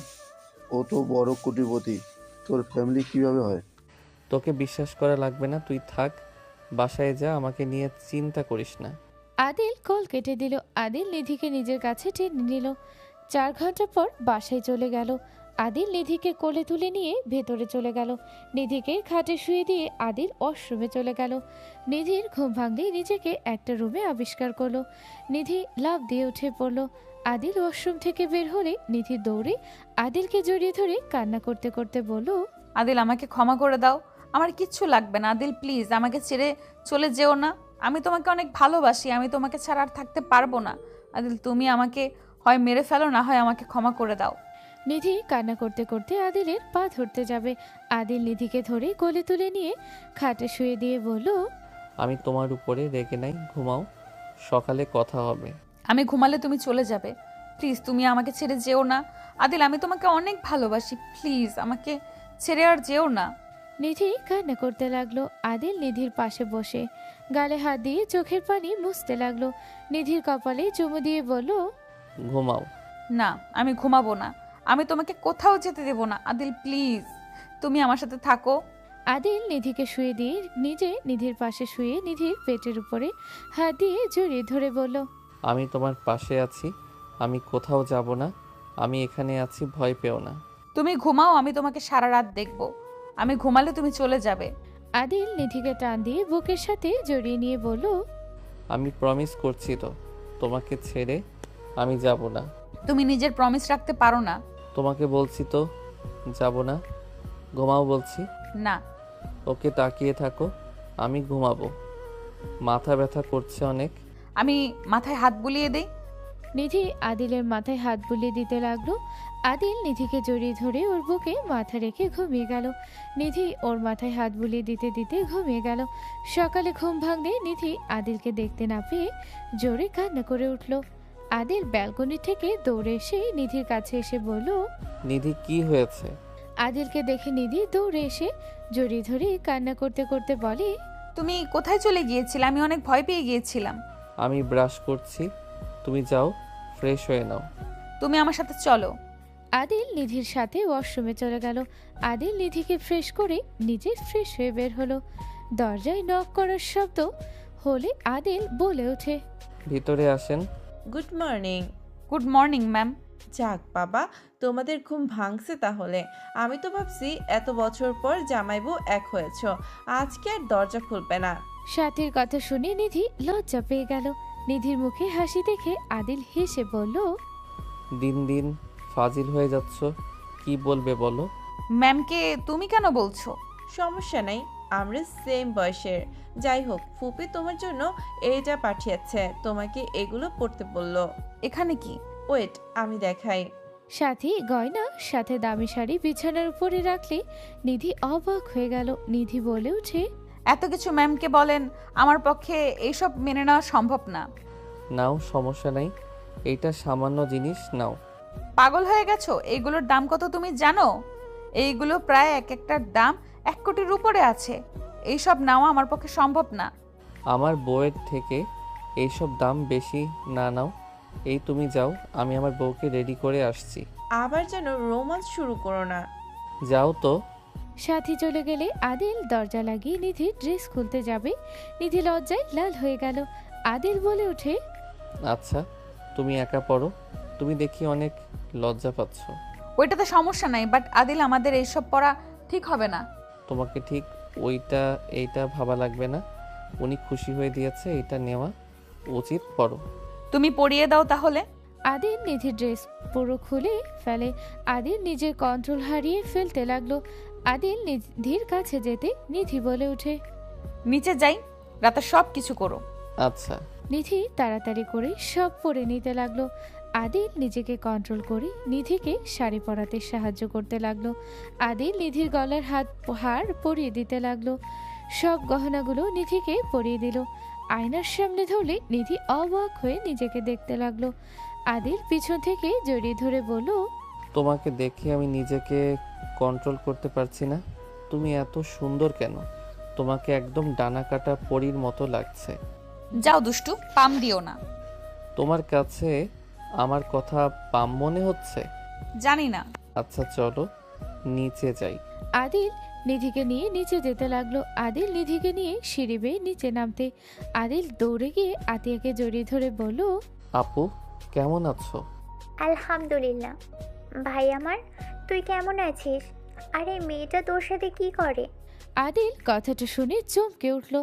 Speaker 12: ও তো বড় কোটিপতি, তোর ফ্যামিলি কিভাবে হয়?
Speaker 2: তোকে বিশ্বাস করা লাগবে না, তুই থাক, বাসায় যা, আমাকে নিয়ে চিন্তা করিস না।
Speaker 3: আদিল কল কেটে দিল। আদিল নিধিকে নিজের কাছে টেনে নিল। 4 ঘন্টা পর বাসায় চলে গেল। আদিল নিধিকে কোলে তুলে নিয়ে ভেতরে চলে গেল। নিধিকে খাটে শুয়ে দিয়ে আদিল ওয়াশরুমে চলে গেল। নিধির ঘুম ভাঙলেই নিজেকে একটা রুমে আবিষ্কার করলো। নিধি লাফ দিয়ে উঠে পড়লো। আদিল ওয়াশরুম থেকে বের হলে নিধি দৌড়ে আদিলকে জড়িয়ে ধরে কান্না করতে করতে বলল,
Speaker 1: আদিল আমাকে ক্ষমা করে দাও, আমার কিচ্ছু লাগবে না। আদিল প্লিজ আমাকে ছেড়ে চলে যেও না, আমি তোমাকে অনেক ভালোবাসি, আমি তোমাকে ছাড়া আর থাকতে পারবো না। আদিল তুমি আমাকে হয় মেরে ফেলো, না হয় আমাকে ক্ষমা করে দাও।
Speaker 3: নিধি কান্না করতে করতে আদিলের পা ধরতে যাবে। আদিল নিধিকে ধরে কোলে তুলে নিয়ে খাটে শুয়ে দিয়ে বলল,
Speaker 2: আমি তোমার উপরে রেগে নাই, ঘুমাও, সকালে কথা হবে।
Speaker 1: আমি ঘুমালে তুমি চলে যাবে, প্লিজ তুমি আমাকে ছেড়ে যেও না। আদিল আমি তোমাকে অনেক ভালোবাসি, প্লিজ আমাকে ছেড়ে আর যেও না।
Speaker 3: নিধি কান্না করতে লাগলো। আদিল নিধির পাশে বসে গালে হাত দিয়ে চোখের পানি মুছতে লাগলো। নিধির কপালে চুমু দিয়ে বলল,
Speaker 2: ঘুমাও।
Speaker 1: না আমি ঘুমাবো না, আমি তোমাকে কোথাও যেতে দেবো না। আদিল প্লিজ তুমি আমার সাথে থাকো।
Speaker 3: আদিল নিধিকে শুয়ে দিয়ে নিজে নিধির পাশে শুয়ে নিধির পেটের উপরে হাত দিয়ে জড়িয়ে ধরে বলল,
Speaker 2: আমি তোমার পাশে আছি, আমি কোথাও যাব না, আমি এখানে আছি, ভয় পেও না।
Speaker 1: তুমি ঘুমাও, আমি তোমাকে সারা রাত দেখবো, আমি ঘুমালে তুমি চলে যাবে।
Speaker 3: আদিল নিধিকে টান দিয়ে বুকের সাথে জড়িয়ে নিয়ে বলল,
Speaker 2: আমি প্রমিস করছি তো, তোমাকে ছেড়ে আমি যাব না।
Speaker 1: তুমি নিজের প্রমিস রাখতে পারো না।
Speaker 2: তোমাকে বলছি তো যাব না, ঘুমাও বলছি।
Speaker 1: না।
Speaker 2: ওকে তাকিয়ে থাকো, আমি ঘুমাবো, মাথা ব্যথা করছে অনেক।
Speaker 1: আমি মাথায় হাত বুলিয়ে দেই।
Speaker 3: নিধি আদিলের মাথায় হাত বুলিয়ে দিতে লাগলো। আদিল নিধিকে জড়িয়ে ধরে ওর বুকে মাথা রেখে ঘুমিয়ে গেল। নিধি ওর মাথায় হাত বুলিয়ে দিতে দিতে ঘুমিয়ে গেল। সকালে ঘুম ভাঙলে নিধি আদিলকে দেখতে না পেয়ে জোরে কান্না করে উঠল। আদিল ব্যালকনি থেকে দৌড়ে এসে নিধির কাছে এসে বলল,
Speaker 2: নিধি কি হয়েছে?
Speaker 3: আদিলকে দেখে নিধি দৌড়ে এসে জড়িয়ে ধরে কান্না করতে করতে বলে,
Speaker 1: তুমি কোথায় চলে গিয়েছিলে? আমি অনেক ভয় পেয়ে গিয়েছিলাম।
Speaker 2: আমি ব্রাশ করছি, তুমি যাও ফ্রেশ হয়ে নাও।
Speaker 1: তুমি আমার সাথে চলো।
Speaker 3: আদিল নিধির সাথে ওয়াশরুমে চলে গেল। আদিল নিধিকে ফ্রেশ করে নিজে ফ্রেশ হয়ে বের হলো। দরজায় নক করার শব্দ হলে আদিল বলে ওঠে,
Speaker 2: ভিতরে আসেন।
Speaker 13: Good morning.
Speaker 1: Good morning ma'am.
Speaker 13: যাক বাবা, তোমাদের ঘুম ভাঙছে তাহলে। আমি তো ভাবছি এত বছর পর জামাইবু এক হয়েছ, আজকে আর দরজা খুলবে না।
Speaker 3: সাথীর কথা শুনে নিধি লজ্জা পেয়ে গেল। নিধির মুখে হাসি দেখে আদিল হেসে বলল,
Speaker 2: দিন দিন ফাজিল হয়ে যাচ্ছ, কি বলবে বলো?
Speaker 1: ম্যামকে তুমি কেন বলছো?
Speaker 13: সমস্যা নাই, আমরা সেম বয়সের। যাই হোক, ফুপি তোমার জন্য এইটা পাঠিয়েছে, তোমাকে এগুলো পড়তে বললো।
Speaker 1: এখানে কি?
Speaker 13: ওয়েট আমি দেখাই।
Speaker 3: সাথী গয়না সাথে দামি শাড়ি বিছানার উপরে রাখলে নিধি অবাক হয়ে গেল। নিধি বলে ওঠে,
Speaker 1: এত কিছু ম্যামকে বলেন, আমার পক্ষে এইসব মেনে নেওয়া সম্ভব না।
Speaker 2: নাও, সমস্যা নাই, এইটা সামান্য জিনিস, নাও।
Speaker 1: পাগল হয়ে গেছো? এইগুলোর দাম কত তুমি জানো? এইগুলো প্রায় এক একটার দাম 1 কোটির উপরে আছে। এইসব নেওয়া আমার পক্ষে সম্ভব না।
Speaker 2: আমার বউয়ের থেকে এইসব দাম বেশি না, নাও। এই তুমি যাও, আমি আমার বউকে রেডি করে আসছি।
Speaker 13: আবার যেন রোমান্স শুরু করো না।
Speaker 2: যাও তো।
Speaker 3: সাথী চলে গেলে আদিল দরজা লাগিয়ে নিধির ড্রেস খুলতে যাবে। নিধি লজ্জায় লাল হয়ে গেল। আদিল বলে ওঠে,
Speaker 2: আচ্ছা তুমি একা পড়ো, তুমি দেখি অনেক লজ্জা পাচ্ছ।
Speaker 1: ওইটাতে সমস্যা নাই, বাট আদিল আমাদের এইসব পড়া ঠিক হবে না।
Speaker 2: তোমাকে ঠিক এইটা ভাবা লাগবে না, উনি খুশি হয়ে দিয়েছে, এটা নেওয়া উচিত, পড়ো।
Speaker 1: তুমি পরিয়ে দাও তাহলে।
Speaker 3: আদিল নিধির ড্রেস পুরো খুলে ফেলে। আদিল নিজের কন্ট্রোল হারিয়ে ফেলতে লাগলো। আদিল নিধির কাছে যেতে নিধি বলে ওঠে,
Speaker 1: নিচে যাই, রাতে সব কিছু করো।
Speaker 2: আচ্ছা।
Speaker 3: নিধি তাড়াতাড়ি করে সব পরে নিতে লাগলো। আদিল নিজেকে কন্ট্রোল করে নিধিকে শাড়ি পরাতে সাহায্য করতে লাগলো। আদিল নিধির গলার হার পরিয়ে দিতে লাগলো। সব গহনাগুলো নিধিকে পরিয়ে দিল। আয়নার সামনে ধরলে নিধি অবাক হয়ে নিজেকে দেখতে লাগলো। আদিল পিছন থেকে জড়িয়ে ধরে বলল,
Speaker 2: তোমাকে দেখে আমি নিজেকে কন্ট্রোল করতে পারছি না। তুমি এত সুন্দর কেন? তোমাকে একদম ডানা কাটা পরীর মতো লাগছে।
Speaker 1: যাও দুষ্টু, পাম দিও না।
Speaker 2: তোমার কাছে আমার কথা পাম মনে হচ্ছে?
Speaker 1: জানি না।
Speaker 2: আচ্ছা চলো নিচে যাই।
Speaker 3: আদিল নিধিকে নিয়ে নিচে যেতে লাগলো। আদিল নিধিকে নিয়ে সিঁড়ি বেয়ে নিচে নামতে আদিল দৌড়ে গিয়ে আতিয়াকে জড়িয়ে ধরে বলল,
Speaker 2: আপু কেমন আছো?
Speaker 15: আলহামদুলিল্লাহ। ভাই আমার, তুই কেমন আছিস? আর এই মেয়েটা তোর সাথে কি করে?
Speaker 3: আদিল কথাটা শুনে চমকে উঠল।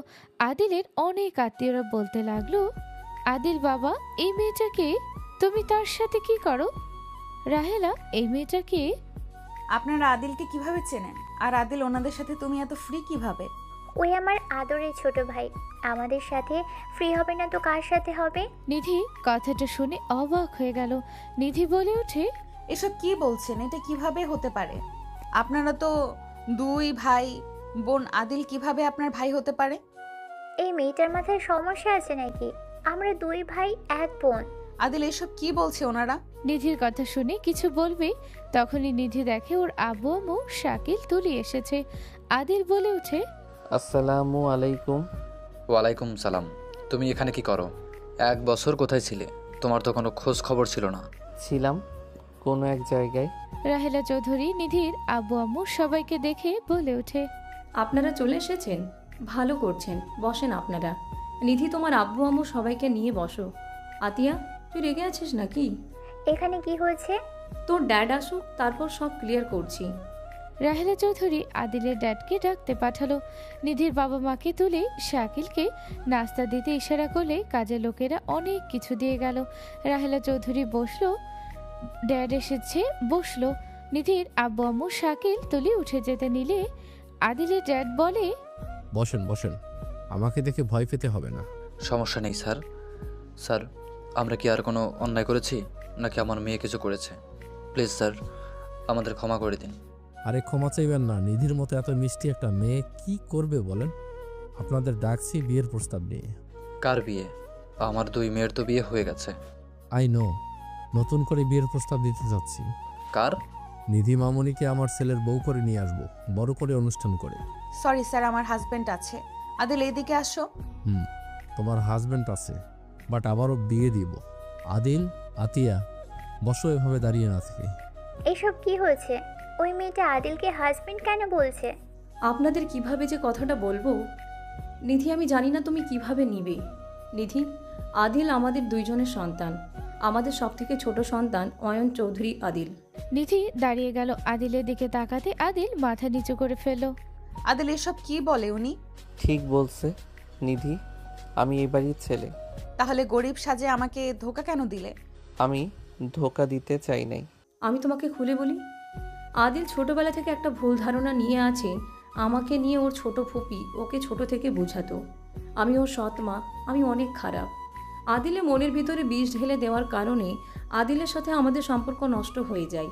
Speaker 3: আদিলের অনেক আত্মীয়রা বলতে লাগলো, আদিল বাবা, এই মেয়েটাকে তুমি তার সাথে কি করো? রাহেলা, এই মেয়েটাকে?
Speaker 1: আপনারা আদিলকে কিভাবে চেনেন? আর আদিল ওনাদের সাথে তুমি এত ফ্রি কিভাবে?
Speaker 15: ওই আমার আদরের ছোট ভাই, আমাদের সাথে ফ্রি হবে না তো কার সাথে হবে?
Speaker 3: নিধি কথাটা শুনে অবাক হয়ে গেল। নিধি বলে ওঠে,
Speaker 1: এসব কি বলছেন? এটা কিভাবে হতে পারে? আপনারা তো দুই ভাই বোন, আদিল কিভাবে আপনার ভাই হতে পারে?
Speaker 15: এই মেয়েটার মাথায় সমস্যা আছে নাকি? আমরা দুই ভাই এক বোন।
Speaker 1: আদিল এসব কি বলছে ওনারা?
Speaker 3: নিধির কথা শুনে কিছু বলবে তখনই নিধি দেখে ওর আব্বু আম্মু শাকিল তুলি এসেছে। আদিল বলে ওঠে,
Speaker 2: আসসালামু আলাইকুম।
Speaker 5: ওয়ালাইকুম সালাম। তুমি এখানে কি করো? 1 বছর কোথায় ছিলে? তোমার তো কোনো খোঁজ খবর ছিল না।
Speaker 2: ছিলাম কোনো এক জায়গায়।
Speaker 3: রাহেলা চৌধুরী নিধির আব্বু আম্মু সবাইকে দেখে বলে ওঠে,
Speaker 11: আপনারা চলে এসেছেন, ভালো করছেন, বসেন আপনারা। নিধি, তোমার আব্বু আম্মু সবাইকে নিয়ে বসো। আতিয়া, তুই রেগে আছিস নাকি?
Speaker 15: এখানে কি হয়েছে?
Speaker 11: তোর ড্যাড আসুক, তারপর সব ক্লিয়ার করছি।
Speaker 3: রাহেলা চৌধুরী আদিলের ড্যাডকে ডাকতে পাঠালো। নিধির বাবা মাকে তুলে শাকিলকে নাস্তা দিতে ইশারা করলে কাজের লোকেরা অনেক কিছু দিয়ে গেল। রাহেলা চৌধুরী বসলো, ড্যাড এসেছে বসলো। নিধির আব্বু আম্মু শাকিল তুলে উঠে যেতে নিলে আদিলের ড্যাড বলে,
Speaker 14: বসেন বসেন, আমাকে দেখে ভয় পেতে হবে না।
Speaker 5: সমস্যা নেই স্যার। স্যার, আমরা কি আর কোনো অন্যায় করেছি, নাকি আমার মেয়ে কিছু করেছে? প্লিজ স্যার, আমাদের ক্ষমা করে দিন।
Speaker 14: আরে ক্ষমা চাইবেন না, নিধির মতো এত মিষ্টি একটা মেয়ে কি করবে বলেন? আপনাদের ডাকছি বিয়ের প্রস্তাব নিয়ে।
Speaker 5: কার বিয়ে? আমার 2 মেয়ের তো বিয়ে হয়ে গেছে।
Speaker 14: আই নো, নতুন করে বিয়ের প্রস্তাব দিতে যাচ্ছি।
Speaker 5: কার?
Speaker 14: নিধি মামনিকে আমার ছেলের বউ করে নিয়ে আসবো, বড় করে অনুষ্ঠান করে।
Speaker 1: সরি স্যার, আমার হাজবেন্ড আছে। আদিল এইদিকে আসো।
Speaker 14: তোমার হাজবেন্ড আছে, বাট আবারও বিয়ে দিব। আদিল, আতিয়া, বসো এভাবে দাঁড়িয়ে না থেকে।
Speaker 15: এসব কি হয়েছে? ওই মেয়েটা আদিলকে হাজবেন্ড কেন বলছে?
Speaker 11: আপনাদের কিভাবে যে কথাটা বলবো নিধি, আমি জানি না তুমি কিভাবে নিবে। নিধি, আদিল আমাদের 2 জনের সন্তান। আমাদের সবথেকে ছোট সন্তান অয়ন চৌধুরী আদিল।
Speaker 3: নিধি দাঁড়িয়ে গেল। আদিলের দিকে তাকাতে আদিল মাথা নিচু করে ফেলল।
Speaker 1: আদিল এসব কি বলে উনি?
Speaker 2: ঠিক বলছে নিধি, আমি এই বাড়ির ছেলে।
Speaker 1: তাহলে গরিব সাজে আমাকে ধোকা কেন দিলে?
Speaker 2: আমি ধোকা দিতে চাই নাই।
Speaker 11: আমি তোমাকে খুলে বলি, আদিল ছোটবেলা থেকে একটা ভুল ধারণা নিয়ে আছে আমাকে নিয়ে। ওর ছোট ফুপি ওকে ছোট থেকে বোঝাতো আমি ওর সৎ মা, আমি অনেক খারাপ। আদিলে মনের ভিতরে বিষ ঢেলে দেওয়ার কারণে আদিলের সাথে আমাদের সম্পর্ক নষ্ট হয়ে যায়।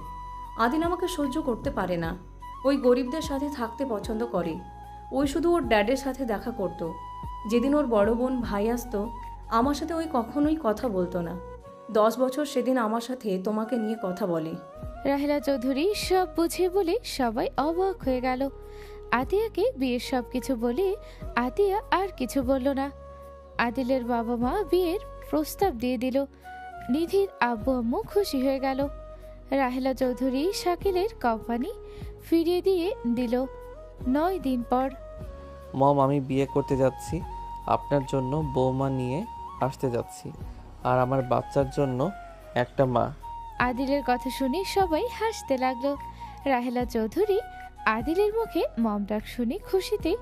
Speaker 11: আদিল আমাকে সহ্য করতে পারে না, ওই গরিবদের সাথে থাকতে পছন্দ করে। ওই শুধু ওর ড্যাডের সাথে দেখা করত। যেদিন ওর বড় বোন ভাই আসতো, আমার সাথে ওই কখনোই কথা বলতো না। 10 বছর সেদিন আমার সাথে তোমাকে নিয়ে কথা বলে।
Speaker 3: রাহেলা চৌধুরী সব বুঝিয়ে বলে সবাই অবাক হয়ে গেল। আতিয়াকে বিয়ের সব কিছু বলে আতিয়া আর কিছু বলল না। আদিলের বাবা মা বিয়ের প্রস্তাব দিয়ে দিল। নিধির আব্বু আম্মু খুশি হয়ে গেল। রাহেলা চৌধুরী শাকিলের কোম্পানি ফিরিয়ে দিয়ে দিল। 9 দিন পর,
Speaker 2: মম, আমি বিয়ে করতে যাচ্ছি। আপনার জন্য বৌমা নিয়ে আসতে যাচ্ছি, আর আমার বাচ্চার জন্য একটা মা।
Speaker 3: আদিলের কথা শুনে সবাই হাসতে লাগলো। রাহেলা চৌধুরী আদিলের মুখে মম ডাক শুনে খুশিতে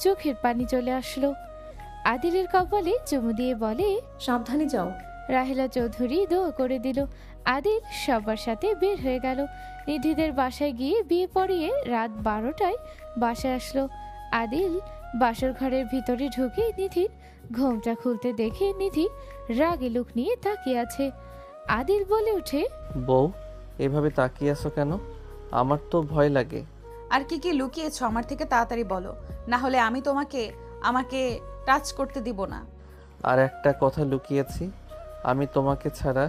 Speaker 3: চোখের পানি চলে আসলো। আদিলের কপালে চুমু দিয়ে বলে,
Speaker 11: সাবধানে যাও।
Speaker 3: রাহেলা চৌধুরী দোয়া করে দিল। আদিল সবার সাথে বের হয়ে গেল। নিধিদের বাসায় গিয়ে বিয়ে পড়িয়ে রাত 12টায় বাসায় আসলো। আদিল বাসর ঘরের ভিতরে ঢুকে নিধির ঘোমটা খুলতে দেখে নিধি রাগে লুক নিয়ে তাকিয়ে আছে। আদিল বলে ওঠে,
Speaker 2: বউ, এভাবে তাকিয়ে আছো কেন? আমার তো ভয় লাগে।
Speaker 1: আর কি কি লুকিয়েছো আমার থেকে? তাড়াতাড়ি বলো, না হলে আমি আমাকে টাচ করতে দিব না।
Speaker 2: আর একটা কথা লুকিয়েছি, আমি তোমাকে ছাড়া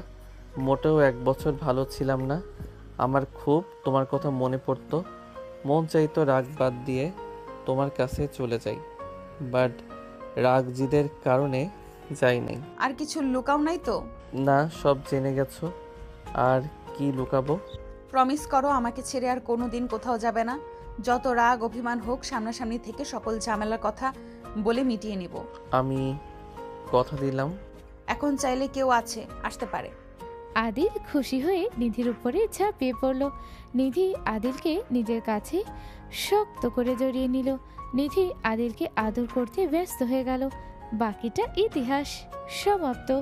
Speaker 2: মোটেও 1 বছর ভালো ছিলাম না। আমার খুব তোমার কথা মনে পড়তো। মন চাইতো রাগ বাদ দিয়ে তোমার কাছে চলে যাই, বাট রাগ জিদের কারণে যাই নাই।
Speaker 1: আর কিছু লুকাও নাই তো?
Speaker 2: না, সব জেনে গেছো। আর কি লুকাবো?
Speaker 1: প্রমিস করো আমাকে ছেড়ে আর কোনো দিন কোথাও যাবে না। যত রাগ অভিমান হোক সামনাসামনি থেকে সকল ঝামেলার কথা বলে মিটিয়ে নিব।
Speaker 2: আমি কথা দিলাম।
Speaker 1: এখন চাইলে কেউ আছে, আসতে পারে।
Speaker 3: আদিল খুশি হয়ে নিধির উপরে ঝাঁপিয়ে পড়ল। নিধি আদিলকে নিজের কাছে শক্ত করে জড়িয়ে নিল। নিধি আদিলকে আদর করতে ব্যস্ত হয়ে গেল। বাকিটা ইতিহাস। সমাপ্ত।